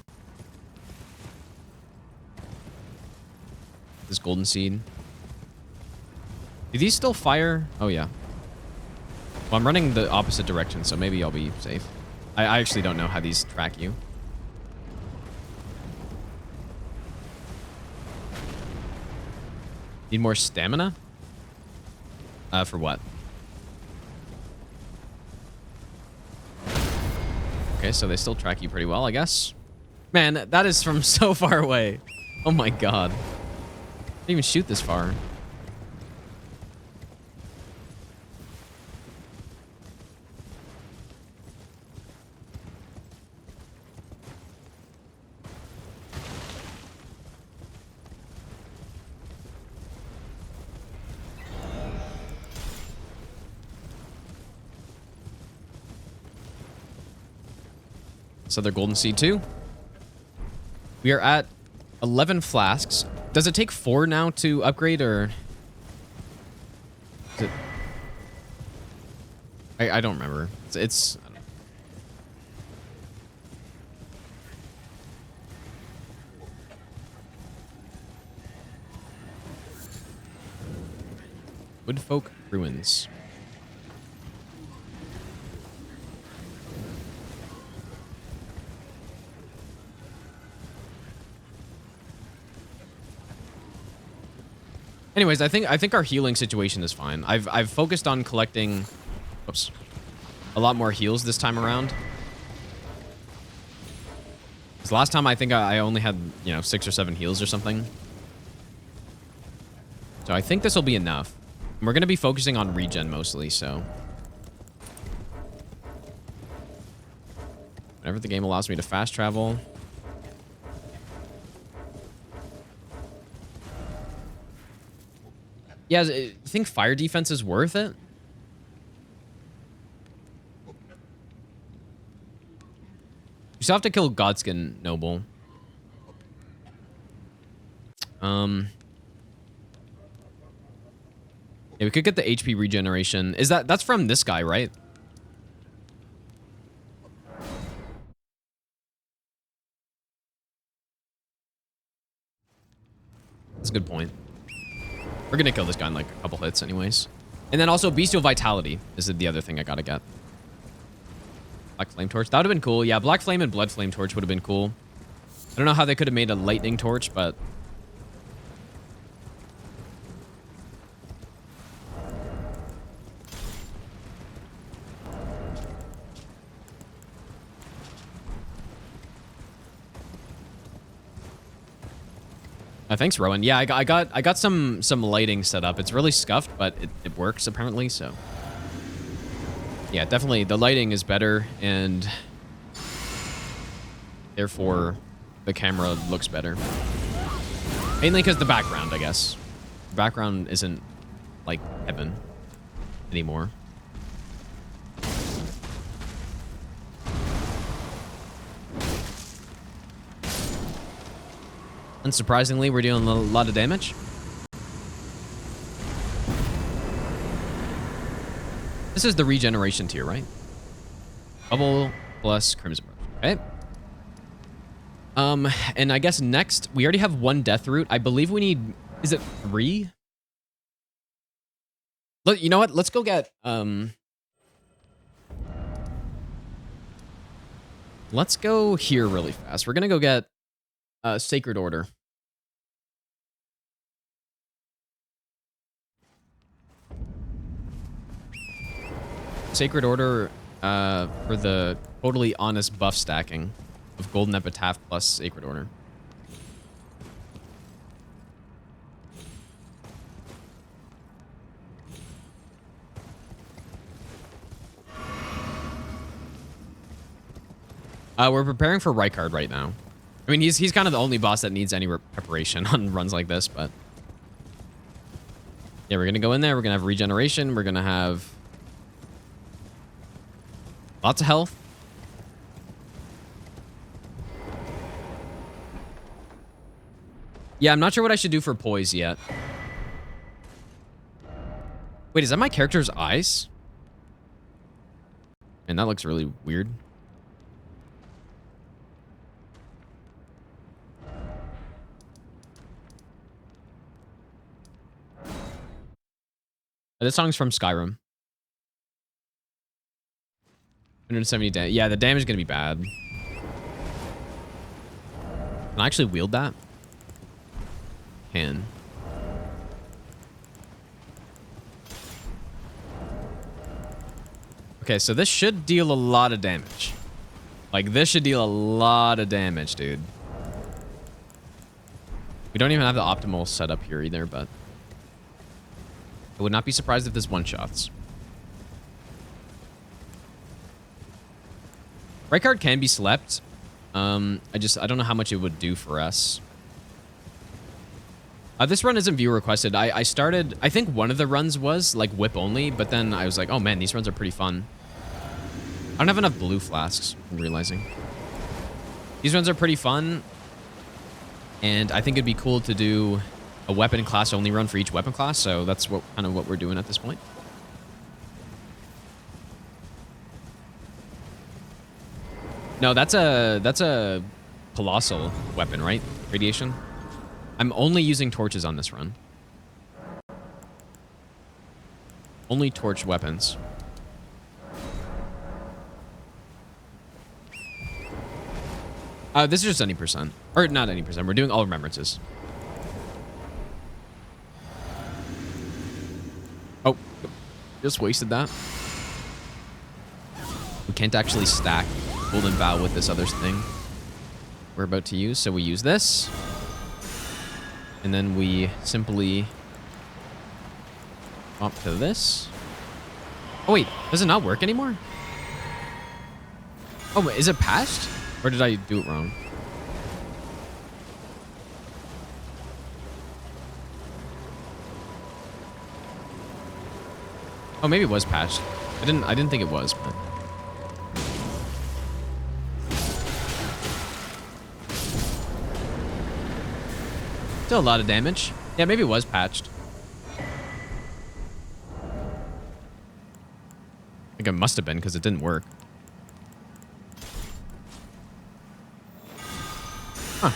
Speaker 1: This golden seed. Do these still fire? Oh yeah. Well, I'm running the opposite direction, so maybe I'll be safe. I actually don't know how these track you. Need more stamina? For what? Okay, so they still track you pretty well, I guess. Man, that is from so far away. Oh my god. Didn't even shoot this far. This other golden seed too. We are at 11 flasks. Does it take 4 now to upgrade, or is it? I don't remember. It's I don't know. Woodfolk Ruins. Anyways, I think our healing situation is fine. I've focused on collecting, oops, a lot more heals this time around. Because last time I think I only had, 6 or 7 heals or something. So I think this will be enough. And we're going to be focusing on regen mostly, so. Whenever the game allows me to fast travel. Yeah, I think fire defense is worth it. You still have to kill Godskin Noble. Yeah, we could get the HP regeneration. That's from this guy, right? That's a good point. We're gonna kill this guy in like a couple hits anyways. And then also Bestial Vitality is the other thing I gotta get. Black Flame Torch. That would have been cool. Yeah, Black Flame and Blood Flame Torch would have been cool. I don't know how they could have made a Lightning Torch, but... thanks, Rowan. Yeah, I got some lighting set up. It's really scuffed, but it works apparently, so. Yeah, definitely the lighting is better, and therefore the camera looks better. Mainly because the background, I guess. The background isn't like heaven anymore. Unsurprisingly, we're dealing a lot of damage. This is the regeneration tier, right? Bubble plus Crimson Brush. Okay. And I guess next, we already have 1 death root. I believe we need, is it 3? You know what? Let's go get, let's go here really fast. We're gonna go get Sacred Order. Sacred Order for the totally honest buff stacking of Golden Epitaph plus Sacred Order. We're preparing for Rykard right now. I mean, he's kind of the only boss that needs any preparation on runs like this, but... Yeah, we're going to go in there. We're going to have regeneration. We're going to have... lots of health. Yeah, I'm not sure what I should do for poise yet. Wait, is that my character's eyes? And that looks really weird. This song's from Skyrim. 170 damage. Yeah, the damage is going to be bad. Can I actually wield that? Can. Okay, so this should deal a lot of damage. Like, this should deal a lot of damage, dude. We don't even have the optimal setup here either, but... I would not be surprised if this one-shots. Rykard can be slept. I don't know how much it would do for us. This run isn't viewer requested. I started, I think one of the runs was like whip only, but then I was like, oh man, these runs are pretty fun. I don't have enough blue flasks, I'm realizing. These runs are pretty fun. And I think it'd be cool to do a weapon class only run for each weapon class. So that's what kind of what we're doing at this point. No, that's a colossal weapon, right? Radiation. I'm only using torches on this run. Only torch weapons. This is just any percent. Or not any percent. We're doing all remembrances. Oh, just wasted that. We can't actually stack Golden Vow with this other thing we're about to use. So we use this. And then we simply swap to this. Oh, wait. Does it not work anymore? Oh, is it patched? Or did I do it wrong? Oh, maybe it was patched. I didn't think it was, but still a lot of damage. Yeah, maybe it was patched. I think it must have been because it didn't work. Huh.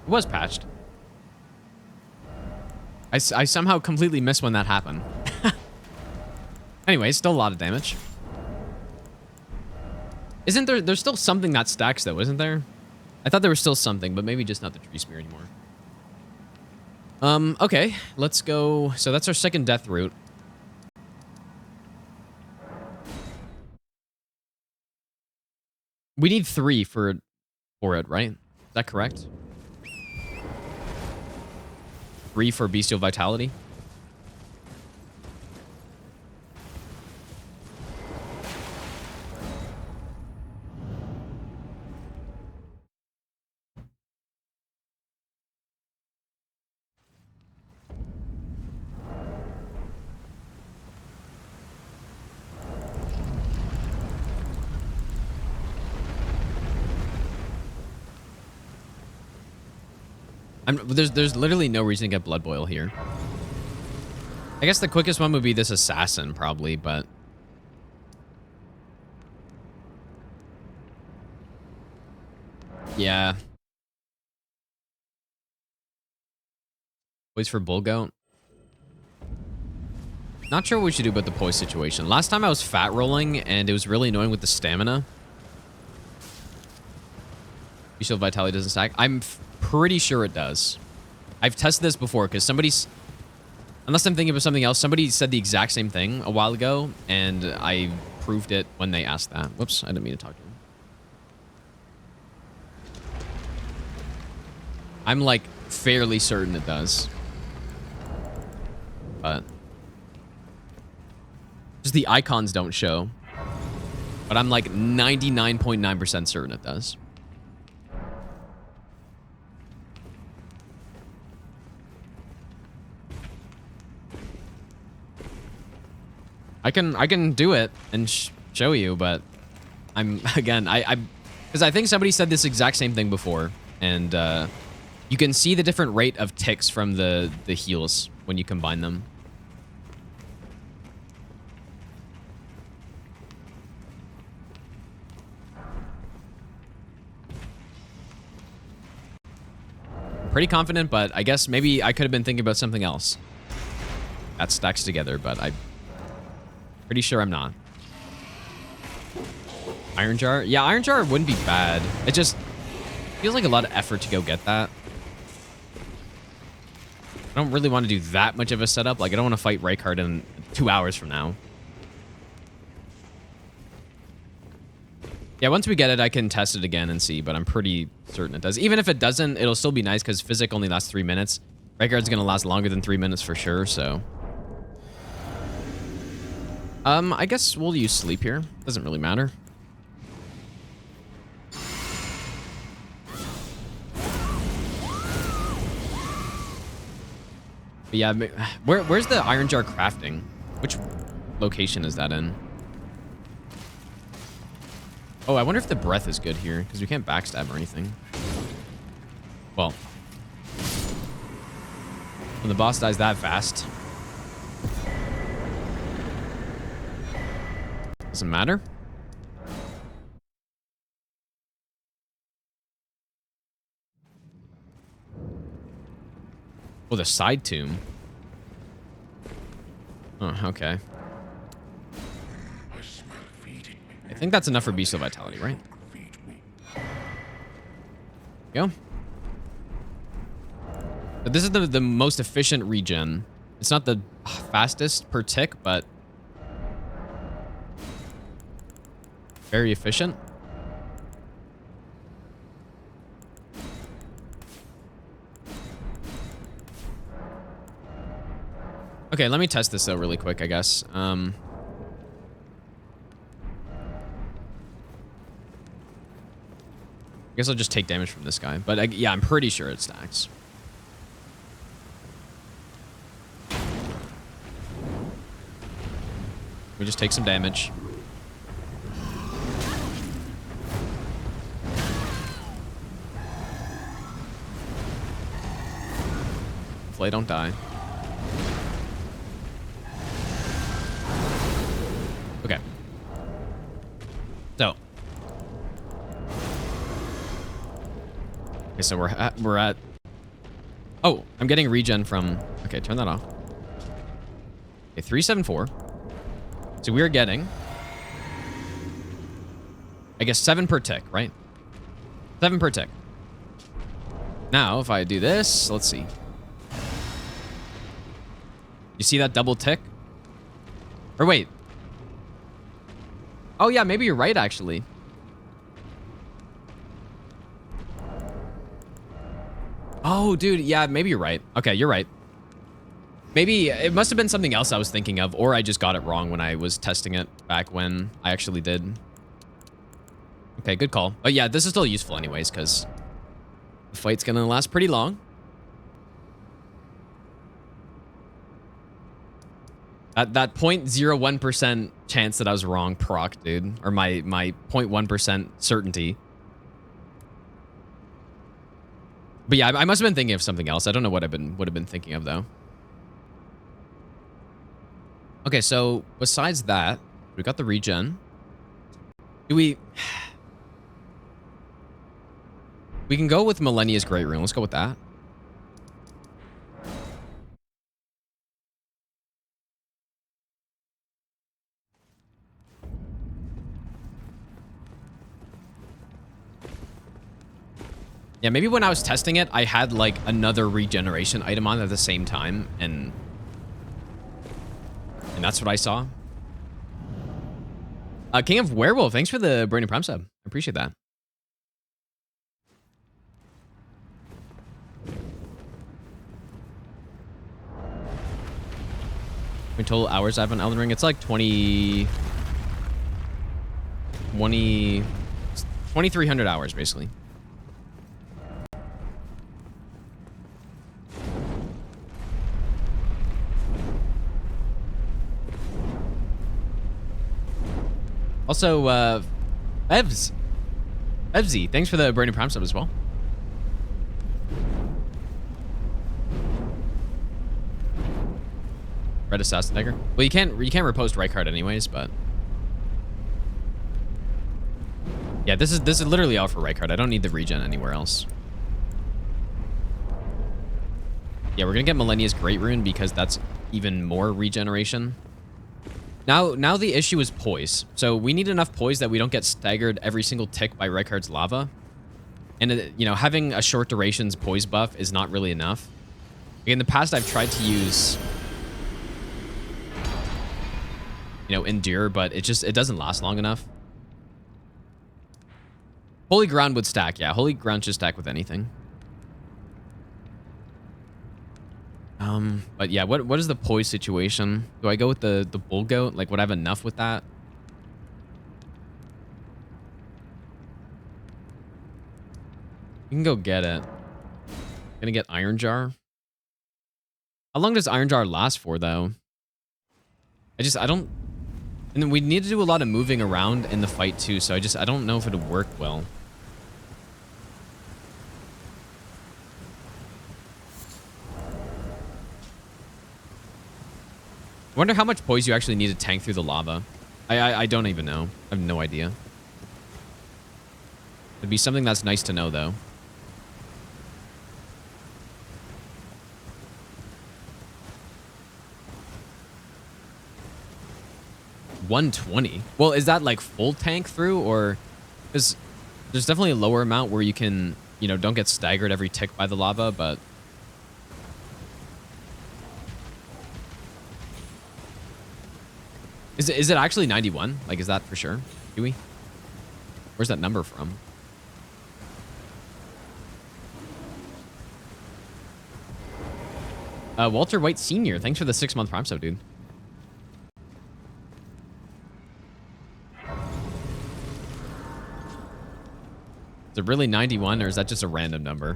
Speaker 1: It was patched. I somehow completely missed when that happened. Anyway, still a lot of damage. Isn't there... There's still something that stacks, though, isn't there? I thought there was still something, but maybe just not the tree spear anymore. Okay. Let's go... So that's our second death route. We need 3 for it, right? Is that correct? 3 for Bestial Vitality. There's literally no reason to get Blood Boil here. I guess the quickest one would be this Assassin, probably, but... Yeah. Poise for Bull Goat. Not sure what we should do about the poise situation. Last time I was fat rolling, and it was really annoying with the stamina. Bestial Vitality doesn't stack. I'm pretty sure it does. I've tested this before because somebody's... Unless I'm thinking of something else, somebody said the exact same thing a while ago, and I proved it when they asked that. Whoops, I didn't mean to talk to him. I'm, like, fairly certain it does. But... just the icons don't show. But I'm, like, 99.9% certain it does. I can do it and show you, but I'm again because I think somebody said this exact same thing before, and you can see the different rate of ticks from the heals when you combine them. I'm pretty confident, but I guess maybe I could have been thinking about something else that stacks together, but I'm pretty sure I'm not. Iron Jar? Yeah, Iron Jar wouldn't be bad. It just feels like a lot of effort to go get that. I don't really want to do that much of a setup. Like, I don't want to fight Rykard in 2 hours from now. Yeah, once we get it, I can test it again and see, but I'm pretty certain it does. Even if it doesn't, it'll still be nice because Physic only lasts 3 minutes. Rykard's going to last longer than 3 minutes for sure, so... I guess we'll use sleep here. Doesn't really matter. But yeah, where's the Iron Jar crafting? Which location is that in? Oh, I wonder if the breath is good here, because we can't backstab or anything. Well, when the boss dies that fast, doesn't matter. Oh, the side tomb. Oh, okay. I think that's enough for Bestial Vitality, right? Go. But this is the most efficient regen. It's not the fastest per tick, but very efficient. Okay, let me test this though really quick, I guess. I guess I'll just take damage from this guy. But yeah, I'm pretty sure it stacks. We just take some damage. Hopefully I don't die. Okay. So. Okay, so we're at. Oh, I'm getting regen from. Okay, turn that off. Okay, 374. So we're getting, I guess, 7 per tick, right? 7 per tick. Now, if I do this, let's see. You see that double tick? Or wait. Oh yeah, maybe you're right, actually. Oh, dude, yeah, maybe you're right. Okay, you're right. Maybe it must have been something else I was thinking of, or I just got it wrong when I was testing it back when I actually did. Okay, good call. But yeah, this is still useful anyways, because the fight's gonna last pretty long. That 0.01% chance that I was wrong proc, dude. Or my 0.1% certainty. But yeah, I must have been thinking of something else. I don't know what I would have been thinking of, though. Okay, so besides that, we got the regen. Do we... We can go with Millennia's Great Rune. Let's go with that. Yeah, maybe when I was testing it, I had like another regeneration item on at the same time, and that's what I saw. King of Werewolf, thanks for the Brandon Prime sub. I appreciate that. How many total hours I have on Elden Ring? It's like 2,300 hours, basically. Also, Evzy, thanks for the Brandon Prime sub as well. Red Assassin Dagger. Well, you can't repost Rykard anyways, but yeah, this is literally all for Rykard. I don't need the regen anywhere else. Yeah, we're gonna get Millennia's Great Rune because that's even more regeneration. Now the issue is poise. So we need enough poise that we don't get staggered every single tick by Rykard's lava. And, you know, having a short durations poise buff is not really enough. In the past, I've tried to use, you know, Endure, but it doesn't last long enough. Holy Ground would stack. Yeah, Holy Ground should stack with anything. But yeah, what is the poise situation? Do I go with the bull goat? Like, would I have enough with that? You can go get it. Gonna get Iron Jar. How long does Iron Jar last for, though? I don't... And then we need to do a lot of moving around in the fight too, so I don't know if it'll work well. I wonder how much poise you actually need to tank through the lava. I don't even know. I have no idea. It'd be something that's nice to know, though. $120. Well, is that like full tank through, or because there's definitely a lower amount where you can, you know, don't get staggered every tick by the lava, but is it actually 91? Like, is that for sure? Do we? Where's that number from? Walter White Sr., thanks for the 6-month Prime sub, dude. Is it really 91, or is that just a random number?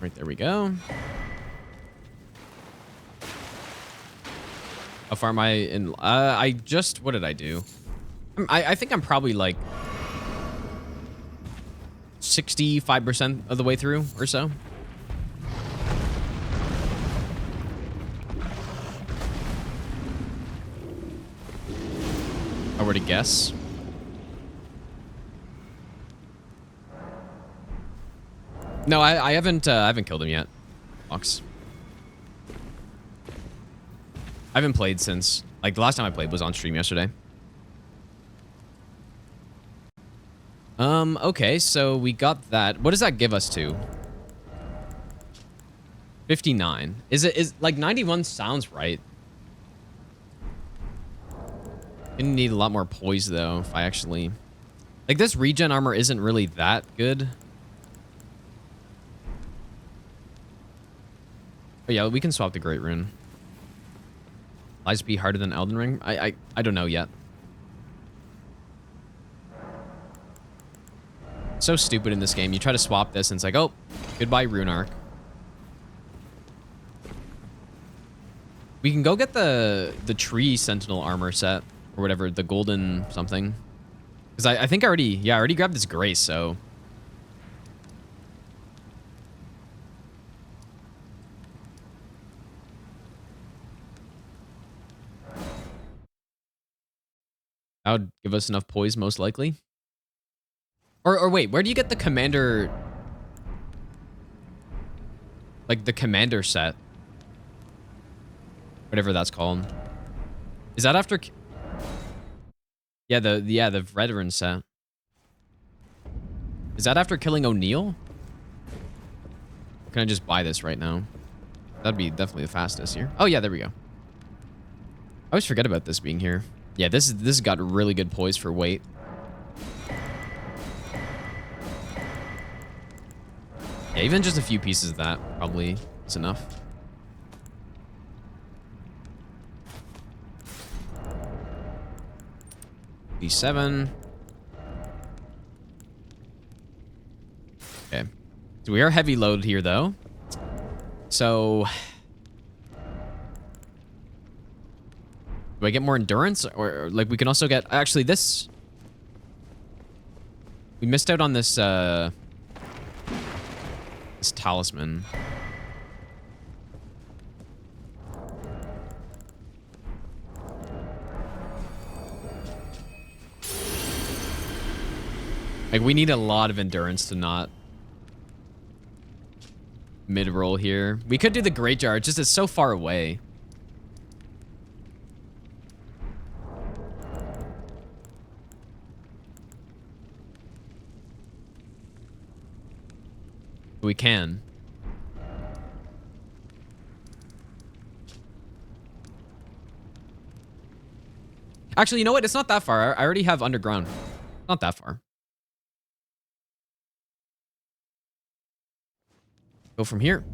Speaker 1: Right, there we go. How far am I in? I just, what did I do? I think I'm probably like 65% of the way through or so. I were to guess. No, I haven't killed him yet. Fox. I haven't played since, like, the last time I played was on stream yesterday. Okay, so we got that. What does that give us to? 59. Is like 91 sounds right. Gonna need a lot more poise though, if I actually, like, this regen armor isn't really that good. But yeah, we can swap the Great Rune. Lies be harder than Elden Ring? I don't know yet. So stupid in this game. You try to swap this and it's like, oh, goodbye Rune Arc. We can go get the tree sentinel armor set or whatever, the golden something. Because I think I already grabbed this grace, so. That would give us enough poise, most likely. Or wait, where do you get the commander? Like the commander set, whatever that's called. Is that after? Yeah, the veteran set. Is that after killing O'Neill? Or can I just buy this right now? That'd be definitely the fastest here. Oh yeah, there we go. I always forget about this being here. Yeah, this got really good poise for weight. Yeah, even just a few pieces of that probably is enough. D7. Okay. So we are heavy loaded here though. So do I get more endurance? Or like we can also get, actually this, we missed out on this this talisman. Like we need a lot of endurance to not mid-roll here. We could do the Great Jar, it's just it's so far away. We can. Actually, you know what? It's not that far. I already have underground. Not that far. Go from here.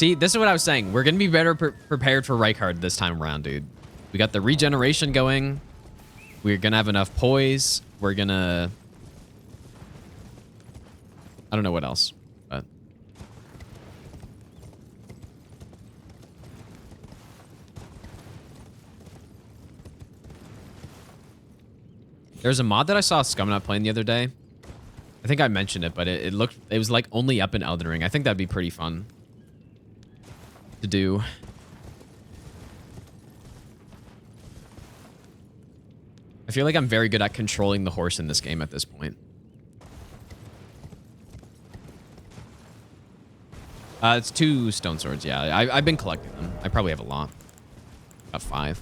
Speaker 1: See, this is what I was saying. We're going to be better prepared for Rykard this time around, dude. We got the regeneration going. We're going to have enough poise. We're going to... I don't know what else, but... There's a mod that I saw Scumnut playing the other day. I think I mentioned it, but it was like only up in Elden Ring. I think that'd be pretty fun to do. I feel like I'm very good at controlling the horse in this game at this point. It's 2 stone swords, yeah. I've been collecting them. I probably have a lot. About 5.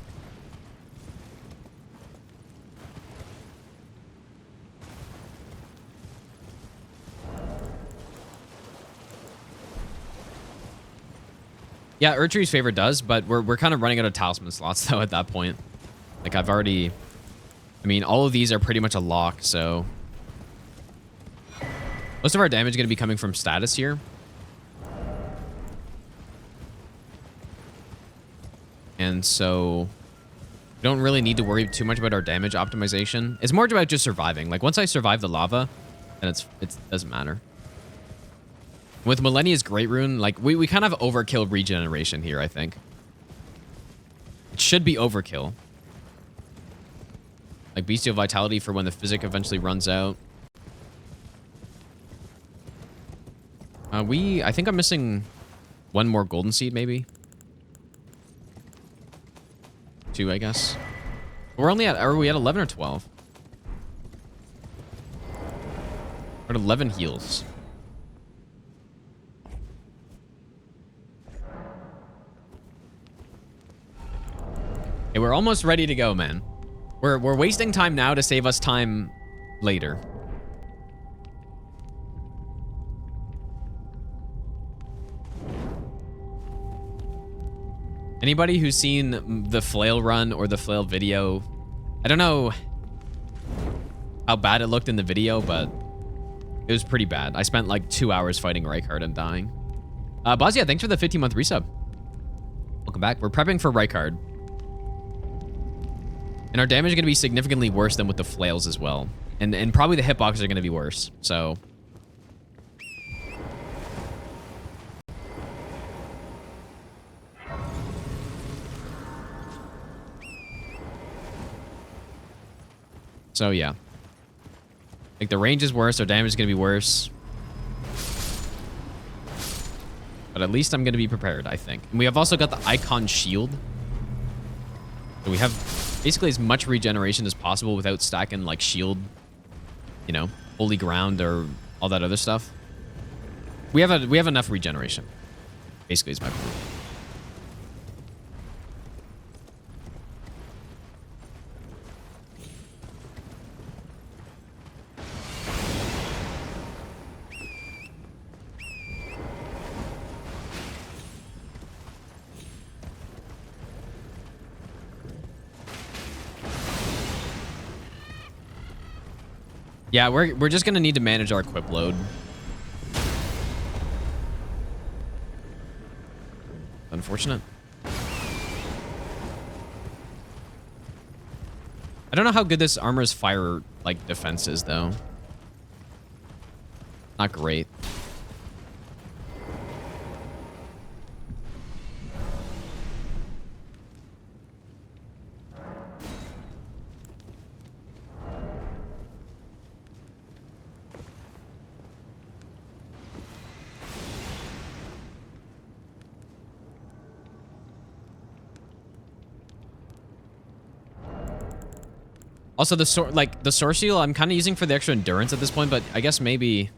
Speaker 1: Yeah, Erdtree's favor does, but we're kind of running out of talisman slots, though, at that point. Like, I've already... I mean, all of these are pretty much a lock, so... Most of our damage is going to be coming from status here. And so... we don't really need to worry too much about our damage optimization. It's more about just surviving. Like, once I survive the lava, then it doesn't matter. With Millennia's Great Rune, like, we kind of overkill regeneration here, I think. It should be overkill. Like, Bestial Vitality for when the physic eventually runs out. I think I'm missing 1 more golden seed, maybe. 2, I guess. We're only at, are we at 11 or 12? We're at 11 heals. Hey, we're almost ready to go, man. We're wasting time now to save us time later. Anybody who's seen the flail run or the flail video, I don't know how bad it looked in the video, but it was pretty bad. I spent like 2 hours fighting Rykard and dying. Bozia, thanks for the 15-month resub. Welcome back. We're prepping for Rykard. And our damage is going to be significantly worse than with the flails as well. And probably the hitboxes are going to be worse. So... yeah. Like, the range is worse. Our damage is going to be worse. But at least I'm going to be prepared, I think. And we have also got the Icon Shield. So we have... basically as much regeneration as possible without stacking like shield, you know, holy ground or all that other stuff. We have enough regeneration. Basically is my point. Yeah, we're just gonna need to manage our equip load. Unfortunate. I don't know how good this armor's fire like defense is though. Not great. Also, the sword seal, I'm kind of using for the extra endurance at this point, but I guess maybe... you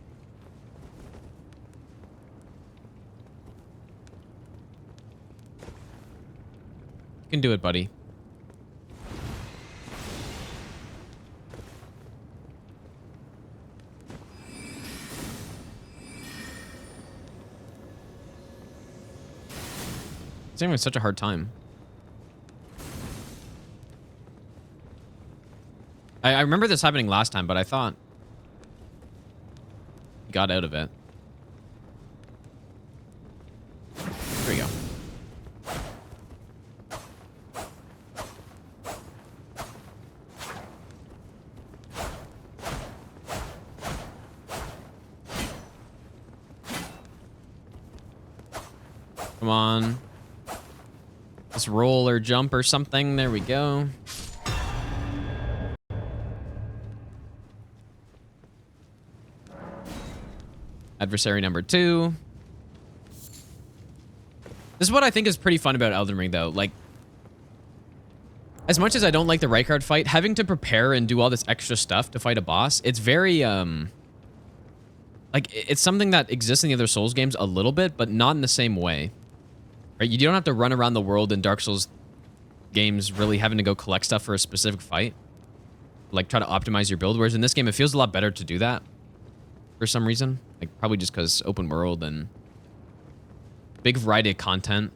Speaker 1: can do it, buddy. It's having such a hard time. I remember this happening last time, but I thought he got out of it. Come on. Let's roll or jump or something. There we go. Adversary number 2. This is what I think is pretty fun about Elden Ring, though. Like, as much as I don't like the Rykard fight, having to prepare and do all this extra stuff to fight a boss, it's very, like, it's something that exists in the other Souls games a little bit, but not in the same way. Right? You don't have to run around the world in Dark Souls games really having to go collect stuff for a specific fight. Like, try to optimize your build, whereas in this game, it feels a lot better to do that for some reason. Like, probably just because open world and big variety of content.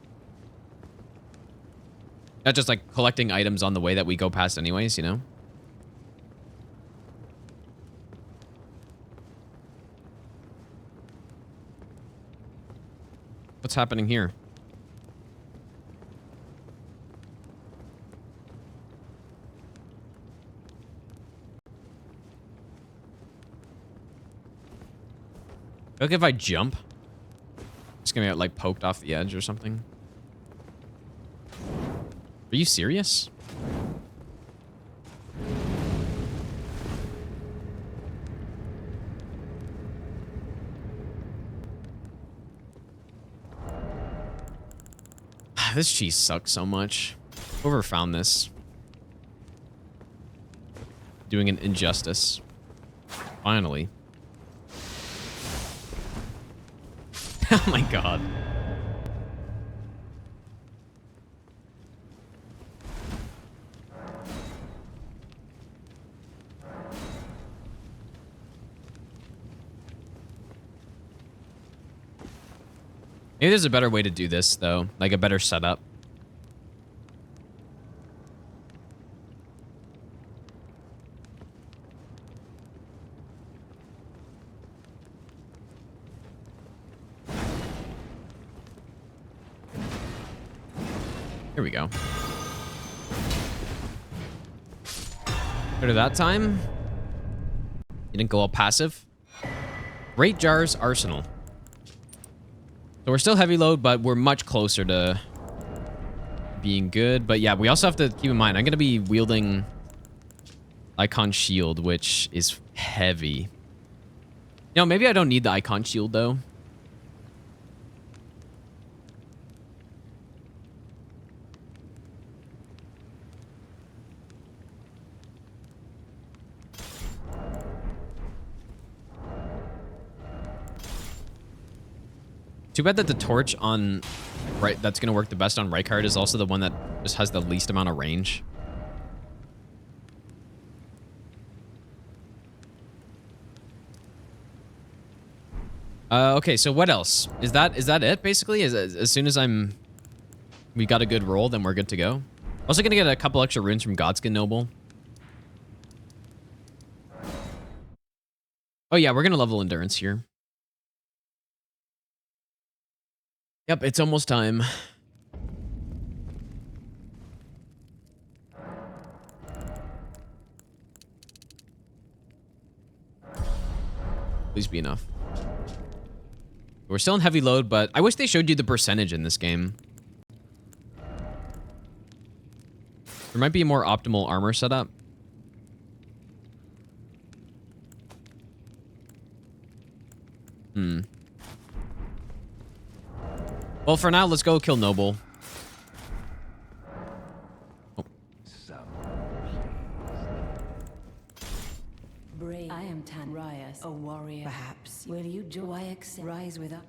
Speaker 1: Not just like collecting items on the way that we go past anyways, you know? What's happening here? Look, if I jump, it's gonna get like poked off the edge or something. Are you serious? This cheese sucks so much. Whoever found this. Doing an injustice. Finally. Oh my god. Maybe there's a better way to do this, though. Like a better setup. Here we go. Better that time. You didn't go all passive. Great Jar's Arsenal. So we're still heavy load, but we're much closer to being good. But yeah, we also have to keep in mind, I'm going to be wielding Icon Shield, which is heavy. You know, maybe I don't need the Icon Shield, though. Too bad that the torch on that's gonna work the best on Rykard is also the one that just has the least amount of range. Okay, so what else? Is that it basically? As soon as we got a good roll, then we're good to go. Also gonna get a couple extra runes from Godskin Noble. Oh yeah, we're gonna level endurance here. Yep, it's almost time. Please be enough. We're still in heavy load, but I wish they showed you the percentage in this game. There might be a more optimal armor setup. Well, for now, let's go kill Noble. Oh.
Speaker 6: Brave. I am Tanrias, a warrior. Perhaps. Will you joy rise with us?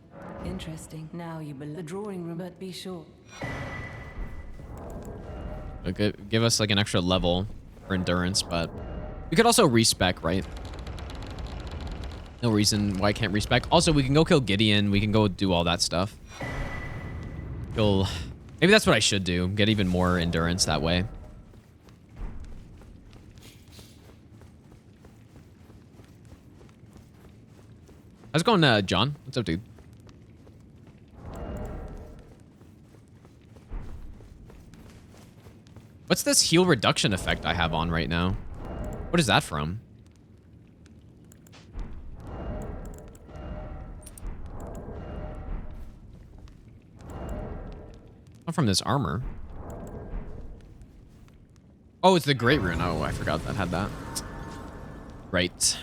Speaker 6: Interesting. Now you belong the drawing room, but be sure.
Speaker 1: Okay, give us like an extra level for endurance, but we could also respec, right? No reason why I can't respec. Also, we can go kill Gideon. We can go do all that stuff. Maybe that's what I should do. Get even more endurance that way. How's it going, John? What's up, dude? What's this heal reduction effect I have on right now? What is that from? Not from this armor. Oh, it's the Great Rune. Oh, I forgot that had that. Right.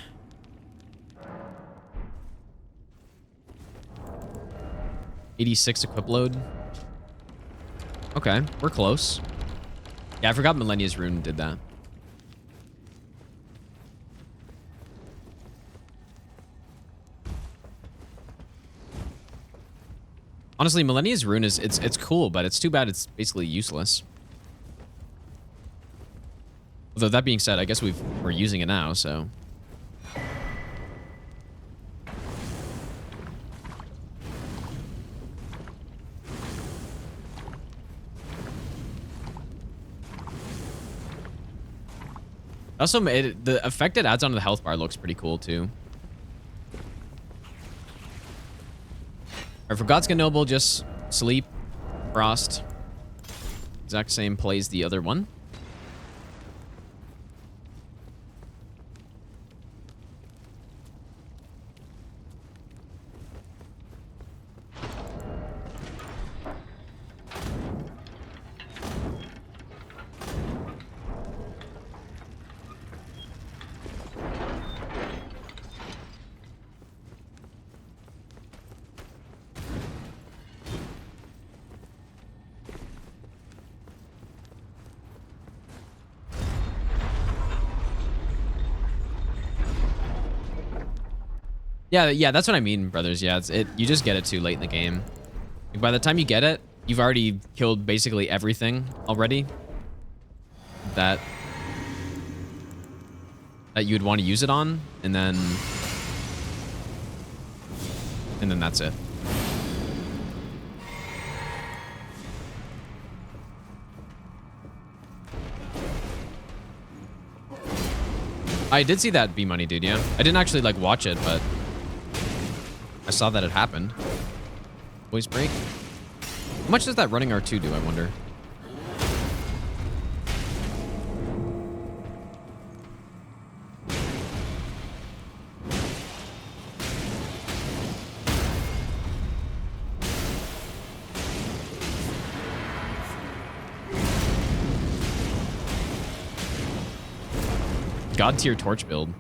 Speaker 1: $86 equip load. Okay, we're close. Yeah, I forgot Millennia's Rune did that. Honestly, Millennia's Rune is it's cool, but it's too bad it's basically useless. Although that being said, I guess we're using it now, so. Also, the effect it adds onto the health bar looks pretty cool too. Alright, for Godskin Noble, just sleep, frost. Exact same plays the other one. Yeah, that's what I mean, brothers. Yeah, you just get it too late in the game. Like, by the time you get it, you've already killed basically everything already that you'd want to use it on, and then that's it. I did see that B money, dude. Yeah, I didn't actually like watch it, but I saw that it happened. Voice break. How much does that running R2 do, I wonder? God tier torch build.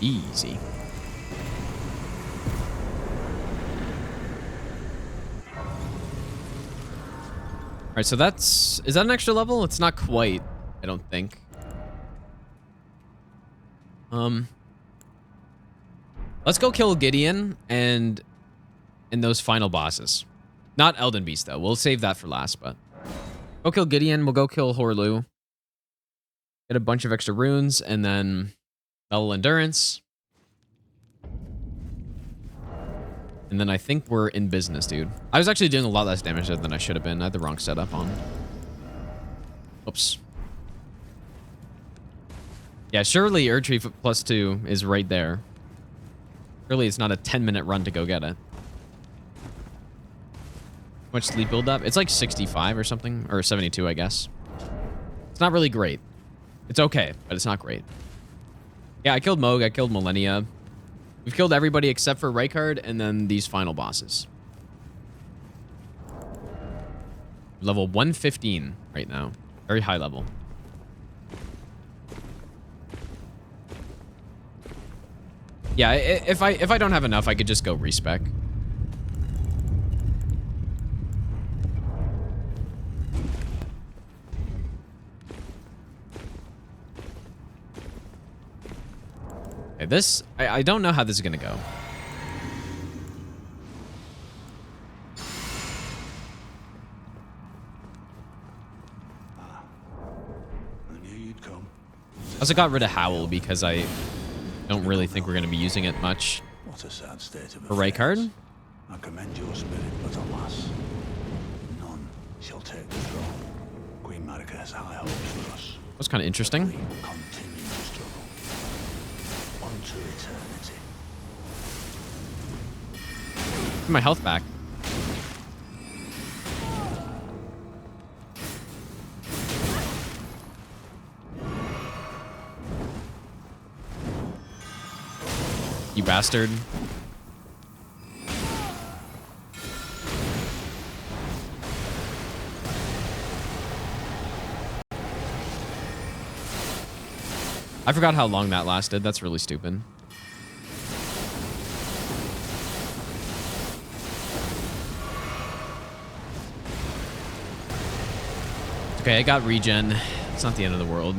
Speaker 1: Easy. All right, so is that an extra level? It's not quite, I don't think. Let's go kill Gideon and those final bosses. Not Elden Beast though. We'll save that for last, but go kill Gideon, we'll go kill Horlu. Get a bunch of extra runes and then level endurance. And then I think we're in business, dude. I was actually doing a lot less damage than I should have been. I had the wrong setup on. Oops. Yeah, surely Erdtree +2 is right there. Surely it's not a 10-minute run to go get it. How much sleep build up? It's like 65 or something. Or 72, I guess. It's not really great. It's okay, but it's not great. Yeah, I killed Mohg. I killed Millennia. We've killed everybody except for Rykard and then these final bosses. Level 115 right now. Very high level. Yeah, if I don't have enough, I could just go respec. Okay, this I don't know how this is gonna go. I also got rid of Howl because I don't really think we're going to be using it much.
Speaker 2: What a sad state of
Speaker 1: for Rykard.
Speaker 2: I commend your spirit, but alas, none shall take the throne. Queen Maliketh has high hopes for us.
Speaker 1: That's kind of interesting.
Speaker 2: We will continue to struggle unto eternity.
Speaker 1: Get my health back. bastard. I forgot how long that lasted. That's really stupid. Okay, I got regen. It's not the end of the world.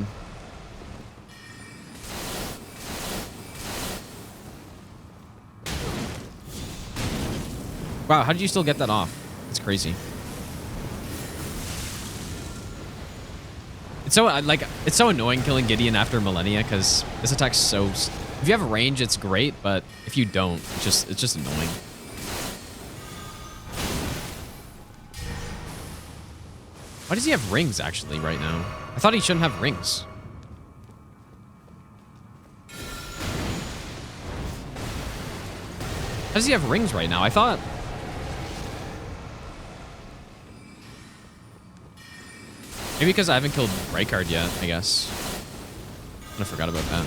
Speaker 1: Wow, how did you still get that off? That's crazy. It's so it's so annoying killing Gideon after Millennia because this attack's so. If you have a range, it's great, but if you don't, it's just annoying. Why does he have rings actually right now? I thought he shouldn't have rings. How does he have rings right now? I thought. Maybe because I haven't killed Rykard yet, I guess. I forgot about that.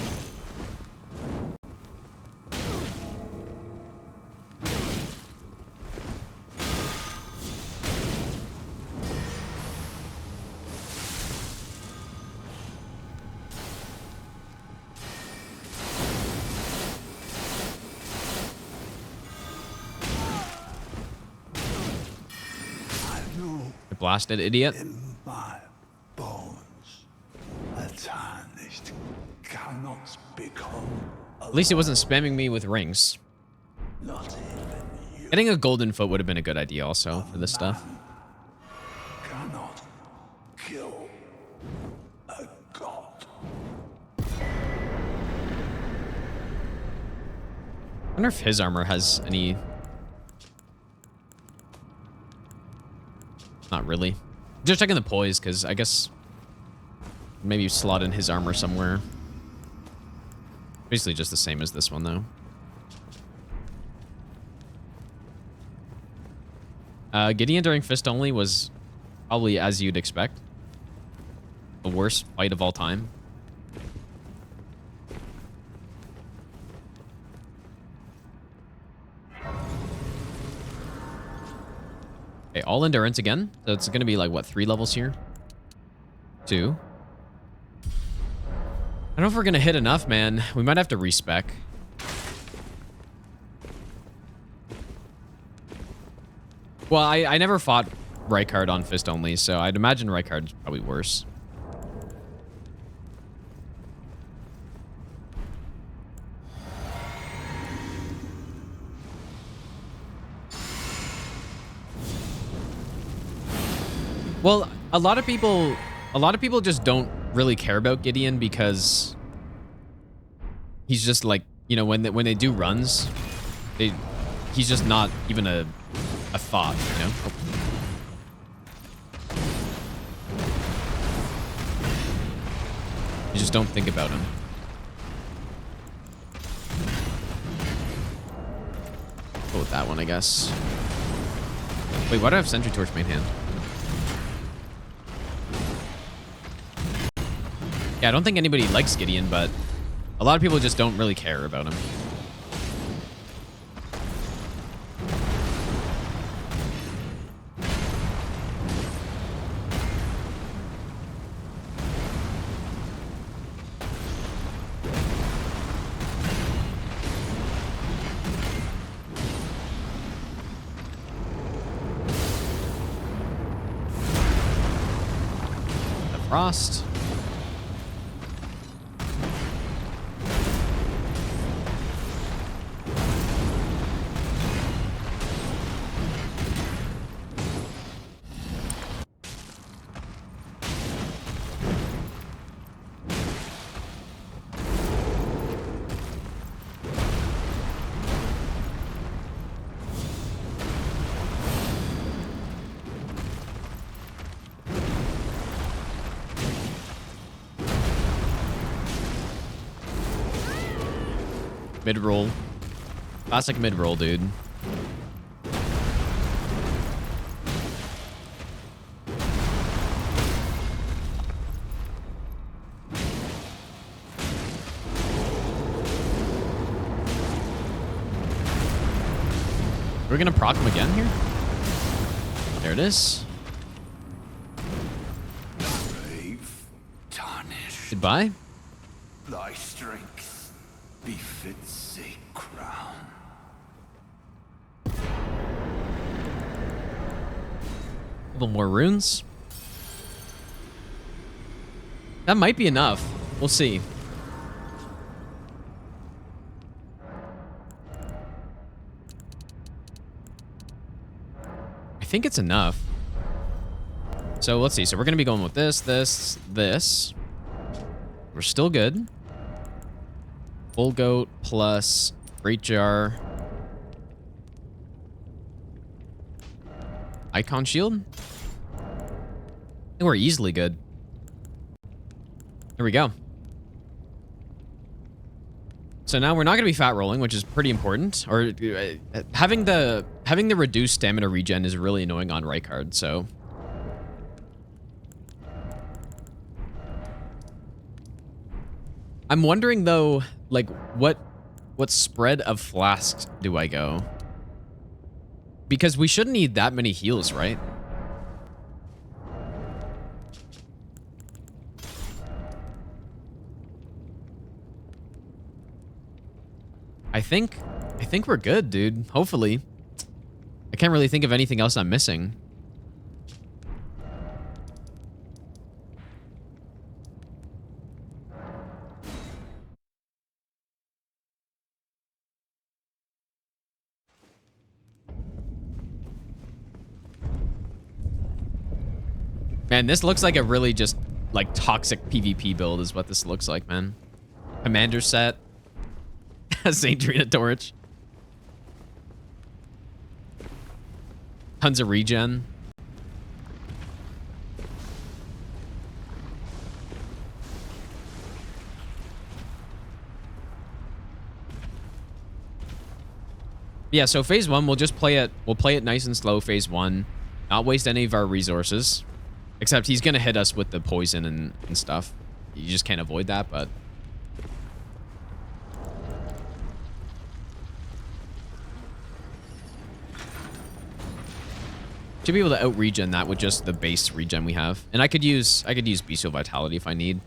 Speaker 1: Blasted idiot.
Speaker 2: In my bones, a tarnished cannot become
Speaker 1: At least he wasn't spamming me with rings.
Speaker 2: not even you.
Speaker 1: Getting a golden foot would have been a good idea also for this stuff.
Speaker 2: Cannot kill a god.
Speaker 1: I wonder if his armor has any... Not really. Just checking the poise, because I guess maybe you slot in his armor somewhere. Basically just the same as this one, though. Gideon during Fist Only was probably as you'd expect. The worst fight of all time. Okay, all endurance again. So it's going to be like, what, 3 levels here? 2. I don't know if we're going to hit enough, man. We might have to respec. Well, I never fought Rykard on Fist Only, so I'd imagine Rykard's probably worse. Well, a lot of people just don't really care about Gideon because he's just like, you know, when they do runs, he's just not even a thought, you know. You just don't think about him. Go with that one, I guess. Wait, why do I have Sentry Torch main hand? Yeah, I don't think anybody likes Gideon, but a lot of people just don't really care about him. The Frost. Mid-roll. Classic mid-roll, dude. We're gonna proc him again here. There it is.
Speaker 2: Brave, tarnished.
Speaker 1: Goodbye.
Speaker 2: Thy strength befits a crown.
Speaker 1: A couple more runes. That might be enough. We'll see. I think it's enough. So let's see. So we're going to be going with this. We're still good. Full goat plus great jar. Icon shield. I think we're easily good. There we go. So now we're not going to be fat rolling, which is pretty important. Or having the reduced stamina regen is really annoying on Rykard. So I'm wondering though, like what spread of flasks do I go? Because we shouldn't need that many heals, right? I think we're good, dude. Hopefully. I can't really think of anything else I'm missing. Man, this looks like a really just like toxic PvP build is what this looks like, man. Commander set. St. Trina torch. Tons of regen. Yeah, so phase 1, we'll just play it. We'll play it nice and slow, phase 1. Not waste any of our resources. Except he's going to hit us with the poison and stuff. You just can't avoid that, but... should be able to out-regen that with just the base regen we have. And I could use Bestial Vitality if I need.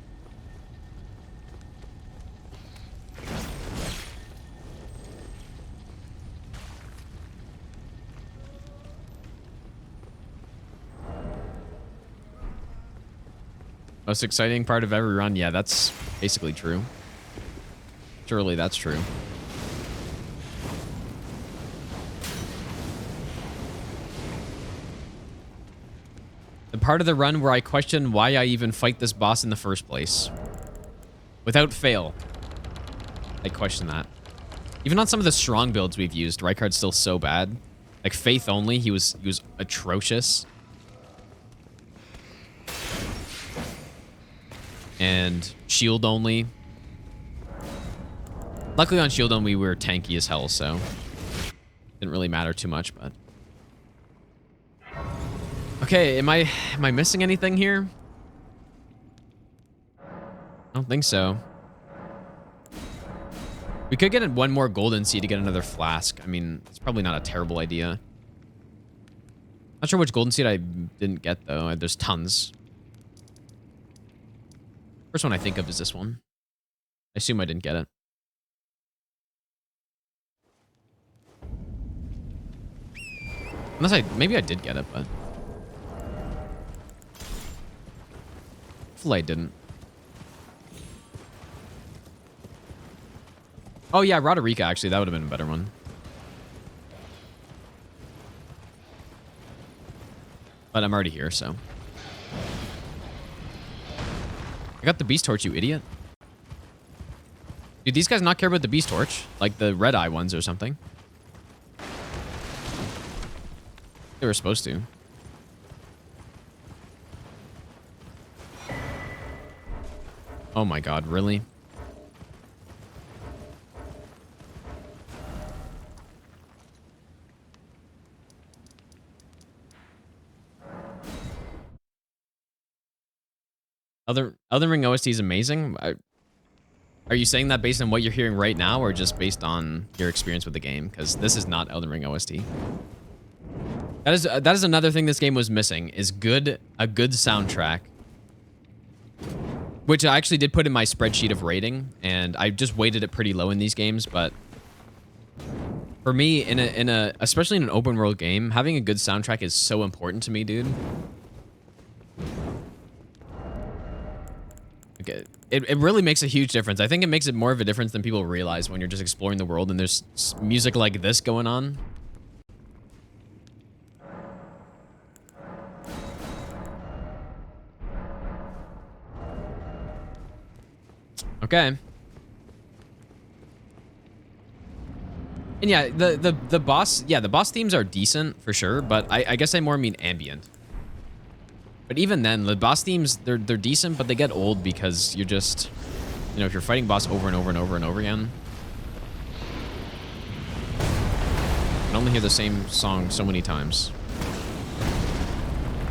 Speaker 1: Most exciting part of every run? Yeah, that's basically true. Surely that's true. The part of the run where I question why I even fight this boss in the first place. Without fail. I question that. Even on some of the strong builds we've used, Rykard's still so bad. Like Faith only, he was atrocious. And shield only. Luckily on shield only we were tanky as hell, so didn't really matter too much, but okay, am I missing anything here? I don't think so. We could get one more golden seed to get another flask. I mean, it's probably not a terrible idea. Not sure which golden seed I didn't get though. There's tons. First one I think of is this one. I assume I didn't get it. Unless maybe I did get it, but hopefully I didn't. Oh yeah, Radagon actually, that would have been a better one. But I'm already here, so. I got the Beast Torch, you idiot. Dude, these guys not care about the Beast Torch? Like the red eye ones or something? They were supposed to. Oh my god, really? Elden Ring OST is amazing. Are you saying that based on what you're hearing right now, or just based on your experience with the game? Because this is not Elden Ring OST. That is another thing this game was missing, is a good soundtrack. Which I actually did put in my spreadsheet of rating, and I just weighted it pretty low in these games, but for me, especially in an open world game, having a good soundtrack is so important to me, dude. Okay. It really makes a huge difference. I think it makes it more of a difference than people realize when you're just exploring the world and there's music like this going on. Okay. And yeah, the boss themes are decent for sure, but I guess I more mean ambient. But even then, the boss themes, they're decent, but they get old because you're just, you know, if you're fighting boss over and over and over and over again, you can only hear the same song so many times.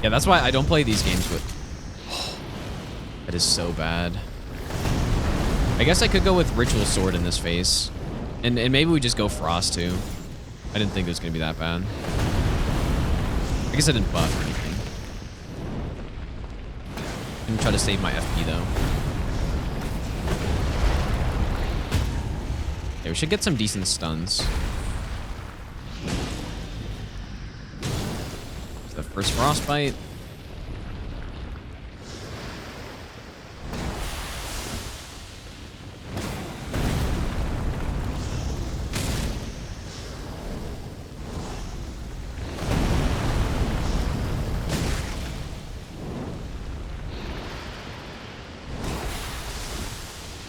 Speaker 1: Yeah, that's why I don't play these games with... That is so bad. I guess I could go with Ritual Sword in this phase. And maybe we just go Frost, too. I didn't think it was going to be that bad. I guess I didn't buff or anything. I'm gonna try to save my FP, though. Okay, we should get some decent stuns. The first Frostbite.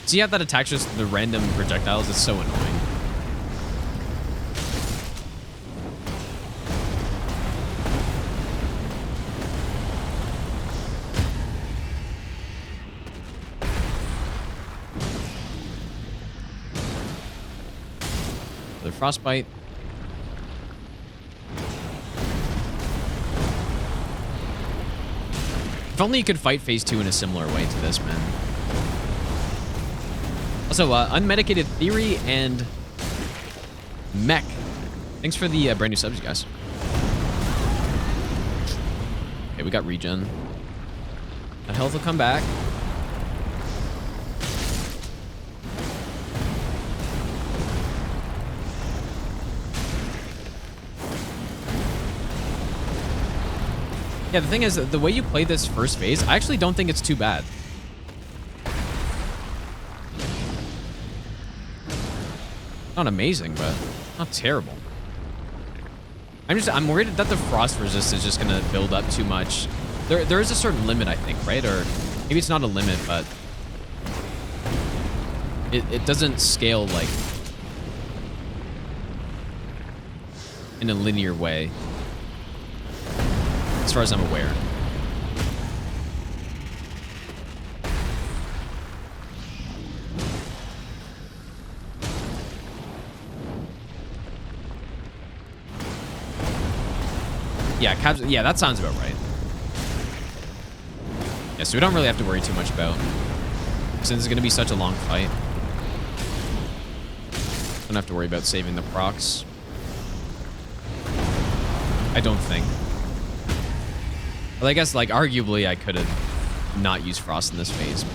Speaker 1: See how that attacks just the random projectiles? It's so annoying. The Frostbite. If only you could fight phase 2 in a similar way to this, man. Also, Unmedicated Theory and Mech. Thanks for the brand new subs, guys. Okay, we got regen. That health will come back. Yeah, the thing is, the way you play this first phase, I actually don't think it's too bad. Not amazing, but not terrible. I'm worried that the frost resist is just gonna build up too much. There is a certain limit, I think, right? Or maybe it's not a limit, but it doesn't scale like in a linear way, as far as I'm aware. Yeah, that sounds about right. Yeah, so we don't really have to worry too much about, since it's going to be such a long fight. Don't have to worry about saving the procs. I don't think. Well, I guess, like, arguably I could have not used Frost in this phase.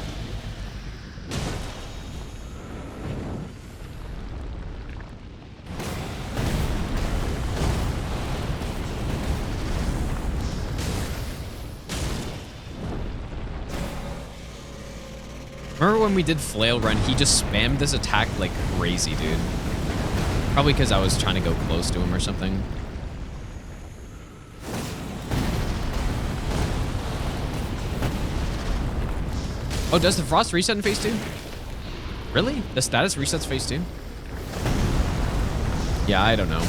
Speaker 1: Remember when we did Flail Run, he just spammed this attack like crazy, dude. Probably because I was trying to go close to him or something. Oh, does the Frost reset in phase 2? Really? The status resets phase 2? Yeah, I don't know.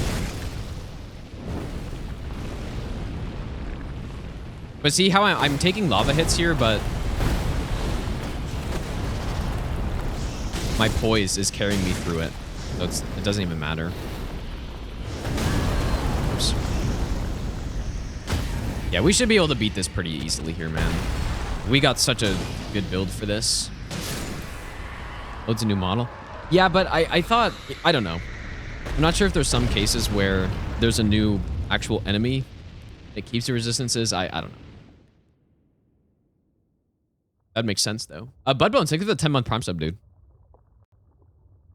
Speaker 1: But see how I'm taking lava hits here, but my poise is carrying me through it. So it doesn't even matter. Oops. Yeah, we should be able to beat this pretty easily here, man. We got such a good build for this. Loads a new model. Yeah, but I thought, I don't know. I'm not sure if there's some cases where there's a new actual enemy that keeps the resistances. I don't know. That makes sense, though. Budbones, thank you for the 10-month Prime sub, dude.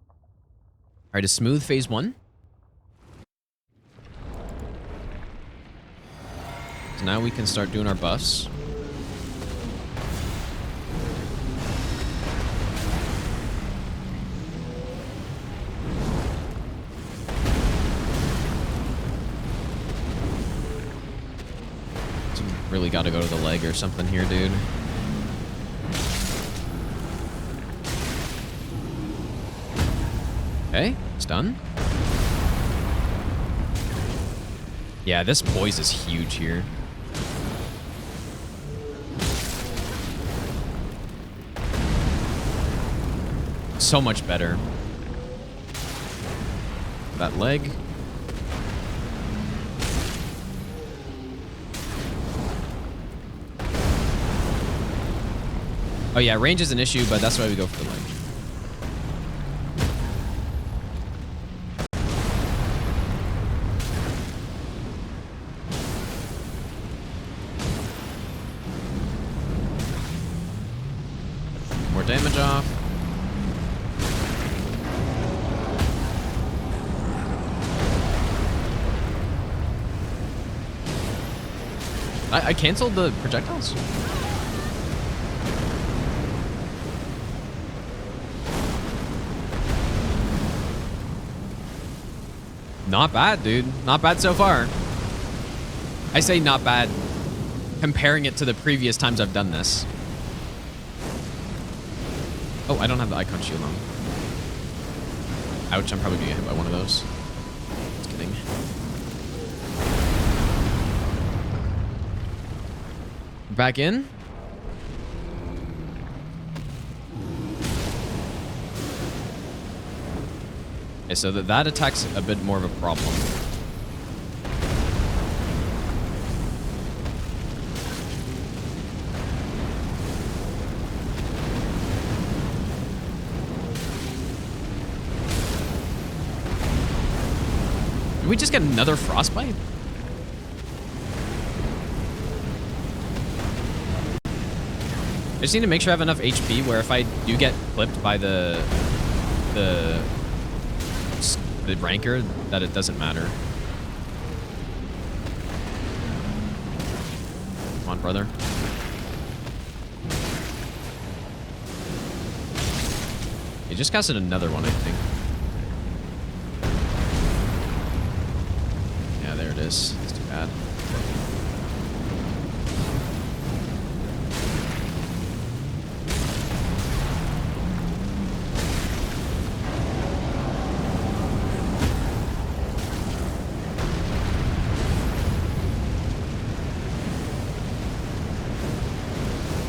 Speaker 1: All right, a smooth phase 1. So now we can start doing our buffs. Really got to go to the leg or something here, dude. Okay, it's done. Yeah, this poise is huge here. So much better. That leg. Oh yeah, range is an issue, but that's why we go for the leg. More damage off. I canceled the projectiles? Not bad, dude. Not bad so far. I say not bad, comparing it to the previous times I've done this. Oh, I don't have the icon shield on. Ouch, I'm probably gonna get hit by one of those. Just kidding. Back in. Okay, so that attack's a bit more of a problem. Did we just get another frostbite? I just need to make sure I have enough HP where if I do get clipped by the ranker, that it doesn't matter. Come on, brother. He just casted another one, I think. Yeah, there it is. It's too bad.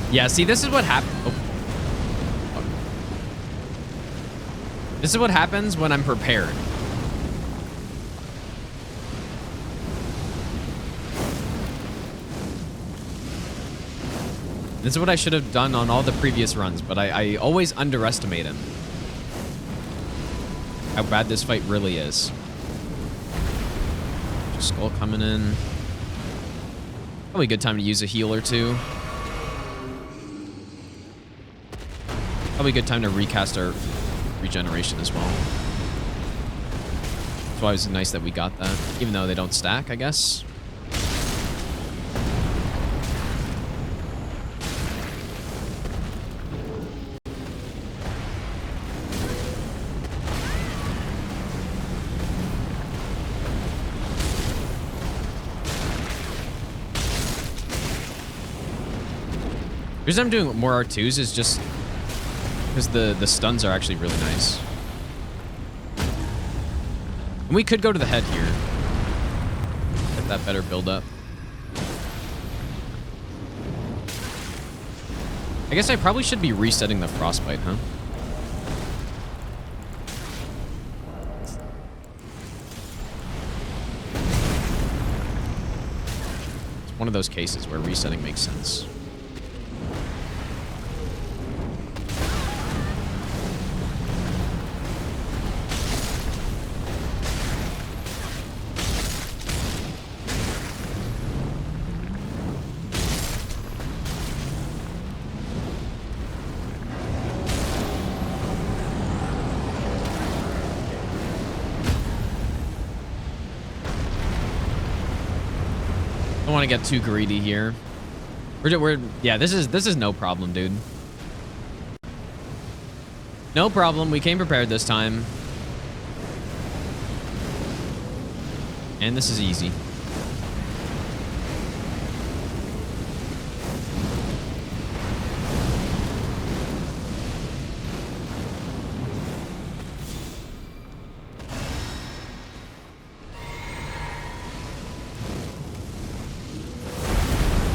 Speaker 1: Yeah, see, this is what happens. Oh. This is what happens when I'm prepared. This is what I should have done on all the previous runs, but I always underestimate him. How bad this fight really is. Just skull coming in. Probably a good time to use a heal or two. Probably a good time to recast our regeneration as well. That's why it was nice that we got that. Even though they don't stack, I guess. The reason I'm doing more R2s is just because the stuns are actually really nice. And we could go to the head here. Get that better build up. I guess I probably should be resetting the frostbite, huh? It's one of those cases where resetting makes sense. Don't want to get too greedy here. Yeah, this is no problem, dude. No problem. We came prepared this time. And this is easy.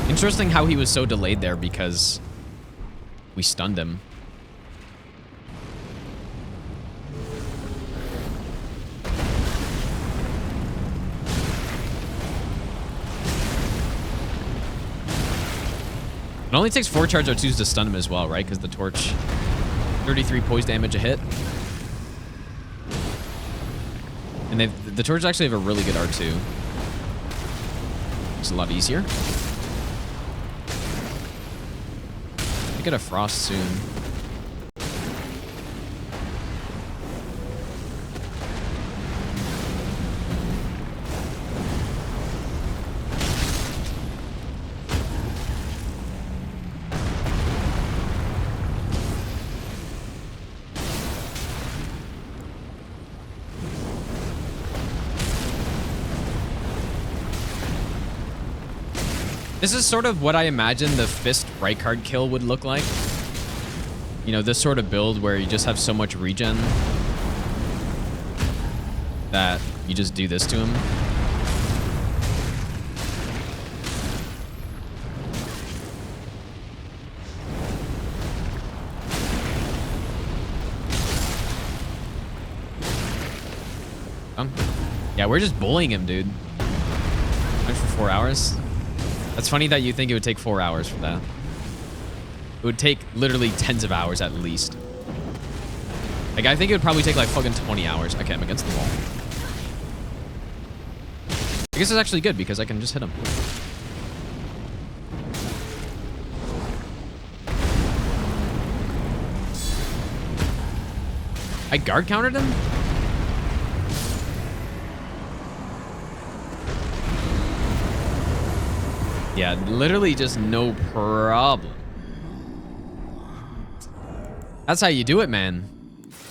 Speaker 1: Interesting how he was so delayed there because we stunned him. It only takes 4 charge R2s to stun him as well, right? Because the torch, 33 poise damage a hit. And the torch actually have a really good R2. It's a lot easier. I get a frost soon. This is sort of what I imagine the Fist Rykard kill would look like. You know, this sort of build where you just have so much regen that you just do this to him. Yeah, we're just bullying him, dude. Went for 4 hours. That's funny that you think it would take 4 hours for that. It would take literally tens of hours at least. Like, I think it would probably take like fucking 20 hours. Okay, I'm against the wall. I guess it's actually good because I can just hit him. I guard countered him? Yeah, literally just no problem. That's how you do it, man.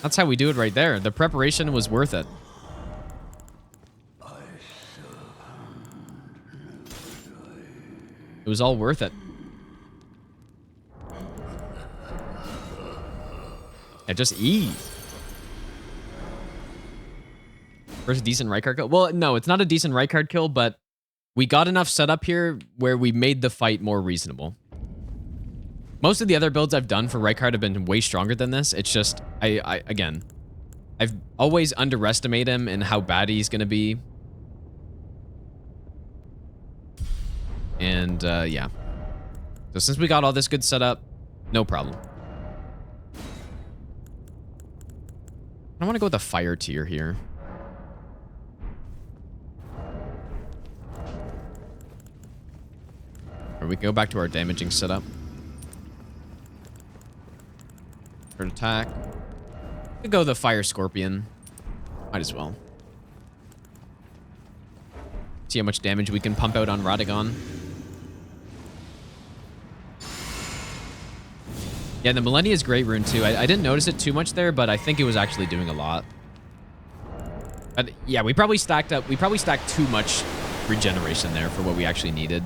Speaker 1: That's how we do it right there. The preparation was worth it. It was all worth it. Yeah, just ease. First decent Rykard kill. Well, no, it's not a decent Rykard kill, but we got enough setup here where we made the fight more reasonable. Most of the other builds I've done for Rykard have been way stronger than this. It's just, again, I've always underestimated him and how bad he's going to be. And, yeah. So since we got all this good setup, no problem. I want to go with a fire tier here. Or we can go back to our damaging setup. Third attack. Could go the Fire Scorpion. Might as well. See how much damage we can pump out on Radagon. Yeah, the Millennia is great rune too. I didn't notice it too much there, but I think it was actually doing a lot. But yeah, we probably stacked up. We probably stacked too much regeneration there for what we actually needed.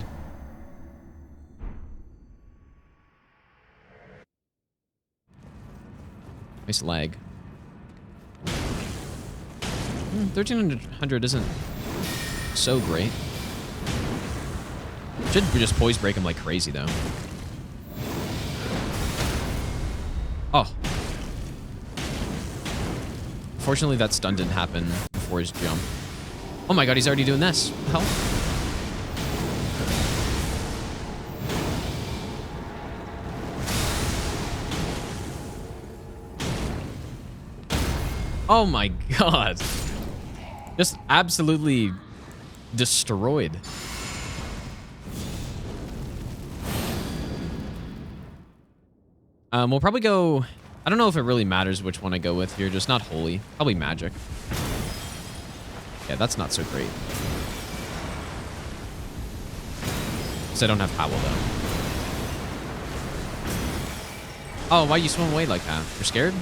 Speaker 1: Nice lag. 1300 isn't so great. Should just poise break him like crazy though. Oh. Fortunately, that stun didn't happen before his jump. Oh my god, he's already doing this. What the hell? Oh my god. Just absolutely destroyed. We'll probably go... I don't know if it really matters which one I go with here. Just not holy. Probably magic. Yeah, that's not so great. Because I don't have Howl, though. Oh, why you swim away like that? You're scared?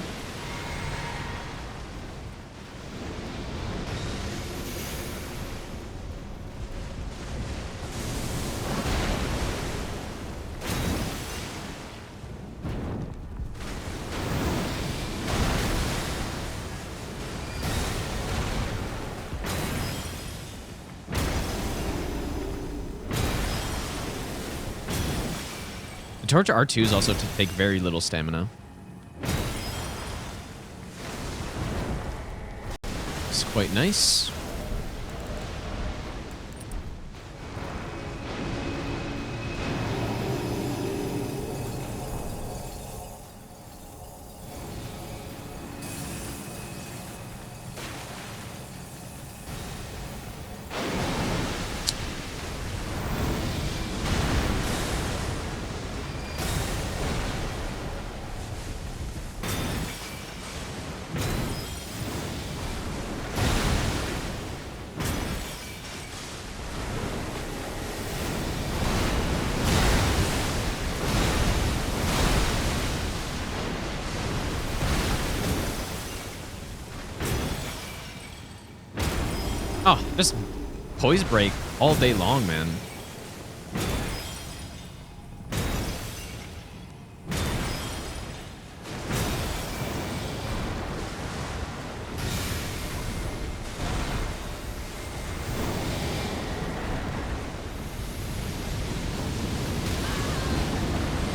Speaker 1: The torch R2 is also to take very little stamina. It's quite nice. Oh, just poise break all day long, man.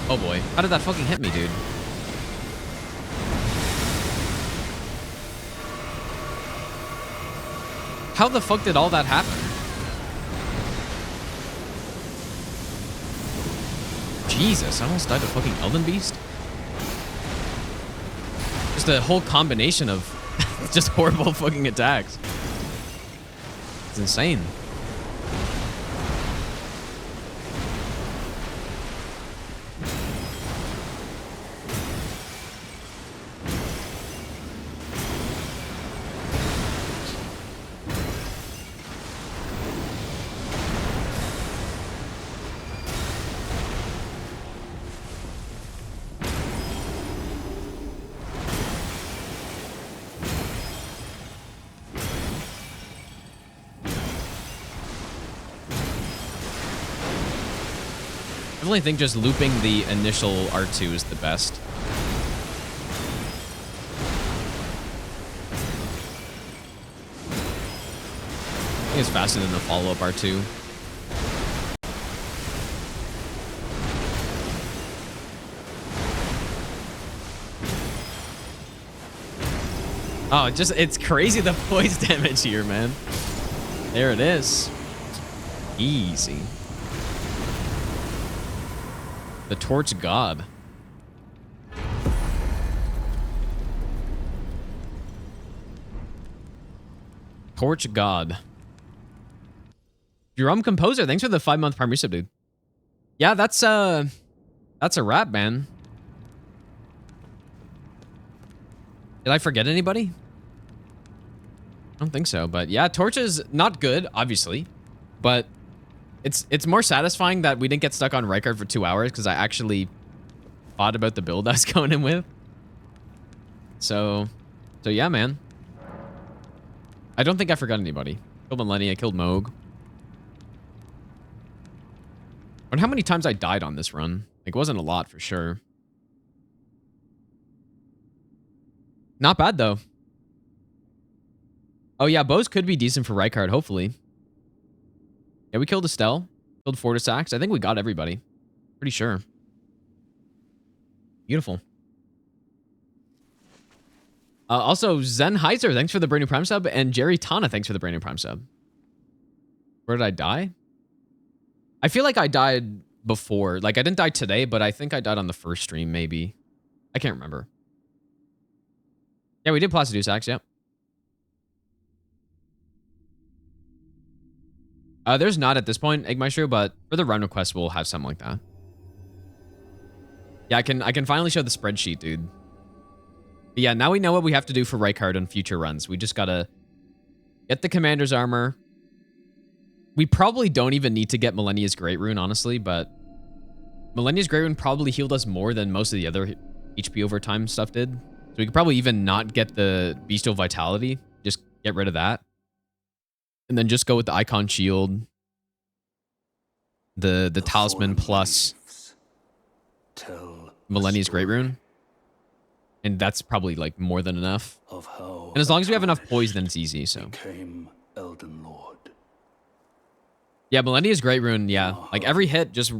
Speaker 1: Oh boy, how did that fucking hit me, dude? How the fuck did all that happen? Jesus, I almost died to fucking Elden Beast. Just a whole combination of just horrible fucking attacks. It's insane. I definitely think just looping the initial R2 is the best. I think it's faster than the follow-up R2. Oh, it's crazy the poise damage here, man. There it is. Easy. The Torch God. Torch God. Drum Composer, thanks for the 5-month Prime resub, dude. Yeah, that's a wrap, man. Did I forget anybody? I don't think so, but yeah, Torch is not good, obviously, but it's more satisfying that we didn't get stuck on Rykard for 2 hours because I actually thought about the build I was going in with. So yeah, man. I don't think I forgot anybody. Killed Millennia, killed Mohg. I wonder how many times I died on this run. Like, it wasn't a lot for sure. Not bad, though. Oh, yeah, bows could be decent for Rykard, hopefully. Yeah, we killed Astel. Killed Fortisax. I think we got everybody. Pretty sure. Beautiful. Also, Zen Heiser, thanks for the brand new Prime sub. And Jerry Tana, thanks for the brand new Prime sub. Where did I die? I feel like I died before. Like, I didn't die today, but I think I died on the first stream, maybe. I can't remember. Yeah, we did Placiduce Axe, yep. There's not at this point, Eggmaestro, but for the run request, we'll have something like that. Yeah, I can finally show the spreadsheet, dude. But yeah, now we know what we have to do for Rykard on future runs. We just gotta get the commander's armor, We probably don't even need to get Millennia's Great Rune, honestly, but Millennia's Great Rune probably healed us more than most of the other HP over time stuff did. So we could probably even not get the Bestial Vitality. Just get rid of that. And then just go with the Icon Shield, the Talisman plus Millennia's Great Rune. And that's probably like more than enough. And as long as we have enough poise, then it's easy, so.
Speaker 2: Elden Lord.
Speaker 1: Yeah, Millennia's Great Rune, yeah. Like every hit just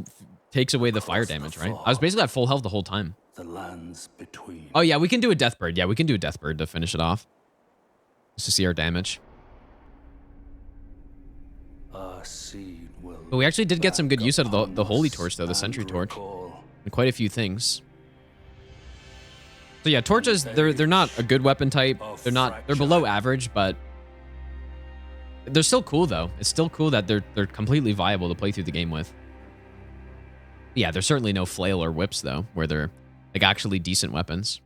Speaker 1: takes away the fire damage, right? I was basically at full health the whole time.
Speaker 2: The lands between.
Speaker 1: Oh yeah, we can do a Deathbird. Yeah, we can do a Deathbird to finish it off. Just to see our damage.
Speaker 2: Our seed will.
Speaker 1: But we actually did get some good use out of the Holy Torch, though, the Sentry Torch. And quite a few things. So yeah, torches, they're not a good weapon type. They're below average, but they're still cool though. It's still cool that they're completely viable to play through the game with. Yeah, there's certainly no flail or whips though, where they're like actually decent weapons.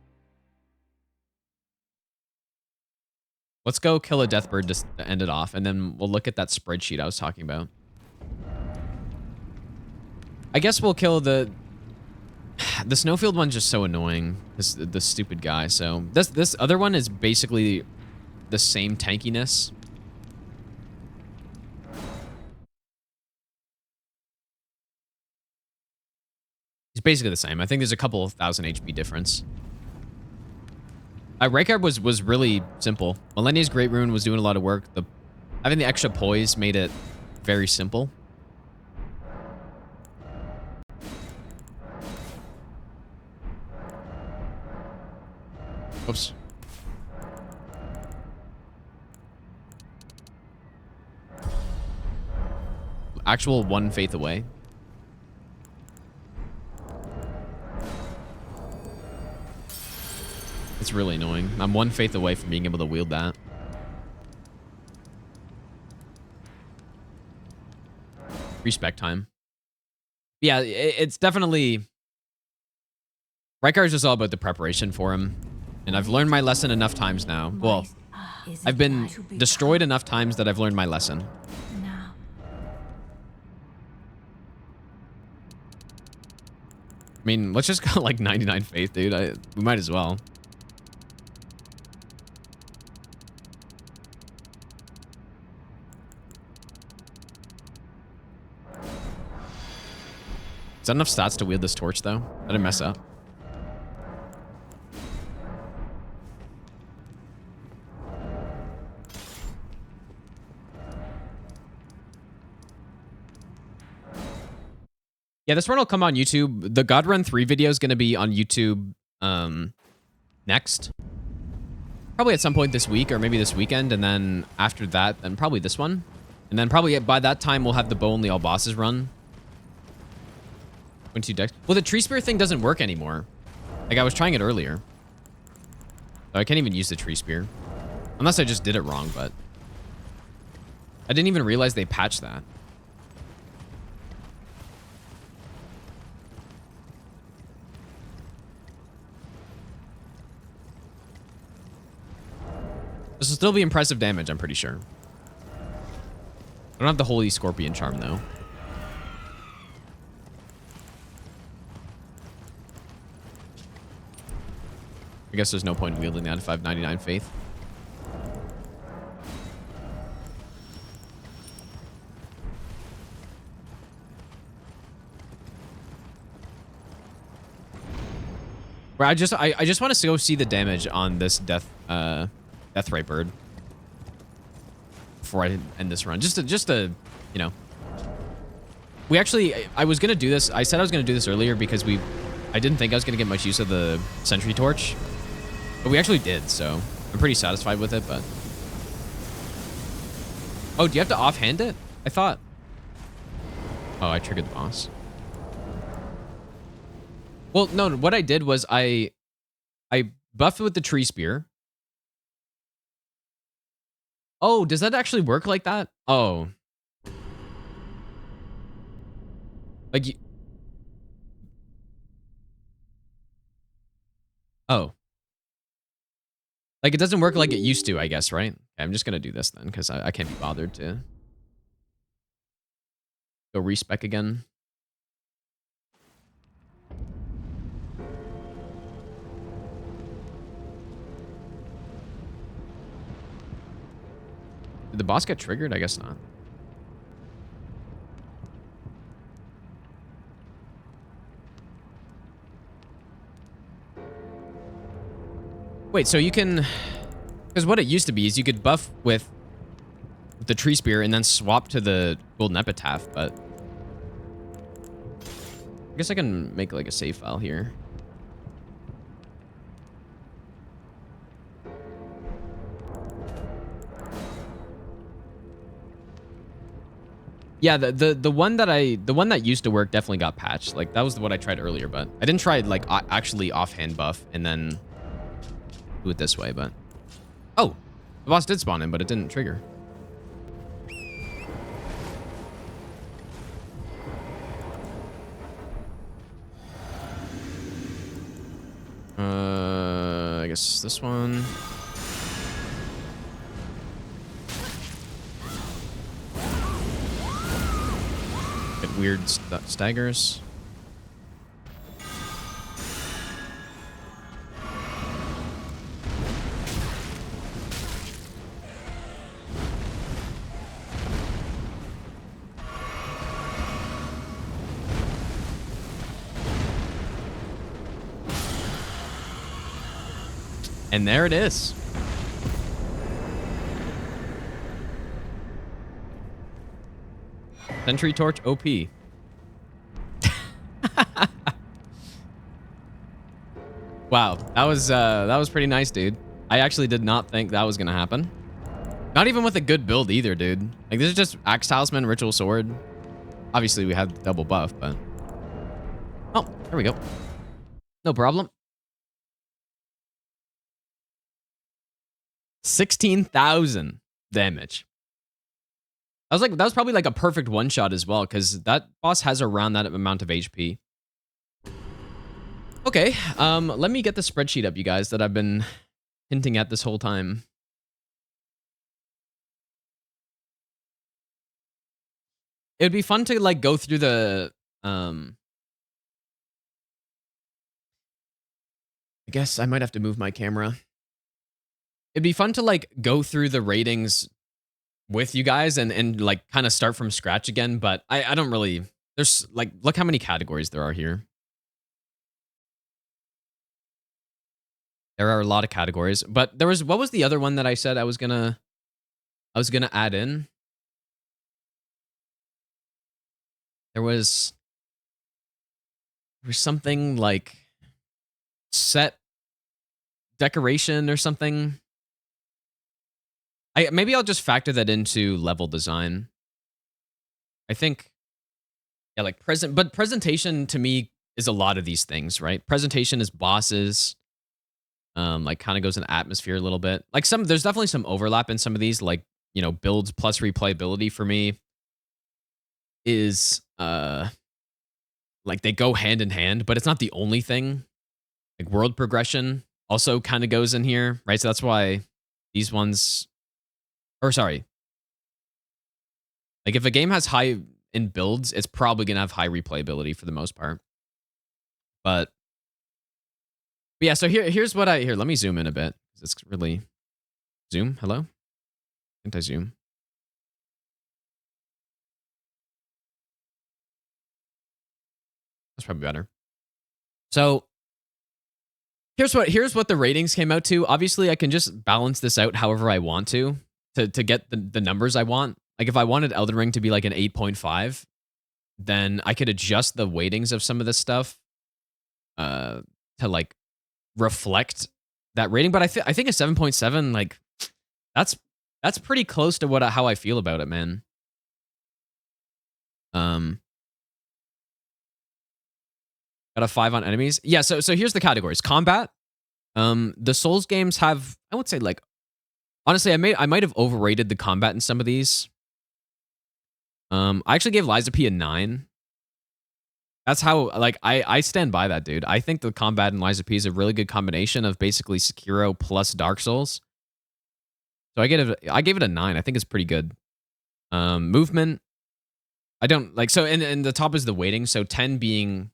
Speaker 1: Let's go kill a Deathbird just to end it off, and then we'll look at that spreadsheet I was talking about. I guess we'll kill the Snowfield one's just so annoying. The stupid guy. So this other one is basically the same tankiness. It's basically the same. I think there's a couple of 1,000 HP difference. Rykard was really simple. Millennia's Great Rune was doing a lot of work. Having the extra poise made it very simple. Oops. Actual one faith away. It's really annoying. I'm one faith away from being able to wield that. Respect time. Yeah, it's definitely... Rykard's just all about the preparation for him. And I've learned my lesson enough times now. Well, I've been destroyed enough times that I've learned my lesson. I mean, let's just go like 99 faith, dude. We might as well. Is that enough stats to wield this torch, though? I didn't mess up. Yeah, this run will come on YouTube. The God Run 3 video is going to be on YouTube next. Probably at some point this week or maybe this weekend. And then after that, then probably this one. And then probably by that time, we'll have the Bow Only All Bosses run. 22 decks. Well, the Tree Spear thing doesn't work anymore. Like, I was trying it earlier. So I can't even use the Tree Spear. Unless I just did it wrong, but... I didn't even realize they patched that. This will still be impressive damage, I'm pretty sure. I don't have the Holy Scorpion Charm, though. I guess there's no point in wielding that if I have 99 faith. But I just want to go see the damage on this Deathrite bird before I end this run. Just to, you know. We actually, I was gonna do this. I said I was gonna do this earlier because I didn't think I was gonna get much use of the Sentry Torch, but we actually did. So I'm pretty satisfied with it. But oh, do you have to offhand it? I thought. Oh, I triggered the boss. Well, no, what I did was I buffed it with the Tree Spear. Oh, does that actually work like that? Oh. Like, oh. Like, it doesn't work like it used to, I guess, right? Okay, I'm just going to do this then, because I can't be bothered to go respec again. Did the boss get triggered? I guess not. Wait, so you can... Because what it used to be is you could buff with the tree spear and then swap to the golden epitaph, but... I guess I can make like a save file here. Yeah, the one that used to work definitely got patched. Like that was what I tried earlier, but I didn't try like actually offhand buff and then do it this way, but oh, the boss did spawn in, but it didn't trigger. I guess this one. Get weird staggers. And there it is. Sentry Torch OP. Wow, that was pretty nice, dude. I actually did not think that was gonna happen. Not even with a good build either, dude. Like this is just Axe Talisman, Ritual Sword. Obviously we had double buff, but oh, there we go. No problem. 16,000 damage. That was probably like a perfect one shot as well, because that boss has around that amount of HP. Okay, let me get the spreadsheet up, you guys, that I've been hinting at this whole time. It would be fun to like go through the I guess I might have to move my camera. It'd be fun to like go through the ratings with you guys and like kind of start from scratch again, but I don't really, there's like, look how many categories there are here. There are a lot of categories, but there was, what was the other one that I said I was gonna add in? There was something like set decoration or something. Maybe I'll just factor that into level design. I think, yeah, like presentation to me is a lot of these things, right? Presentation is bosses, like kind of goes in atmosphere a little bit. Like there's definitely some overlap in some of these, like, you know, builds plus replayability for me is, like they go hand in hand, but it's not the only thing. Like world progression also kind of goes in here, right? So that's why these ones... Or sorry. Like if a game has high in builds, it's probably going to have high replayability for the most part. But yeah, so here's what here, let me zoom in a bit. It's really... Zoom? Hello? Can't I zoom? That's probably better. So here's what the ratings came out to. Obviously, I can just balance this out however I want to get the numbers I want. Like if I wanted Elden Ring to be like an 8.5, then I could adjust the weightings of some of this stuff to like reflect that rating. But I think a 7.7, like that's pretty close to how I feel about it, man. Got a 5 on enemies. Yeah, so here's the categories. Combat. The Souls games have, I would say, like, honestly, I might have overrated the combat in some of these. I actually gave Lies of P a 9. That's how, like, I stand by that, dude. I think the combat in Lies of P is a really good combination of basically Sekiro plus Dark Souls. So I gave it a 9. I think it's pretty good. Movement. I don't like, so, and the top is the weighting. So 10 being,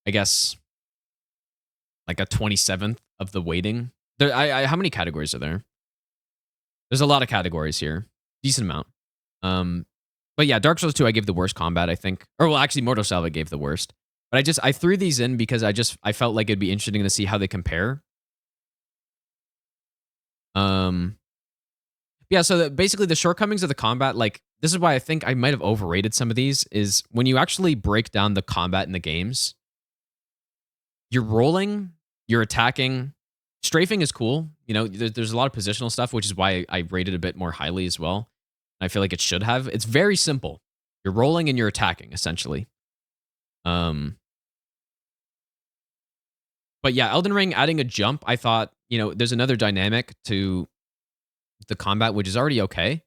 Speaker 1: I guess, like a 27th of the weighting. How many categories are there? There's a lot of categories here. Decent amount. But yeah, Dark Souls 2, I gave the worst combat, I think. Or well, actually, Mortal Salva gave the worst. But I threw these in because I felt like it'd be interesting to see how they compare. Yeah, so basically the shortcomings of the combat, like, this is why I think I might have overrated some of these, is when you actually break down the combat in the games, you're rolling, you're attacking, strafing is cool. You know, there's a lot of positional stuff, which is why I rated a bit more highly as well. I feel like it should have. It's very simple. You're rolling and you're attacking, essentially. But yeah, Elden Ring adding a jump, I thought, you know, there's another dynamic to the combat, which is already okay.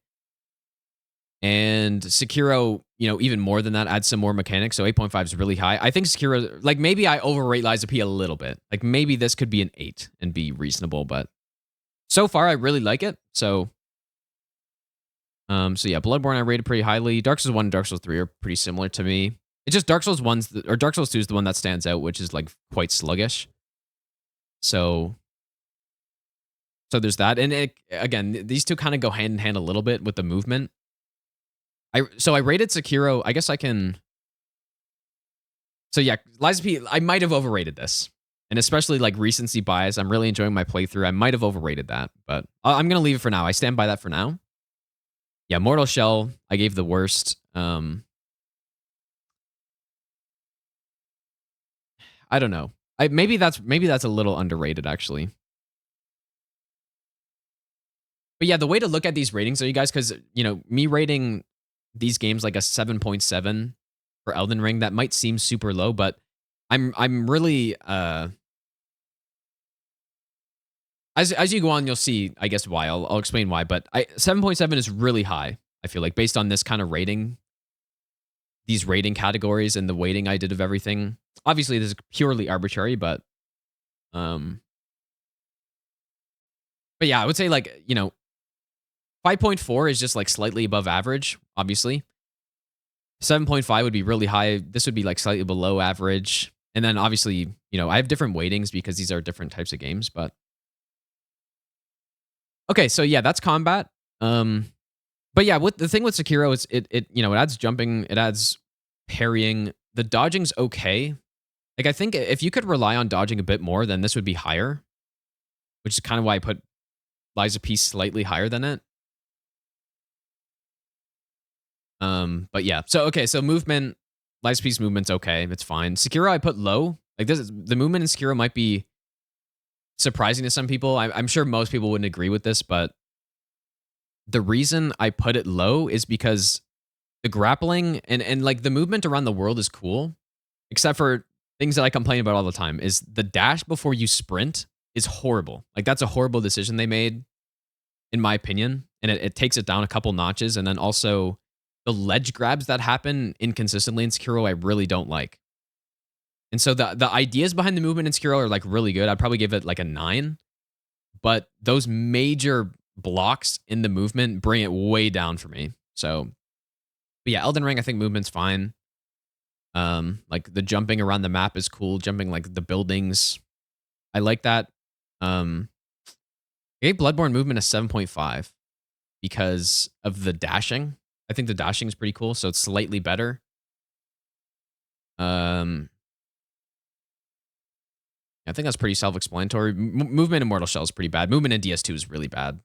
Speaker 1: And Sekiro, you know, even more than that, adds some more mechanics. So 8.5 is really high. I think Sekiro, like, maybe I overrate Lies of P a little bit. Like, maybe this could be an 8 and be reasonable, but so far I really like it. So yeah, Bloodborne I rated pretty highly. Dark Souls 1 and Dark Souls 3 are pretty similar to me. It's just Dark Souls 1's or Dark Souls 2 is the one that stands out, which is like quite sluggish. So there's that. And again, these two kind of go hand in hand a little bit with the movement. So I rated Sekiro. I guess I can. So yeah, Lies of P, I might have overrated this. And especially like recency bias. I'm really enjoying my playthrough. I might have overrated that, but I'm going to leave it for now. I stand by that for now. Yeah, Mortal Shell, I gave the worst. I don't know. Maybe that's a little underrated, actually. But yeah, the way to look at these ratings are, you guys, because, you know, me rating these games like a 7.7 for Elden Ring, that might seem super low, but I'm really as you go on, you'll see, I guess, why. I'll explain why, but 7.7 is really high, I feel like, based on this kind of rating, these rating categories and the weighting I did of everything. Obviously, this is purely arbitrary, but yeah, I would say, like, you know, 5.4 is just like slightly above average, obviously. 7.5 would be really high. This would be like slightly below average. And then obviously, you know, I have different weightings because these are different types of games, but okay, so yeah, that's combat. But yeah, the thing with Sekiro is it you know, it adds jumping, it adds parrying. The dodging's okay. Like, I think if you could rely on dodging a bit more, then this would be higher, which is kind of why I put Lies of P slightly higher than it. But yeah, so okay, so movement, Lies of P's movement's okay, it's fine. Sekiro I put low. Like, the movement in Sekiro might be surprising to some people. I'm sure most people wouldn't agree with this, but the reason I put it low is because the grappling and like the movement around the world is cool, except for things that I complain about all the time is the dash before you sprint is horrible. Like, that's a horrible decision they made, in my opinion, and it takes it down a couple notches. And then also the ledge grabs that happen inconsistently in Sekiro, I really don't like. And so the ideas behind the movement in Sekiro are like really good. I'd probably give it like a 9, but those major blocks in the movement bring it way down for me. So, but yeah, Elden Ring, I think movement's fine. Like the jumping around the map is cool. Jumping like the buildings, I like that. I gave Bloodborne movement a 7.5 because of the dashing. I think the dashing is pretty cool, so it's slightly better. I think that's pretty self-explanatory. Movement in Mortal Shell is pretty bad. Movement in DS2 is really bad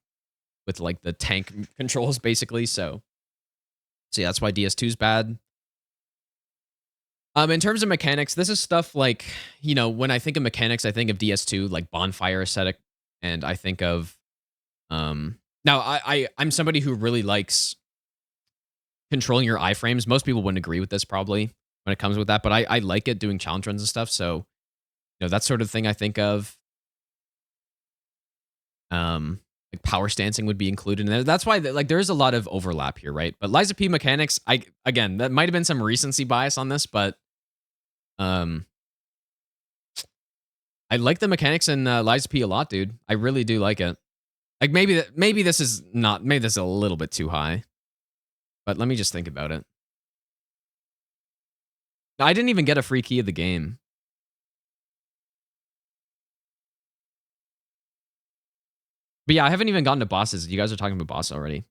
Speaker 1: with like the tank controls, basically. So yeah, that's why DS2 is bad. In terms of mechanics, this is stuff like, you know, when I think of mechanics, I think of DS2, like bonfire aesthetic, and I think of now I'm somebody who really likes controlling your iframes. Most people wouldn't agree with this probably when it comes with that, but I like it, doing challenge runs and stuff. So, you know, that sort of thing I think of. Like power stancing would be included in there. That's why like there is a lot of overlap here, right? But Lies of P mechanics, again, that might have been some recency bias on this, but I like the mechanics in Lies of P a lot, dude. I really do like it. Like maybe this is a little bit too high. But let me just think about it. I didn't even get a free key of the game. But yeah, I haven't even gotten to bosses. You guys are talking about boss already.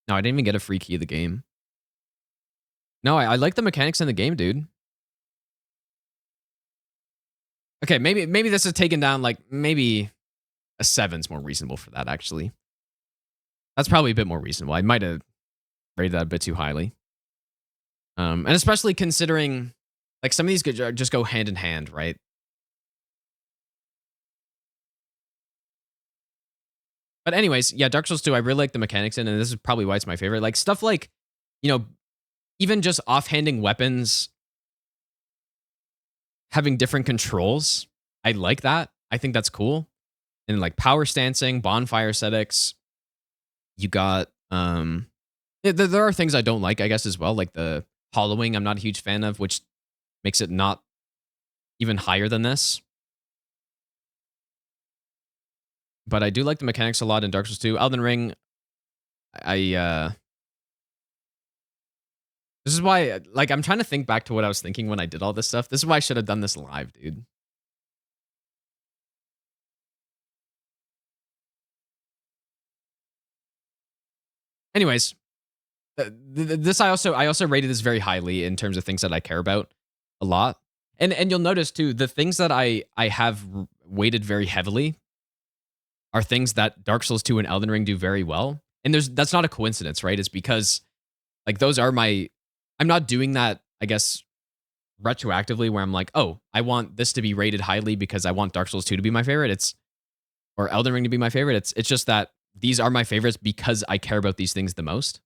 Speaker 1: No, I didn't even get a free key of the game. No, I like the mechanics in the game, dude. Okay, maybe this is taken down, like, maybe a 7's more reasonable for that, actually. That's probably a bit more reasonable. I might have rated that a bit too highly. And especially considering, like, some of these could just go hand in hand, right? But anyways, yeah, Dark Souls 2, I really like the mechanics in, and this is probably why it's my favorite. Like, stuff like, you know, even just offhanding weapons having different controls. I like that. I think that's cool. And like power stancing, bonfire aesthetics. You got there are things I don't like, I guess, as well, like the hollowing I'm not a huge fan of, which makes it not even higher than this. But I do like the mechanics a lot in Dark Souls 2. Elden Ring, this is why, like, I'm trying to think back to what I was thinking when I did all this stuff. This is why I should have done this live, dude. Anyways, this I also rated this very highly in terms of things that I care about a lot. And you'll notice too, the things that I have weighted very heavily are things that Dark Souls 2 and Elden Ring do very well. And that's not a coincidence, right? It's because, like, those are I'm not doing that, I guess, retroactively, where I'm like, oh, I want this to be rated highly because I want Dark Souls 2 to be my favorite. Or Elden Ring to be my favorite. It's just that these are my favorites because I care about these things the most.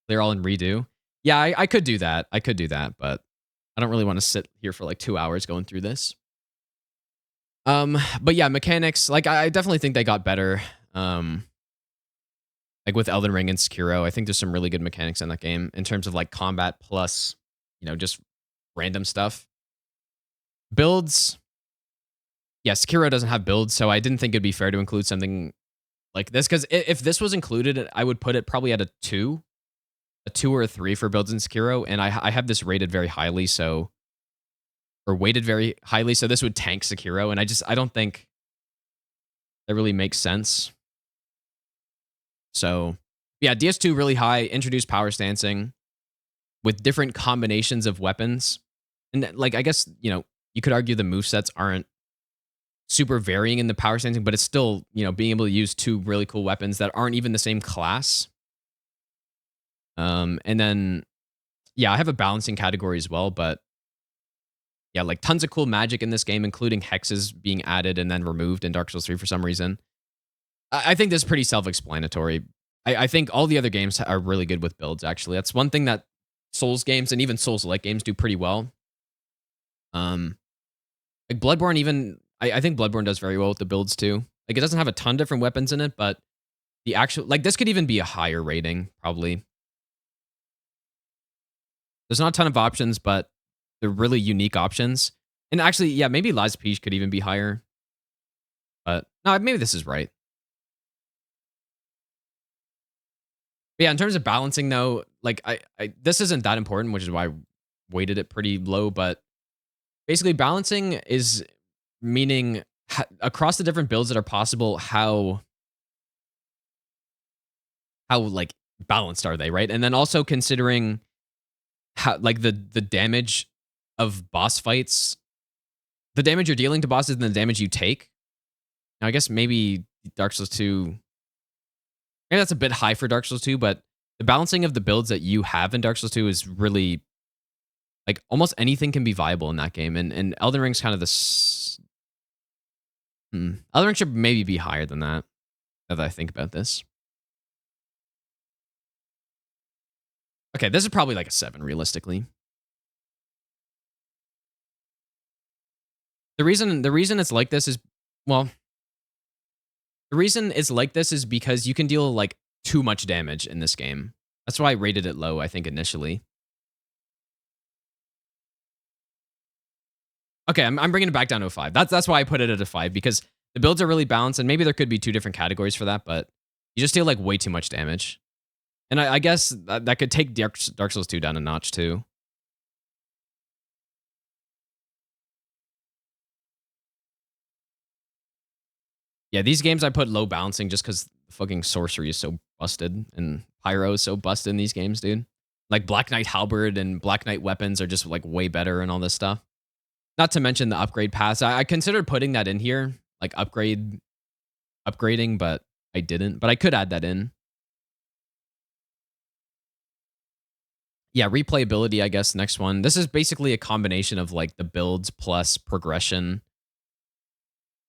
Speaker 1: They're all in redo. Yeah, I could do that. I could do that, but I don't really want to sit here for like 2 hours going through this. But yeah, mechanics, like, I definitely think they got better. Like with Elden Ring and Sekiro, I think there's some really good mechanics in that game in terms of like combat plus, you know, just random stuff. Builds. Yeah, Sekiro doesn't have builds, so I didn't think it'd be fair to include something like this, because if this was included, I would put it probably at a 2 or a 3 for builds in Sekiro, and I have this rated very highly, or weighted very highly, so this would tank Sekiro, and I don't think that really makes sense. So, yeah, DS2 really high, introduced power stancing with different combinations of weapons. And, like, I guess, you know, you could argue the movesets aren't super varying in the power stancing, but it's still, you know, being able to use 2 really cool weapons that aren't even the same class. And then, yeah, I have a balancing category as well, but yeah, like tons of cool magic in this game, including hexes being added and then removed in Dark Souls 3 for some reason. I think this is pretty self-explanatory. I think all the other games are really good with builds, actually. That's one thing that Souls games and even Souls-like games do pretty well. Like Bloodborne even, I think Bloodborne does very well with the builds too. Like, it doesn't have a ton of different weapons in it, but the actual, like, this could even be a higher rating, probably. There's not a ton of options, but they're really unique options. And actually, yeah, maybe Lies of Peace could even be higher. But no, maybe this is right. But yeah, in terms of balancing though, like this isn't that important, which is why I weighted it pretty low, but basically balancing is meaning across the different builds that are possible, how like balanced are they, right? And then also considering how, like, the damage of boss fights, the damage you're dealing to bosses and the damage you take. Now, I guess maybe Dark Souls 2, maybe that's a bit high for Dark Souls 2, but the balancing of the builds that you have in Dark Souls 2 is really, like, almost anything can be viable in that game. And Elden Ring's kind of this. Elden Ring should maybe be higher than that, now that I think about this. Okay, this is probably like a 7, realistically. The reason it's like this is, well, the reason it's like this is because you can deal, like, too much damage in this game. That's why I rated it low, I think, initially. Okay, I'm bringing it back down to a 5. That's why I put it at a 5, because the builds are really balanced, and maybe there could be 2 different categories for that, but you just deal, like, way too much damage. And I guess that could take Dark Souls 2 down a notch too. Yeah, these games I put low balancing just because fucking sorcery is so busted and pyro is so busted in these games, dude. Like Black Knight Halberd and Black Knight weapons are just like way better and all this stuff. Not to mention the upgrade pass. I considered putting that in here, like upgrading, but I didn't. But I could add that in. Yeah, replayability, I guess, next one. This is basically a combination of like the builds plus progression.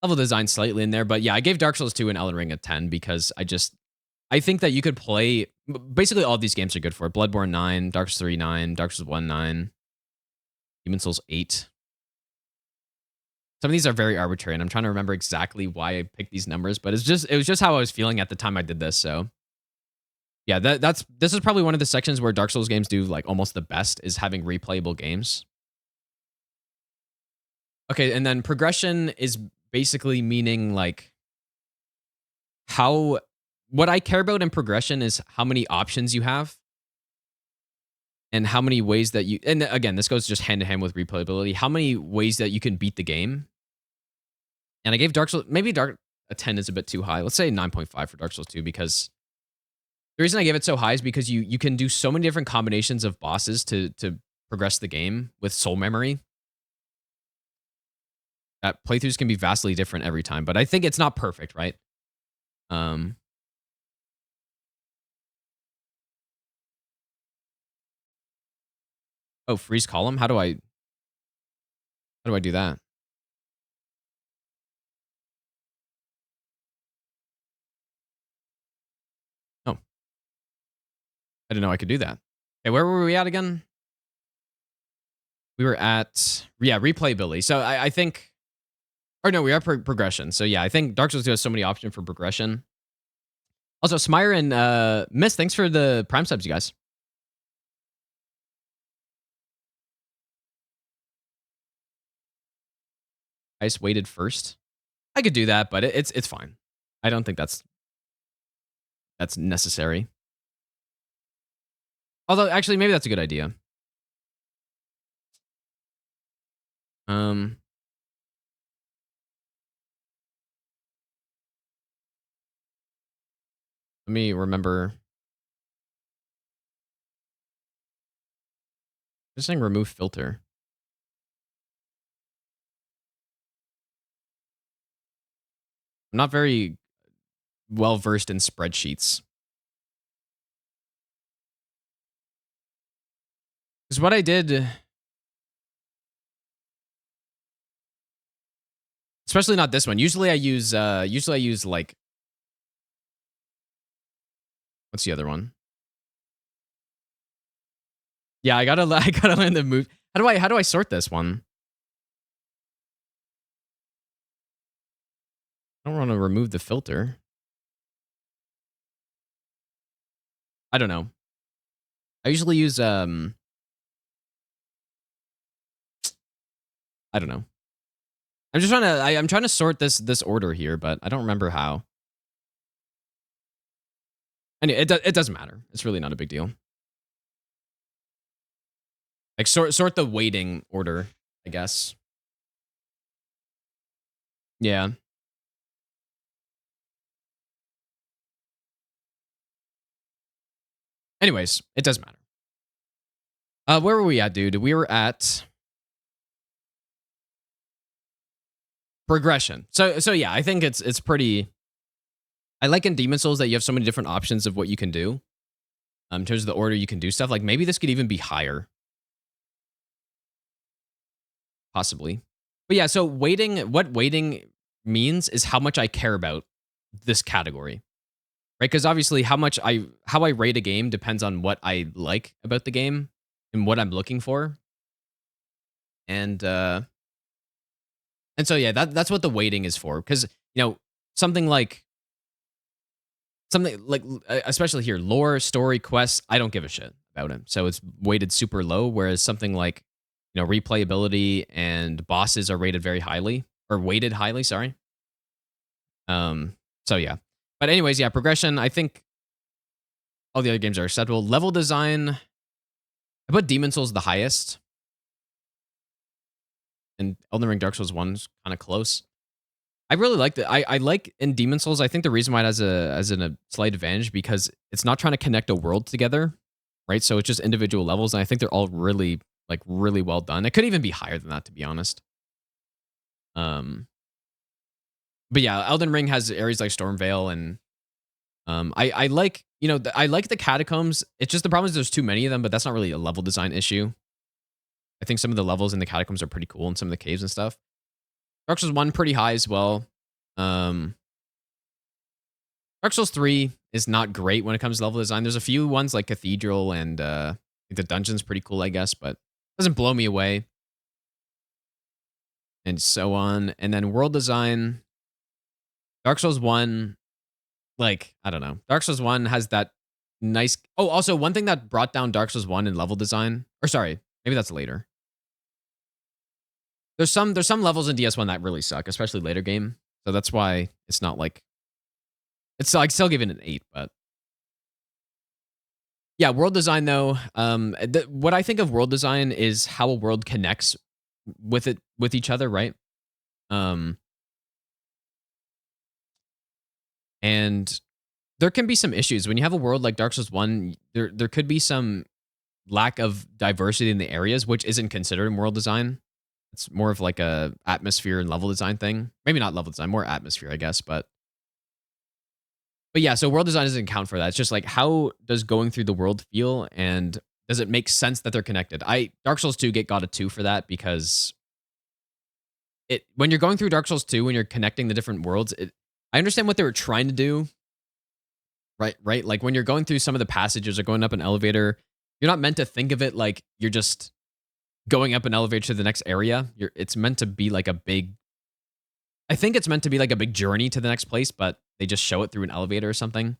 Speaker 1: Level design slightly in there, but yeah, I gave Dark Souls 2 and Elden Ring a 10 because I think that you could play, basically all of these games are good for it. Bloodborne 9, Dark Souls 3 9, Dark Souls 1 9, Demon Souls 8. Some of these are very arbitrary, and I'm trying to remember exactly why I picked these numbers, but it was just how I was feeling at the time I did this, so. Yeah, this is probably one of the sections where Dark Souls games do like almost the best, is having replayable games. Okay, and then progression is basically meaning like what I care about in progression is how many options you have and how many ways that you, and again, this goes just hand in hand with replayability, how many ways that you can beat the game. And I gave Dark Souls, maybe a 10 is a bit too high. Let's say 9.5 for Dark Souls 2 because the reason I gave it so high is because you can do so many different combinations of bosses to progress the game with soul memory. That playthroughs can be vastly different every time, but I think it's not perfect, right? Oh, freeze column? How do I do that? Oh. I didn't know I could do that. Okay, where were we at again? We were at, yeah, replayability. So I think, or no, we are progression. So yeah, I think Dark Souls 2 has so many options for progression. Also, Smire and Miss, thanks for the Prime subs, you guys. I just waited first. I could do that, but it's fine. I don't think that's necessary. Although, actually, maybe that's a good idea. Let me remember. Just saying remove filter. I'm not very well versed in spreadsheets. Because what I did, especially not this one. Usually I use like, what's the other one? Yeah, I gotta learn the move. How do I sort this one? I don't want to remove the filter. I don't know. I usually use I don't know. I'm just I'm trying to sort this order here, but I don't remember how. Anyway, it doesn't matter. It's really not a big deal. Like sort the weighting order, I guess. Yeah. Anyways, it doesn't matter. Where were we at, dude? We were at progression. So yeah, I think it's pretty. I like in Demon Souls that you have so many different options of what you can do. In terms of the order you can do stuff. Like maybe this could even be higher. Possibly. But yeah, so what weighting means is how much I care about this category. Right? Because obviously how I rate a game depends on what I like about the game and what I'm looking for. And so yeah, that's what the weighting is for. Because, you know, something like especially here, lore, story, quests, I don't give a shit about him. So it's weighted super low, whereas something like, you know, replayability and bosses are rated very highly, or weighted highly, sorry. So yeah. But anyways, yeah, progression, I think All the other games are acceptable. Level design, I put Demon Souls the highest. And Elden Ring Dark Souls 1's kind of close. I really like that. I like in Demon Souls, I think the reason why it has a slight advantage because it's not trying to connect a world together, right? So it's just individual levels, and I think they're all really well done. It could even be higher than that, to be honest. But yeah, Elden Ring has areas like Stormvale, and I like, you know, I like the catacombs. It's just the problem is there's too many of them, but that's not really a level design issue. I think some of the levels in the catacombs are pretty cool, and some of the caves and stuff. Dark Souls 1 pretty high as well. Dark Souls 3 is not great when it comes to level design. There's a few ones like Cathedral and the dungeon's pretty cool, I guess, but doesn't blow me away. And so on. And then world design. Dark Souls 1, like, I don't know. Dark Souls 1 has that nice... Oh, also, one thing that brought down Dark Souls 1 in level design... Or sorry, maybe that's later. There's some levels in DS1 that really suck, especially later game. So that's why it's not like... It's like still giving it an 8, but... Yeah, world design, though. What I think of world design is how a world connects with each other, right? And there can be some issues. When you have a world like Dark Souls 1, there could be some lack of diversity in the areas, which isn't considered in world design. It's more of like a atmosphere and level design thing. Maybe not level design, more atmosphere, I guess. But yeah, so world design doesn't count for that. It's just like, how does going through the world feel, and does it make sense that they're connected? Dark Souls 2 got a 2 for that because when you're going through Dark Souls 2, when you're connecting the different worlds, I understand what they were trying to do. Right? Like when you're going through some of the passages or going up an elevator, you're not meant to think of it like you're just going up an elevator to the next area. It's meant to be like a big... I think it's meant to be like a big journey to the next place, but they just show it through an elevator or something.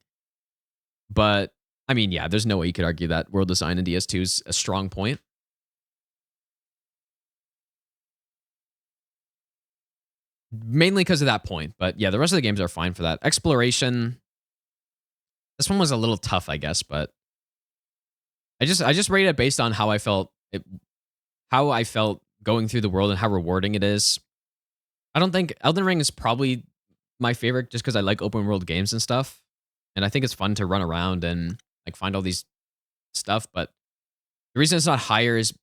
Speaker 1: But, I mean, yeah, there's no way you could argue that world design in DS2 is a strong point. Mainly because of that point. But yeah, the rest of the games are fine for that. Exploration... This one was a little tough, I guess, but I just rated it based on how I felt going through the world and how rewarding it is. I don't think Elden Ring is probably my favorite just because I like open world games and stuff. And I think it's fun to run around and like find all these stuff. But the reason it's not higher is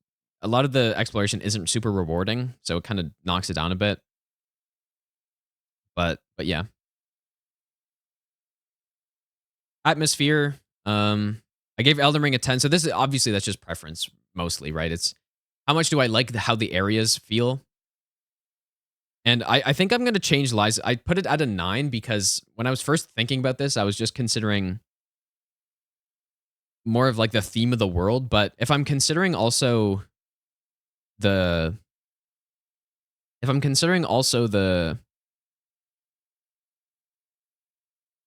Speaker 1: a lot of the exploration isn't super rewarding. So it kind of knocks it down a bit. But yeah. Atmosphere. I gave Elden Ring a 10. So this is obviously that's just preference mostly, right? It's how much do I like how the areas feel? And I think I'm going to change Lies. I put it at a 9 because when I was first thinking about this, I was just considering more of like the theme of the world. But if I'm considering also the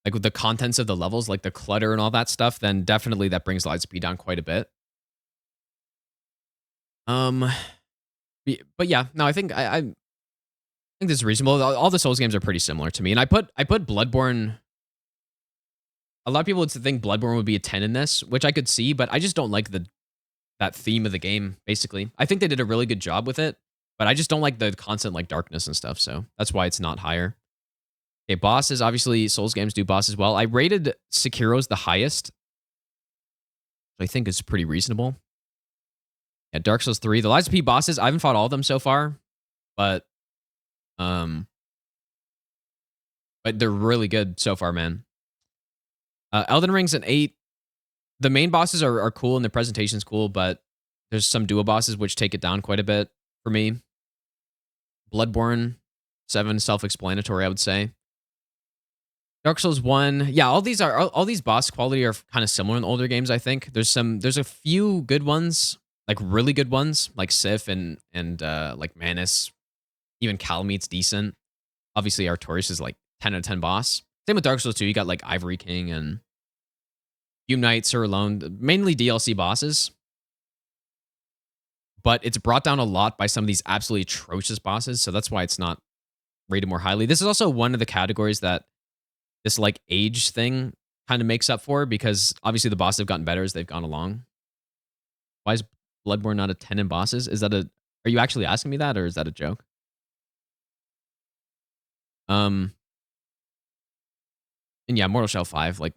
Speaker 1: like with the contents of the levels, like the clutter and all that stuff, then definitely that brings light speed down quite a bit. But yeah, no, I think I think this is reasonable. All the Souls games are pretty similar to me, and I put Bloodborne. A lot of people would think Bloodborne would be a 10 in this, which I could see, but I just don't like that theme of the game. Basically, I think they did a really good job with it, but I just don't like the constant like darkness and stuff. So that's why it's not higher. Okay, bosses. Obviously, Souls games do bosses well. I rated Sekiro's the highest, which I think is pretty reasonable. Yeah, Dark Souls 3. The Lies of P bosses, I haven't fought all of them so far, but they're really good so far, man. Elden Ring's an 8. The main bosses are cool and the presentation's cool, but there's some duo bosses which take it down quite a bit for me. Bloodborne, 7, self-explanatory, I would say. Dark Souls 1, yeah, all these boss quality are kind of similar in older games, I think. There's a few good ones, like really good ones, like Sif and like Manus. Even Calmeet's decent. Obviously, Artorias is like 10 out of 10 boss. Same with Dark Souls 2, you got like Ivory King and Hume Knight, Sir Alone, mainly DLC bosses. But it's brought down a lot by some of these absolutely atrocious bosses, so that's why it's not rated more highly. This is also one of the categories that this like age thing kind of makes up for, because obviously the bosses have gotten better as they've gone along. Why is Bloodborne not a 10 in bosses? Are you actually asking me that, or is that a joke? And yeah, Mortal Shell 5, like,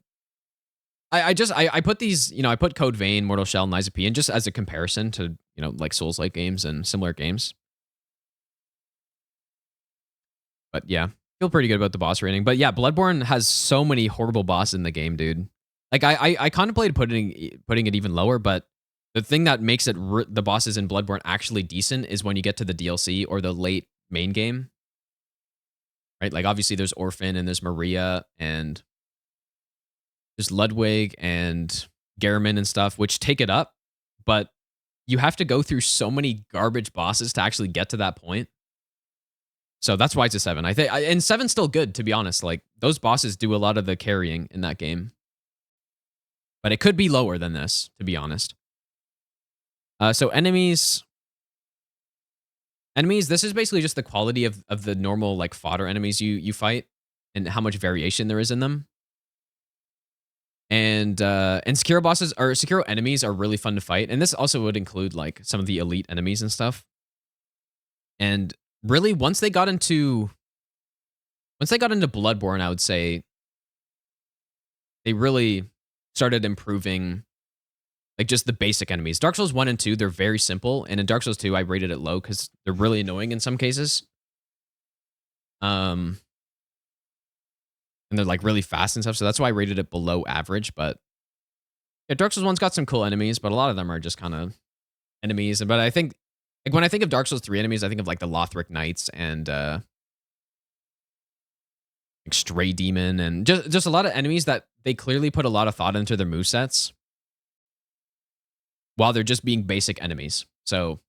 Speaker 1: I put these, I put Code Vein, Mortal Shell, and Lies of P in just as a comparison to, like Souls-like games and similar games. But yeah, feel pretty good about the boss rating. But yeah, Bloodborne has so many horrible bosses in the game, dude. Like, I contemplated putting it even lower, but the thing that makes it the bosses in Bloodborne actually decent is when you get to the DLC or the late main game. Right? Like, obviously there's Orphan and there's Maria and there's Ludwig and Gehrman and stuff, which take it up, but you have to go through so many garbage bosses to actually get to that point. So that's why it's a 7. I think, and 7's still good, to be honest. Like, those bosses do a lot of the carrying in that game. But it could be lower than this, to be honest. So enemies, this is basically just the quality of the normal, like, fodder enemies you fight and how much variation there is in them. And Sekiro bosses, or Sekiro enemies, are really fun to fight. And this also would include, like, some of the elite enemies and stuff. And really, once they got into Bloodborne, I would say they really started improving, like, just the basic enemies. Dark Souls 1 and 2, they're very simple. And in Dark Souls 2, I rated it low because they're really annoying in some cases. And they're, like, really fast and stuff. So that's why I rated it below average. But yeah, Dark Souls 1's got some cool enemies, but a lot of them are just kind of enemies. But I think, like, when I think of Dark Souls 3 enemies, I think of, like, the Lothric Knights and like Stray Demon and just a lot of enemies that they clearly put a lot of thought into their movesets while they're just being basic enemies. So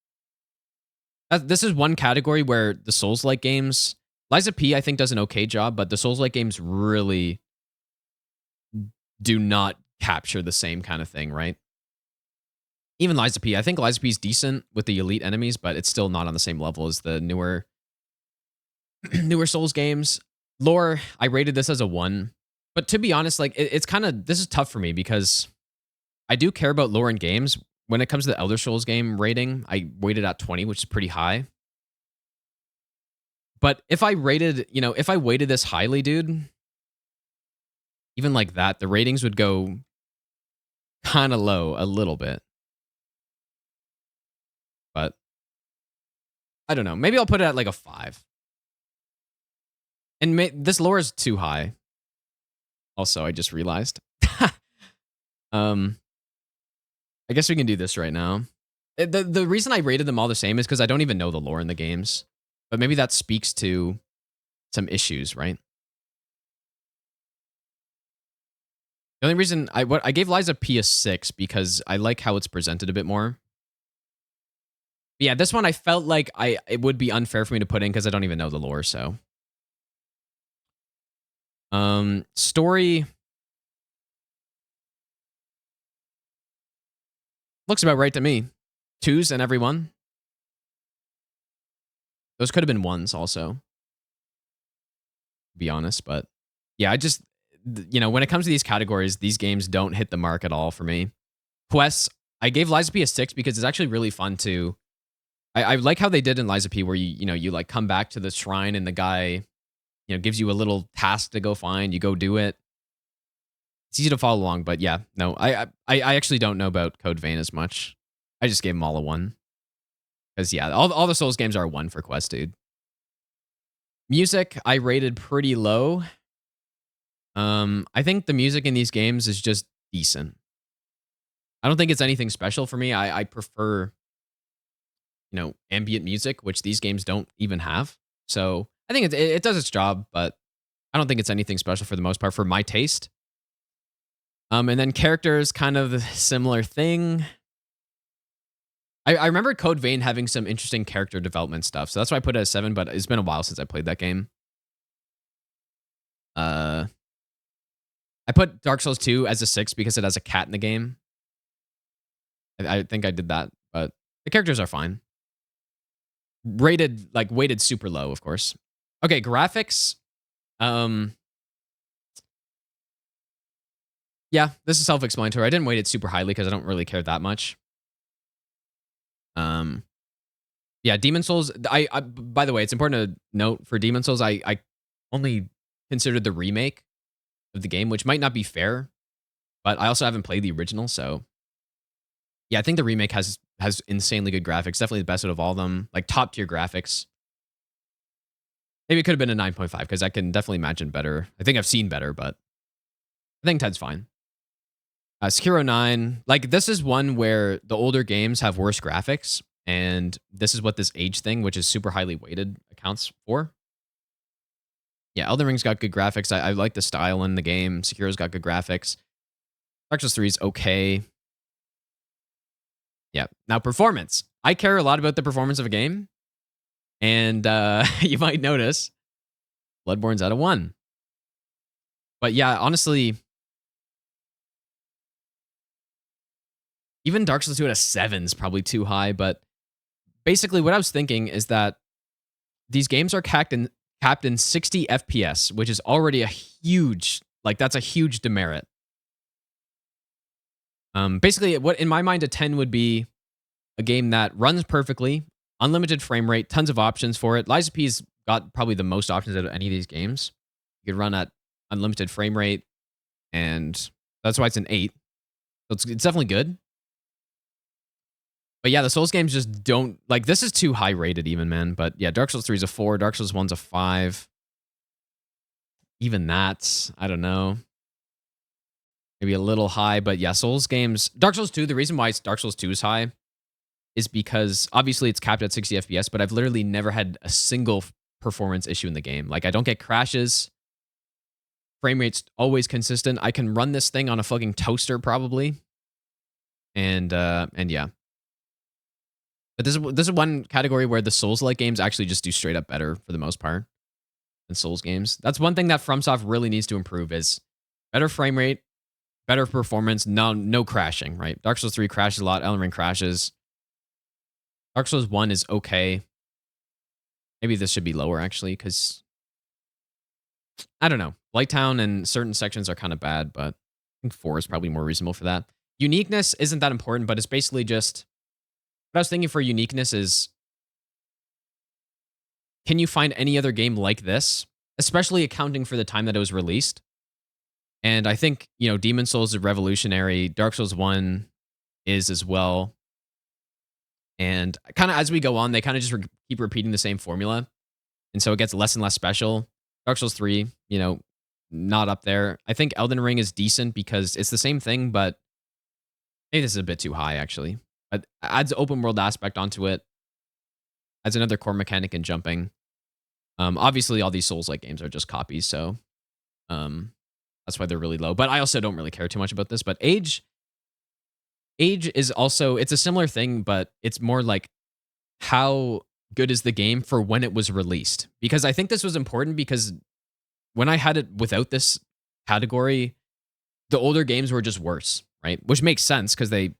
Speaker 1: this is one category where the Souls-like games, Lies of P, I think, does an okay job, but the Souls-like games really do not capture the same kind of thing, right? Even Lies of P, I think Lies of P is decent with the elite enemies, but it's still not on the same level as the newer Souls games. Lore, I rated this as a 1. But to be honest, like, it's kind of, this is tough for me because I do care about lore in games. When it comes to the Elder Scrolls game rating, I weighted at 20, which is pretty high. But if I weighted this highly, dude, even like that, the ratings would go kind of low a little bit. But I don't know. Maybe I'll put it at like a 5. And this lore is too high. Also, I just realized. I guess we can do this right now. The reason I rated them all the same is because I don't even know the lore in the games. But maybe that speaks to some issues, right? The only reason I gave Lies of P a 6 because I like how it's presented a bit more. But yeah, this one I felt like it would be unfair for me to put in because I don't even know the lore, so. Story looks about right to me. 2s and every one. Those could have been 1s also, to be honest. But yeah, I just, when it comes to these categories, these games don't hit the mark at all for me. Quests, I gave Lies of P a 6 because it's actually really fun to. I like how they did in Lies of P where you like come back to the shrine and the guy, gives you a little task to go find. You go do it. It's easy to follow along, but yeah, no, I actually don't know about Code Vein as much. I just gave them all a 1. Because yeah, all the Souls games are a 1 for Quest, dude. Music, I rated pretty low. I think the music in these games is just decent. I don't think it's anything special for me. I prefer, ambient music, which these games don't even have. So I think it does its job, but I don't think it's anything special for the most part for my taste. And then characters, kind of a similar thing. I remember Code Vein having some interesting character development stuff, so that's why I put it at 7, but it's been a while since I played that game. I put Dark Souls 2 as a 6 because it has a cat in the game. I think I did that, but the characters are fine. Weighted super low, of course. Okay, graphics. Yeah, this is self-explanatory. I didn't weight it super highly because I don't really care that much. Yeah, Demon Souls. By the way, it's important to note for Demon Souls, I only considered the remake of the game, which might not be fair, but I also haven't played the original, so yeah, I think the remake has insanely good graphics. Definitely the best out of all of them, like top tier graphics. Maybe it could have been a 9.5 because I can definitely imagine better. I think I've seen better, but I think 10's fine. Sekiro 9, like this is one where the older games have worse graphics, and this is what this age thing, which is super highly weighted, accounts for. Yeah, Elden Ring's got good graphics. I like the style in the game. Sekiro's got good graphics. Dark Souls 3 is okay. Yeah. Now, performance. I care a lot about the performance of a game. And you might notice Bloodborne's at a 1. But yeah, honestly, even Dark Souls 2 at a 7 is probably too high. But basically, what I was thinking is that these games are capped in 60 FPS, which is already a huge, like, that's a huge demerit. Basically, what in my mind, a 10 would be a game that runs perfectly, unlimited frame rate, tons of options for it. Lies of P's got probably the most options out of any of these games. You could run at unlimited frame rate, and that's why it's an 8. So it's definitely good. But yeah, the Souls games just don't, like, this is too high rated even, man. But yeah, Dark Souls 3 is a 4, Dark Souls 1's a 5. Even that's, I don't know. Maybe a little high, but yeah, Souls games. Dark Souls 2, the reason why Dark Souls 2 is high is because obviously it's capped at 60 FPS, but I've literally never had a single performance issue in the game. Like, I don't get crashes. Frame rate's always consistent. I can run this thing on a fucking toaster probably. And yeah. But this is one category where the Souls-like games actually just do straight up better for the most part than Souls games. That's one thing that FromSoft really needs to improve is better frame rate, better performance, no crashing, right? Dark Souls 3 crashes a lot, Elden Ring crashes. Dark Souls 1 is okay. Maybe this should be lower, actually, because I don't know. Blighttown and certain sections are kind of bad, but I think 4 is probably more reasonable for that. Uniqueness isn't that important, but it's basically just... What I was thinking for uniqueness is, can you find any other game like this? Especially accounting for the time that it was released. And I think, you know, Demon Souls is revolutionary. Dark Souls 1 is as well. And kind of as we go on, they kind of just keep repeating the same formula. And so it gets less and less special. Dark Souls 3, you know, not up there. I think Elden Ring is decent because it's the same thing, but maybe this is a bit too high, actually. It adds open world aspect onto it. Adds another core mechanic in jumping. Obviously, all these Souls-like games are just copies, so that's why they're really low. But I also don't really care too much about this. But Age is also, it's a similar thing, but it's more like how good is the game for when it was released. Because I think this was important because when I had it without this category, the older games were just worse, right? Which makes sense because they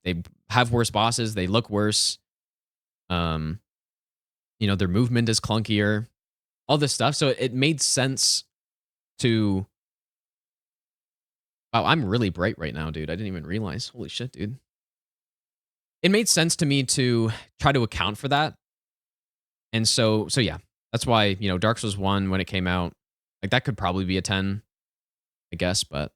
Speaker 1: have worse bosses, they look worse. You know, their movement is clunkier, all this stuff. So it made sense to... Wow, I'm really bright right now, dude. I didn't even realize. Holy shit, dude. It made sense to me to try to account for that. And so yeah, that's why, you know, Dark Souls 1, when it came out, like that could probably be a 10, I guess, but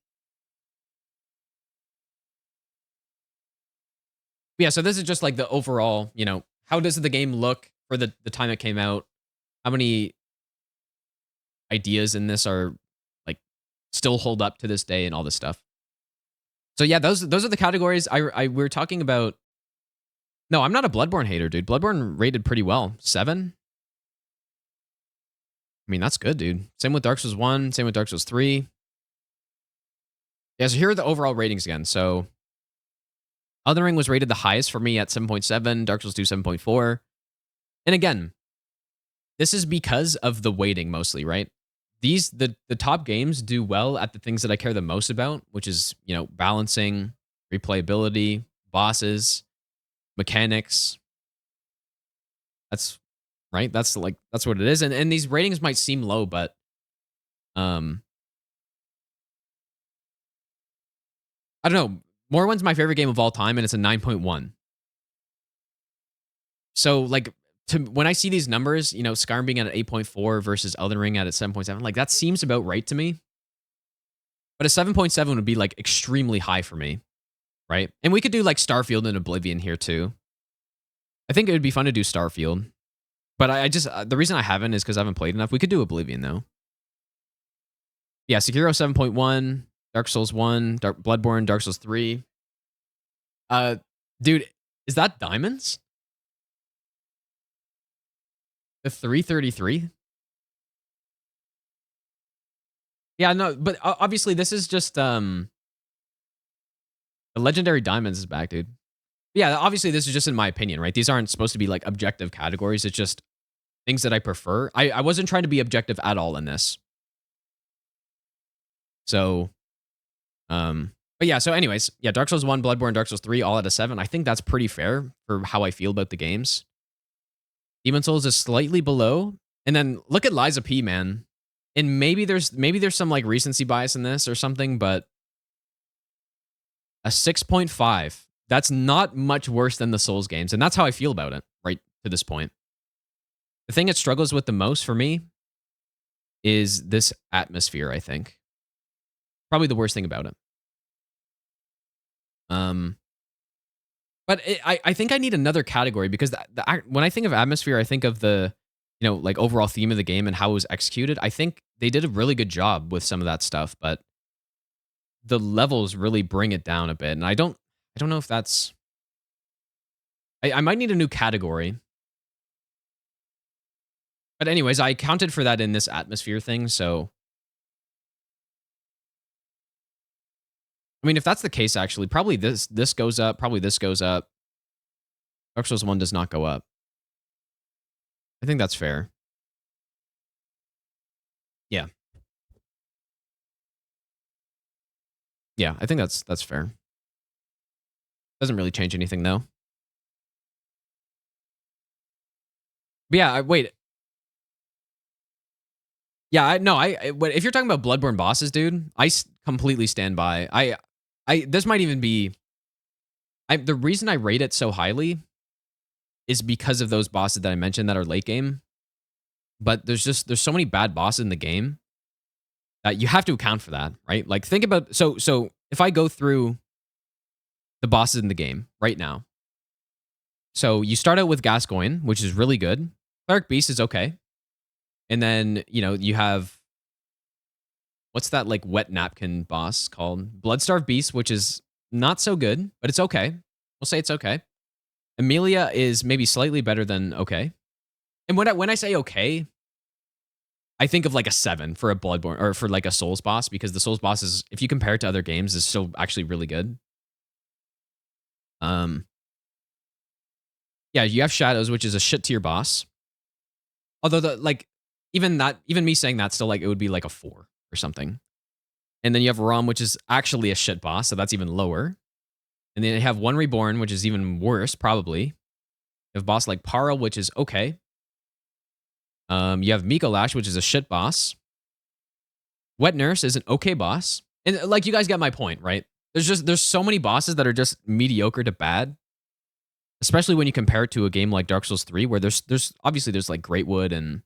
Speaker 1: yeah, so this is just like the overall, you know, how does the game look for the time it came out? How many ideas in this are like still hold up to this day and all this stuff. So yeah, those are the categories we're talking about. No, I'm not a Bloodborne hater, dude. Bloodborne rated pretty well. 7? I mean, that's good, dude. Same with Dark Souls 1, same with Dark Souls 3. Yeah, so here are the overall ratings again. So Elden Ring was rated the highest for me at 7.7, Dark Souls 2 7.4. And again, this is because of the weighting mostly, right? The top games do well at the things that I care the most about, which is, you know, balancing, replayability, bosses, mechanics. That's right. That's what it is. And these ratings might seem low, but I don't know. Morrowind's my favorite game of all time, and it's a 9.1. So, like, when I see these numbers, you know, Skyrim being at 8.4 versus Elden Ring at 7.7, like, that seems about right to me. But a 7.7 would be, like, extremely high for me, right? And we could do, like, Starfield and Oblivion here, too. I think it would be fun to do Starfield. But I just, the reason I haven't is because I haven't played enough. We could do Oblivion, though. Yeah, Sekiro 7.1, Dark Souls 1, Bloodborne, Dark Souls 3. Dude, is that diamonds? The 333? Yeah, no, but obviously this is just the legendary diamonds is back, dude. Yeah, obviously this is just in my opinion, right? These aren't supposed to be like objective categories. It's just things that I prefer. I wasn't trying to be objective at all in this. So, but yeah, so anyways, yeah, Dark Souls 1, Bloodborne, Dark Souls 3, all at a 7. I think that's pretty fair for how I feel about the games. Demon Souls is slightly below. And then look at Liza P, man. And maybe there's some like recency bias in this or something, but a 6.5. That's not much worse than the Souls games. And that's how I feel about it right to this point. The thing it struggles with the most for me is this atmosphere, I think. Probably the worst thing about it. But I think I need another category because when I think of atmosphere, I think of the, you know, like overall theme of the game and how it was executed. I think they did a really good job with some of that stuff, but the levels really bring it down a bit. And I don't know if that's, I might need a new category. But anyways, I accounted for that in this atmosphere thing, so. I mean, if that's the case, actually, probably this goes up, probably this goes up. Dark Souls 1 does not go up. I think that's fair. Yeah. Yeah, I think that's fair. Doesn't really change anything, though. But yeah, wait. Yeah, if you're talking about Bloodborne bosses, dude, I completely stand by. This might even be, the reason I rate it so highly is because of those bosses that I mentioned that are late game. But there's so many bad bosses in the game that you have to account for that, right? Like think about, so if I go through the bosses in the game right now. So you start out with Gascoigne, which is really good. Cleric Beast is okay. And then, you know, you have, what's that like wet napkin boss called? Bloodstarved Beast, which is not so good, but it's okay. We'll say it's okay. Amelia is maybe slightly better than okay. And when I say okay, I think of like a 7 for a Bloodborne or for like a Souls boss, because the Souls boss is, if you compare it to other games, is still actually really good. Yeah, you have Shadows, which is a shit tier boss. Although even me saying that still, like, it would be like a 4 or something. And then you have Rom, which is actually a shit boss, so that's even lower. And then you have One Reborn, which is even worse, probably. You have a boss like Parl, which is okay. You have Mikolash, which is a shit boss. Wet Nurse is an okay boss. And like, you guys get my point, right? There's so many bosses that are just mediocre to bad. Especially when you compare it to a game like Dark Souls 3, where there's obviously there's like Greatwood and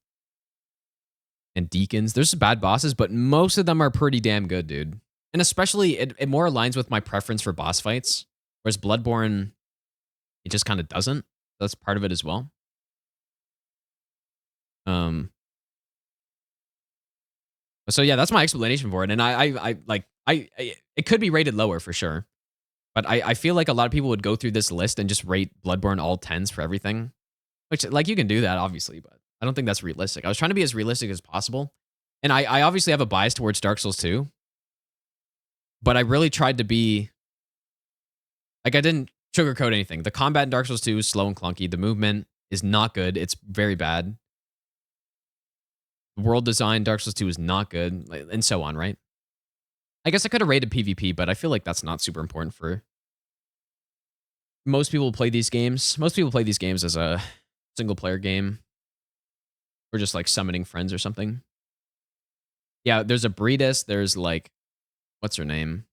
Speaker 1: Deacons. There's bad bosses, but most of them are pretty damn good, dude. And especially, it more aligns with my preference for boss fights. Whereas Bloodborne, it just kind of doesn't. That's part of it as well. So yeah, that's my explanation for it. And it could be rated lower for sure. But I feel like a lot of people would go through this list and just rate Bloodborne all 10s for everything. Which, like, you can do that, obviously, but I don't think that's realistic. I was trying to be as realistic as possible. And I obviously have a bias towards Dark Souls 2. But I really tried to be... Like, I didn't sugarcoat anything. The combat in Dark Souls 2 is slow and clunky. The movement is not good. It's very bad. The world design, Dark Souls 2 is not good. And so on, right? I guess I could have rated PvP, but I feel like that's not super important for... Most people play these games. Most people play these games as a single-player game. Or just, like, summoning friends or something. Yeah, there's a Breedis. There's, like... What's her name?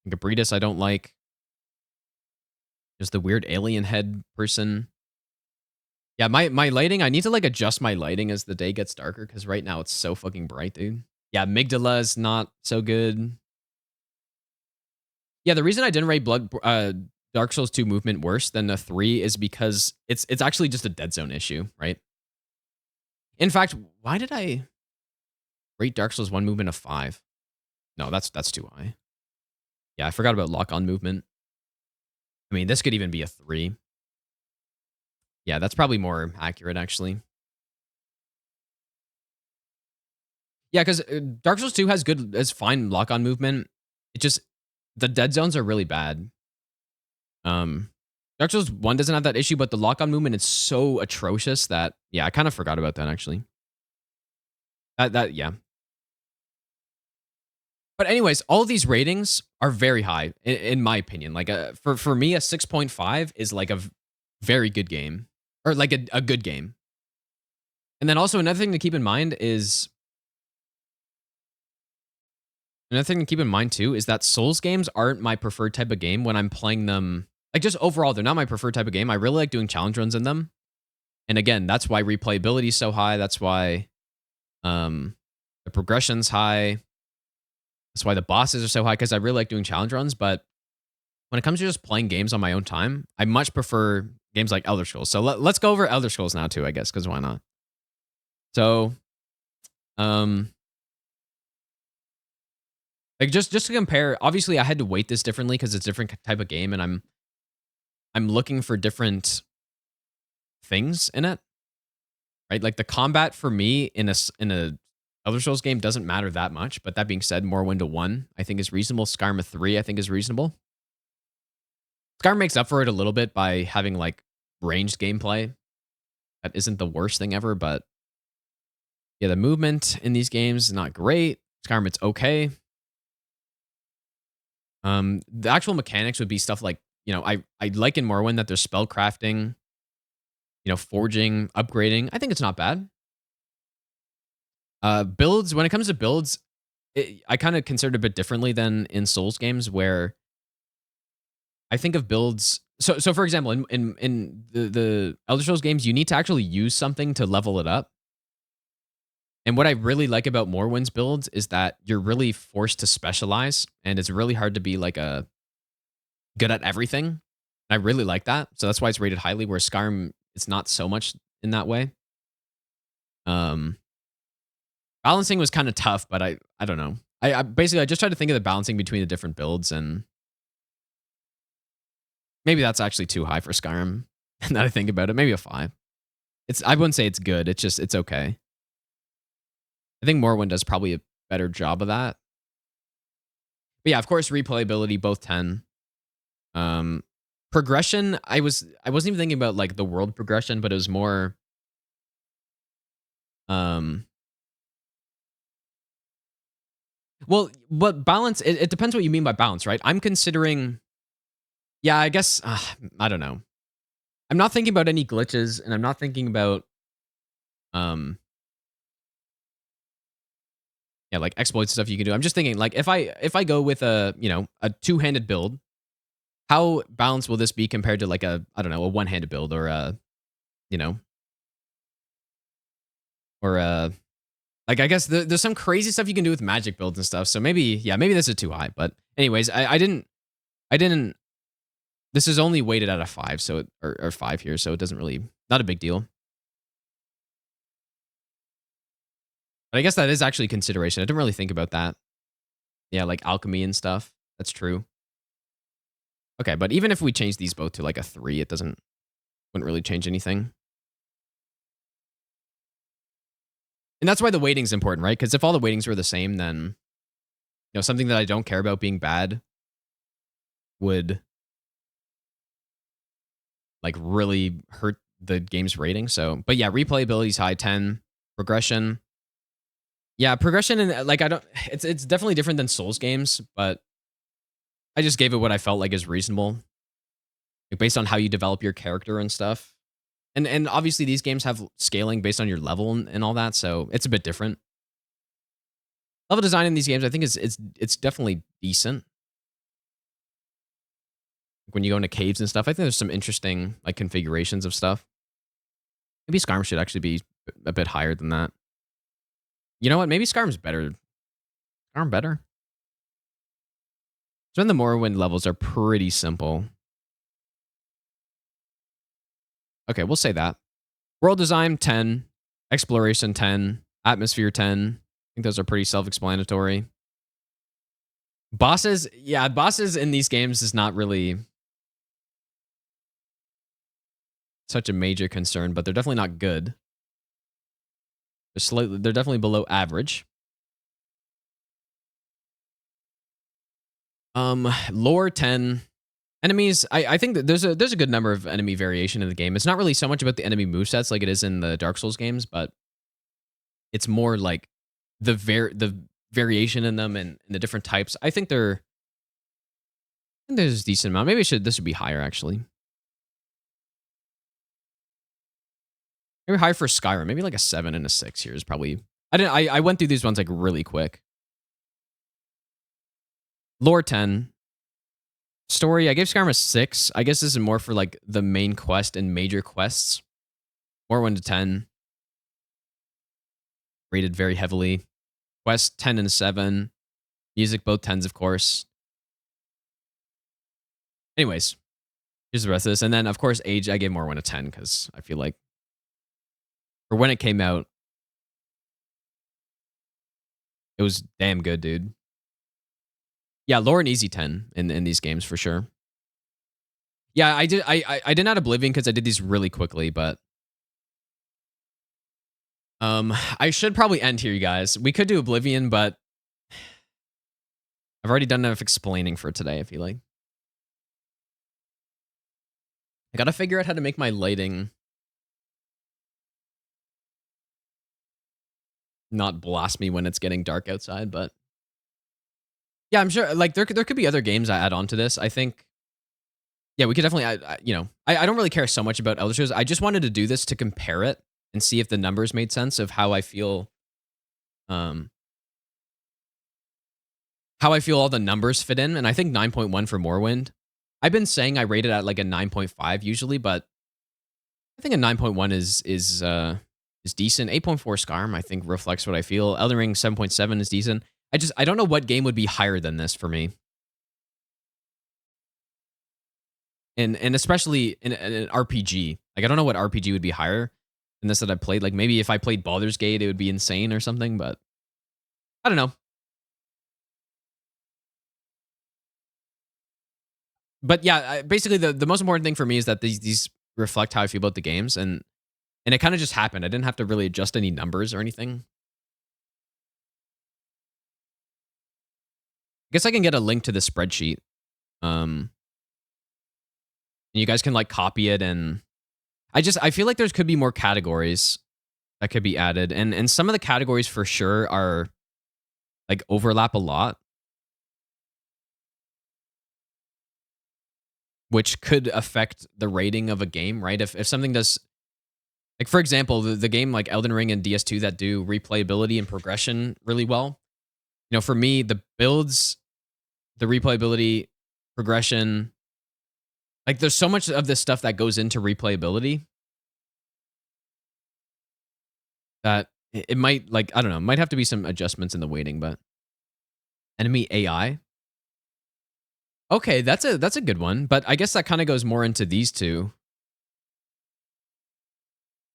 Speaker 1: Gabritas I don't like. There's the weird alien head person. Yeah, my lighting, I need to like adjust my lighting as the day gets darker because right now it's so fucking bright, dude. Yeah, Amygdala is not so good. Yeah, the reason I didn't rate Dark Souls 2 movement worse than the 3 is because it's actually just a dead zone issue, right? In fact, why did I rate Dark Souls 1 movement a 5? No, that's too high. Yeah, I forgot about lock-on movement. I mean, this could even be a 3. Yeah, that's probably more accurate, actually. Yeah, because Dark Souls 2 has fine lock-on movement. It just, the dead zones are really bad. Dark Souls 1 doesn't have that issue, but the lock-on movement is so atrocious that, yeah, I kind of forgot about that, actually. Yeah. But anyways, all of these ratings are very high, in my opinion. Like, for me, a 6.5 is like a very good game. Or like a good game. And then also another thing to keep in mind is... Another thing to keep in mind, too, is that Souls games aren't my preferred type of game when I'm playing them. Like, just overall, they're not my preferred type of game. I really like doing challenge runs in them. And again, that's why replayability is so high. That's why the progression's high. That's why the bosses are so high, because I really like doing challenge runs. But when it comes to just playing games on my own time, I much prefer games like Elder Scrolls. So let's go over Elder Scrolls now, too, I guess, because why not? So, like just to compare, obviously I had to weight this differently because it's a different type of game, and I'm looking for different things in it, right? Like the combat for me in a Elder Scrolls game doesn't matter that much. But that being said, Morrowind to 1 I think is reasonable. Skyrim to 3 I think is reasonable. Skyrim makes up for it a little bit by having like ranged gameplay. That isn't the worst thing ever, but yeah, the movement in these games is not great. Skyrim, it's okay. The actual mechanics would be stuff like, you know, I like in Morrowind that there's spell crafting, you know, forging, upgrading. I think it's not bad. Builds, when it comes to builds, I kind of consider it a bit differently than in Souls games, where I think of builds. So for example, in the Elder Scrolls games, you need to actually use something to level it up. And what I really like about Morrowind's builds is that you're really forced to specialize, and it's really hard to be like a good at everything. I really like that. So that's why it's rated highly, where Skyrim, it's not so much in that way. Balancing was kind of tough, but I don't know. I basically, I just tried to think of the balancing between the different builds, and maybe that's actually too high for Skyrim. Now that I think about it, maybe a 5. I wouldn't say it's good. It's okay. I think Morrowind does probably a better job of that. But yeah, of course, replayability, both 10. Progression, I wasn't even thinking about like the world progression, but it was more well, but balance, it depends what you mean by balance, right? I'm considering, yeah, I guess, I don't know. I'm not thinking about any glitches, and I'm not thinking about, yeah, like exploits stuff you can do. I'm just thinking, like, if I go with a, you know, a two-handed build, how balanced will this be compared to like a, I don't know, a one-handed build, or a, you know, or a, like, I guess there's some crazy stuff you can do with magic builds and stuff. So maybe, yeah, maybe this is too high. But anyways, I didn't, this is only weighted at a 5, so, or 5 here, so it doesn't really, not a big deal. But I guess that is actually consideration. I didn't really think about that. Yeah, like alchemy and stuff. That's true. Okay, but even if we change these both to like a 3, it wouldn't really change anything. And that's why the weighting's important, right? Because if all the weightings were the same, then, you know, something that I don't care about being bad would like really hurt the game's rating. So, but yeah, replayability's high, 10. Progression, yeah, progression, and like, I don't, it's definitely different than Souls games, but I just gave it what I felt like is reasonable, like based on how you develop your character and stuff. And obviously these games have scaling based on your level and all that, so it's a bit different. Level design in these games, I think it's definitely decent. when you go into caves and stuff. I think there's some interesting like configurations of stuff. Maybe Skarm should actually be a bit higher than that. You know what? Maybe Skarm's better. Skarm better? So then the Morrowind levels are pretty simple. Okay, we'll say that. World design, 10. Exploration, 10. Atmosphere, 10. I think those are pretty self-explanatory. Bosses, yeah, bosses in these games is not really such a major concern, but they're definitely not good. They're definitely below average. Lore 10. Enemies, I think that there's a good number of enemy variation in the game. It's not really so much about the enemy movesets like it is in the Dark Souls games, but it's more like the variation in them and the different types. I think there's a decent amount. Maybe this should be higher actually. Maybe higher for Skyrim. Maybe like a 7 and a 6 here is probably. I went through these ones like really quick. Lore 10. Story, I gave Skyrim a 6. I guess this is more for like the main quest and major quests. More 1 to 10. Rated very heavily. Quest 10 and a 7. Music both 10s, of course. Anyways, here's the rest of this. And then, of course, age, I gave more 1 to 10 because I feel like for when it came out, it was damn good, dude. Yeah, lore an easy 10 in these games for sure. Yeah, I did not Oblivion because I did these really quickly, but I should probably end here, you guys. We could do Oblivion, but I've already done enough explaining for today, I feel like. I gotta figure out how to make my lighting not blast me when it's getting dark outside, but yeah, I'm sure like there could be other games I add on to this. I think, yeah, we could definitely, I don't really care so much about Elder Scrolls. I just wanted to do this to compare it and see if the numbers made sense of how I feel all the numbers fit in. And I think 9.1 for Morrowind. I've been saying I rate it at like a 9.5 usually, but I think a 9.1 is decent. 8.4 Skyrim, I think, reflects what I feel. Elden Ring 7.7 is decent. I don't know what game would be higher than this for me. And especially in an RPG. Like, I don't know what RPG would be higher than this that I played. Like, maybe if I played Baldur's Gate, it would be insane or something, but I don't know. But yeah, basically the most important thing for me is that these reflect how I feel about the games, and it kind of just happened. I didn't have to really adjust any numbers or anything. I guess I can get a link to the spreadsheet. And you guys can like copy it, and I feel like there could be more categories that could be added, and some of the categories for sure are like overlap a lot, which could affect the rating of a game, right? If something does, like for example, the game like Elden Ring and DS2 that do replayability and progression really well. You know, for me, the builds, the replayability, progression, like there's so much of this stuff that goes into replayability that it might, like, I don't know, might have to be some adjustments in the weighting, but enemy AI. Okay, that's a good one, but I guess that kind of goes more into these two.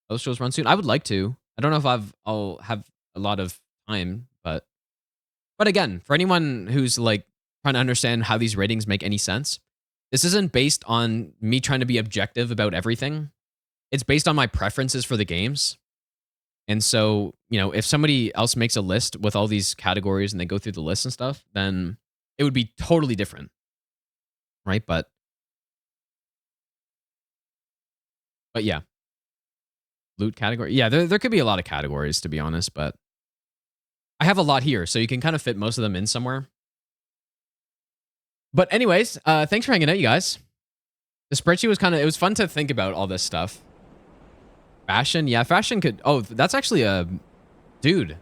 Speaker 1: Those shows run soon. I would like to. I don't know if I'll have a lot of time, but again, for anyone who's like trying to understand how these ratings make any sense, this isn't based on me trying to be objective about everything. It's based on my preferences for the games. And so, you know, if somebody else makes a list with all these categories and they go through the list and stuff, then it would be totally different. Right? But yeah. Loot category. Yeah, there could be a lot of categories, to be honest, but I have a lot here, so you can kind of fit most of them in somewhere. But anyways, thanks for hanging out, you guys. The spreadsheet was it was fun to think about all this stuff. Fashion, yeah, fashion could, oh, that's actually a, dude.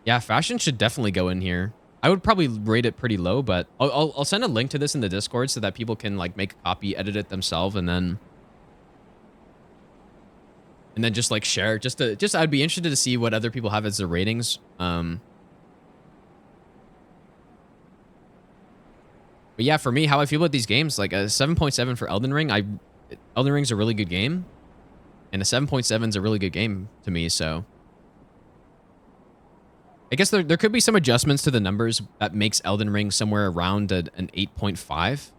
Speaker 1: Yeah, fashion should definitely go in here. I would probably rate it pretty low, but I'll send a link to this in the Discord so that people can like make a copy, edit it themselves, and then just like share. I'd be interested to see what other people have as their ratings. But yeah, for me, how I feel about these games, like a 7.7 for Elden Ring. Elden Ring's a really good game, and a 7.7 is a really good game to me. So I guess there could be some adjustments to the numbers that makes Elden Ring somewhere around an 8.5,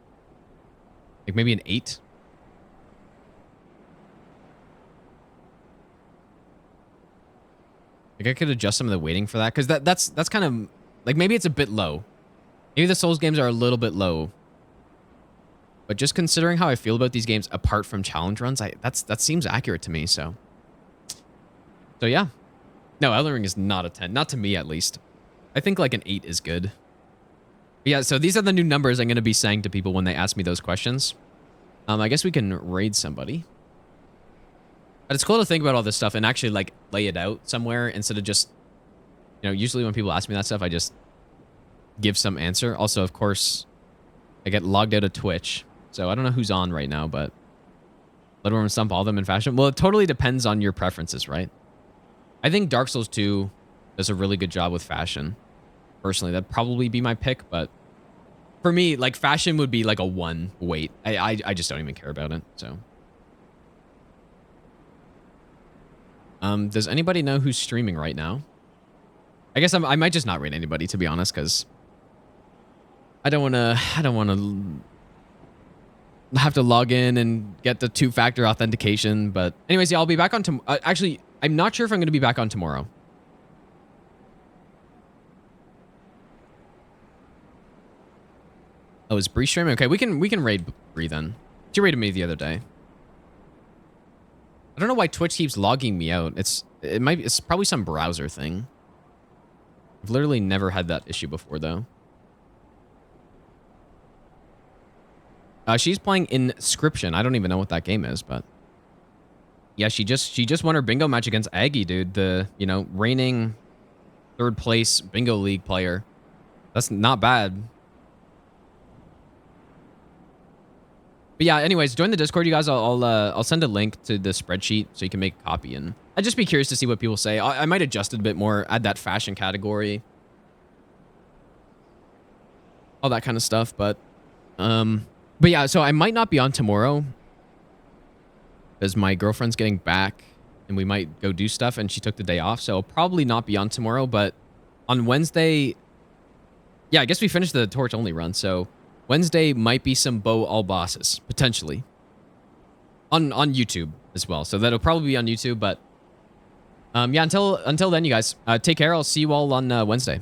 Speaker 1: like maybe an 8. Like I could adjust some of the weighting for that, because that's kind of like, maybe it's a bit low. Maybe the Souls games are a little bit low. But just considering how I feel about these games apart from challenge runs, that seems accurate to me. So yeah. No, Elden Ring is not a 10. Not to me, at least. I think like an 8 is good. But yeah, so these are the new numbers I'm going to be saying to people when they ask me those questions. I guess we can raid somebody. But it's cool to think about all this stuff and actually like lay it out somewhere instead of just, you know, usually when people ask me that stuff, I just give some answer. Also, of course, I get logged out of Twitch. So I don't know who's on right now, but let everyone stump all of them in fashion. Well, it totally depends on your preferences, right? I think Dark Souls 2 does a really good job with fashion. Personally, that'd probably be my pick, but for me, like fashion would be like a 1 weight. I just don't even care about it, so. Does anybody know who's streaming right now? I guess I might just not rate anybody, to be honest, because I don't want to have to log in and get the 2-factor authentication. But anyways, yeah, I'll be back on actually, I'm not sure if I'm going to be back on tomorrow. Oh, is Bree streaming? Okay, we can raid Bree then. She raided me the other day. I don't know why Twitch keeps logging me out. It's probably some browser thing. I've literally never had that issue before though. She's playing Inscription. I don't even know what that game is, but yeah, she just won her bingo match against Aggie, dude. The, you know, reigning 3rd place bingo league player. That's not bad. But yeah, anyways, join the Discord, you guys. I'll send a link to the spreadsheet so you can make a copy, and I'd just be curious to see what people say. I might adjust it a bit more, add that fashion category, all that kind of stuff. But yeah, so I might not be on tomorrow because my girlfriend's getting back, and we might go do stuff, and she took the day off, so I'll probably not be on tomorrow. But on Wednesday, yeah, I guess we finished the torch only run, so Wednesday might be some bow all bosses, potentially. On YouTube as well. So that'll probably be on YouTube, but yeah, until then, you guys, take care. I'll see you all on Wednesday.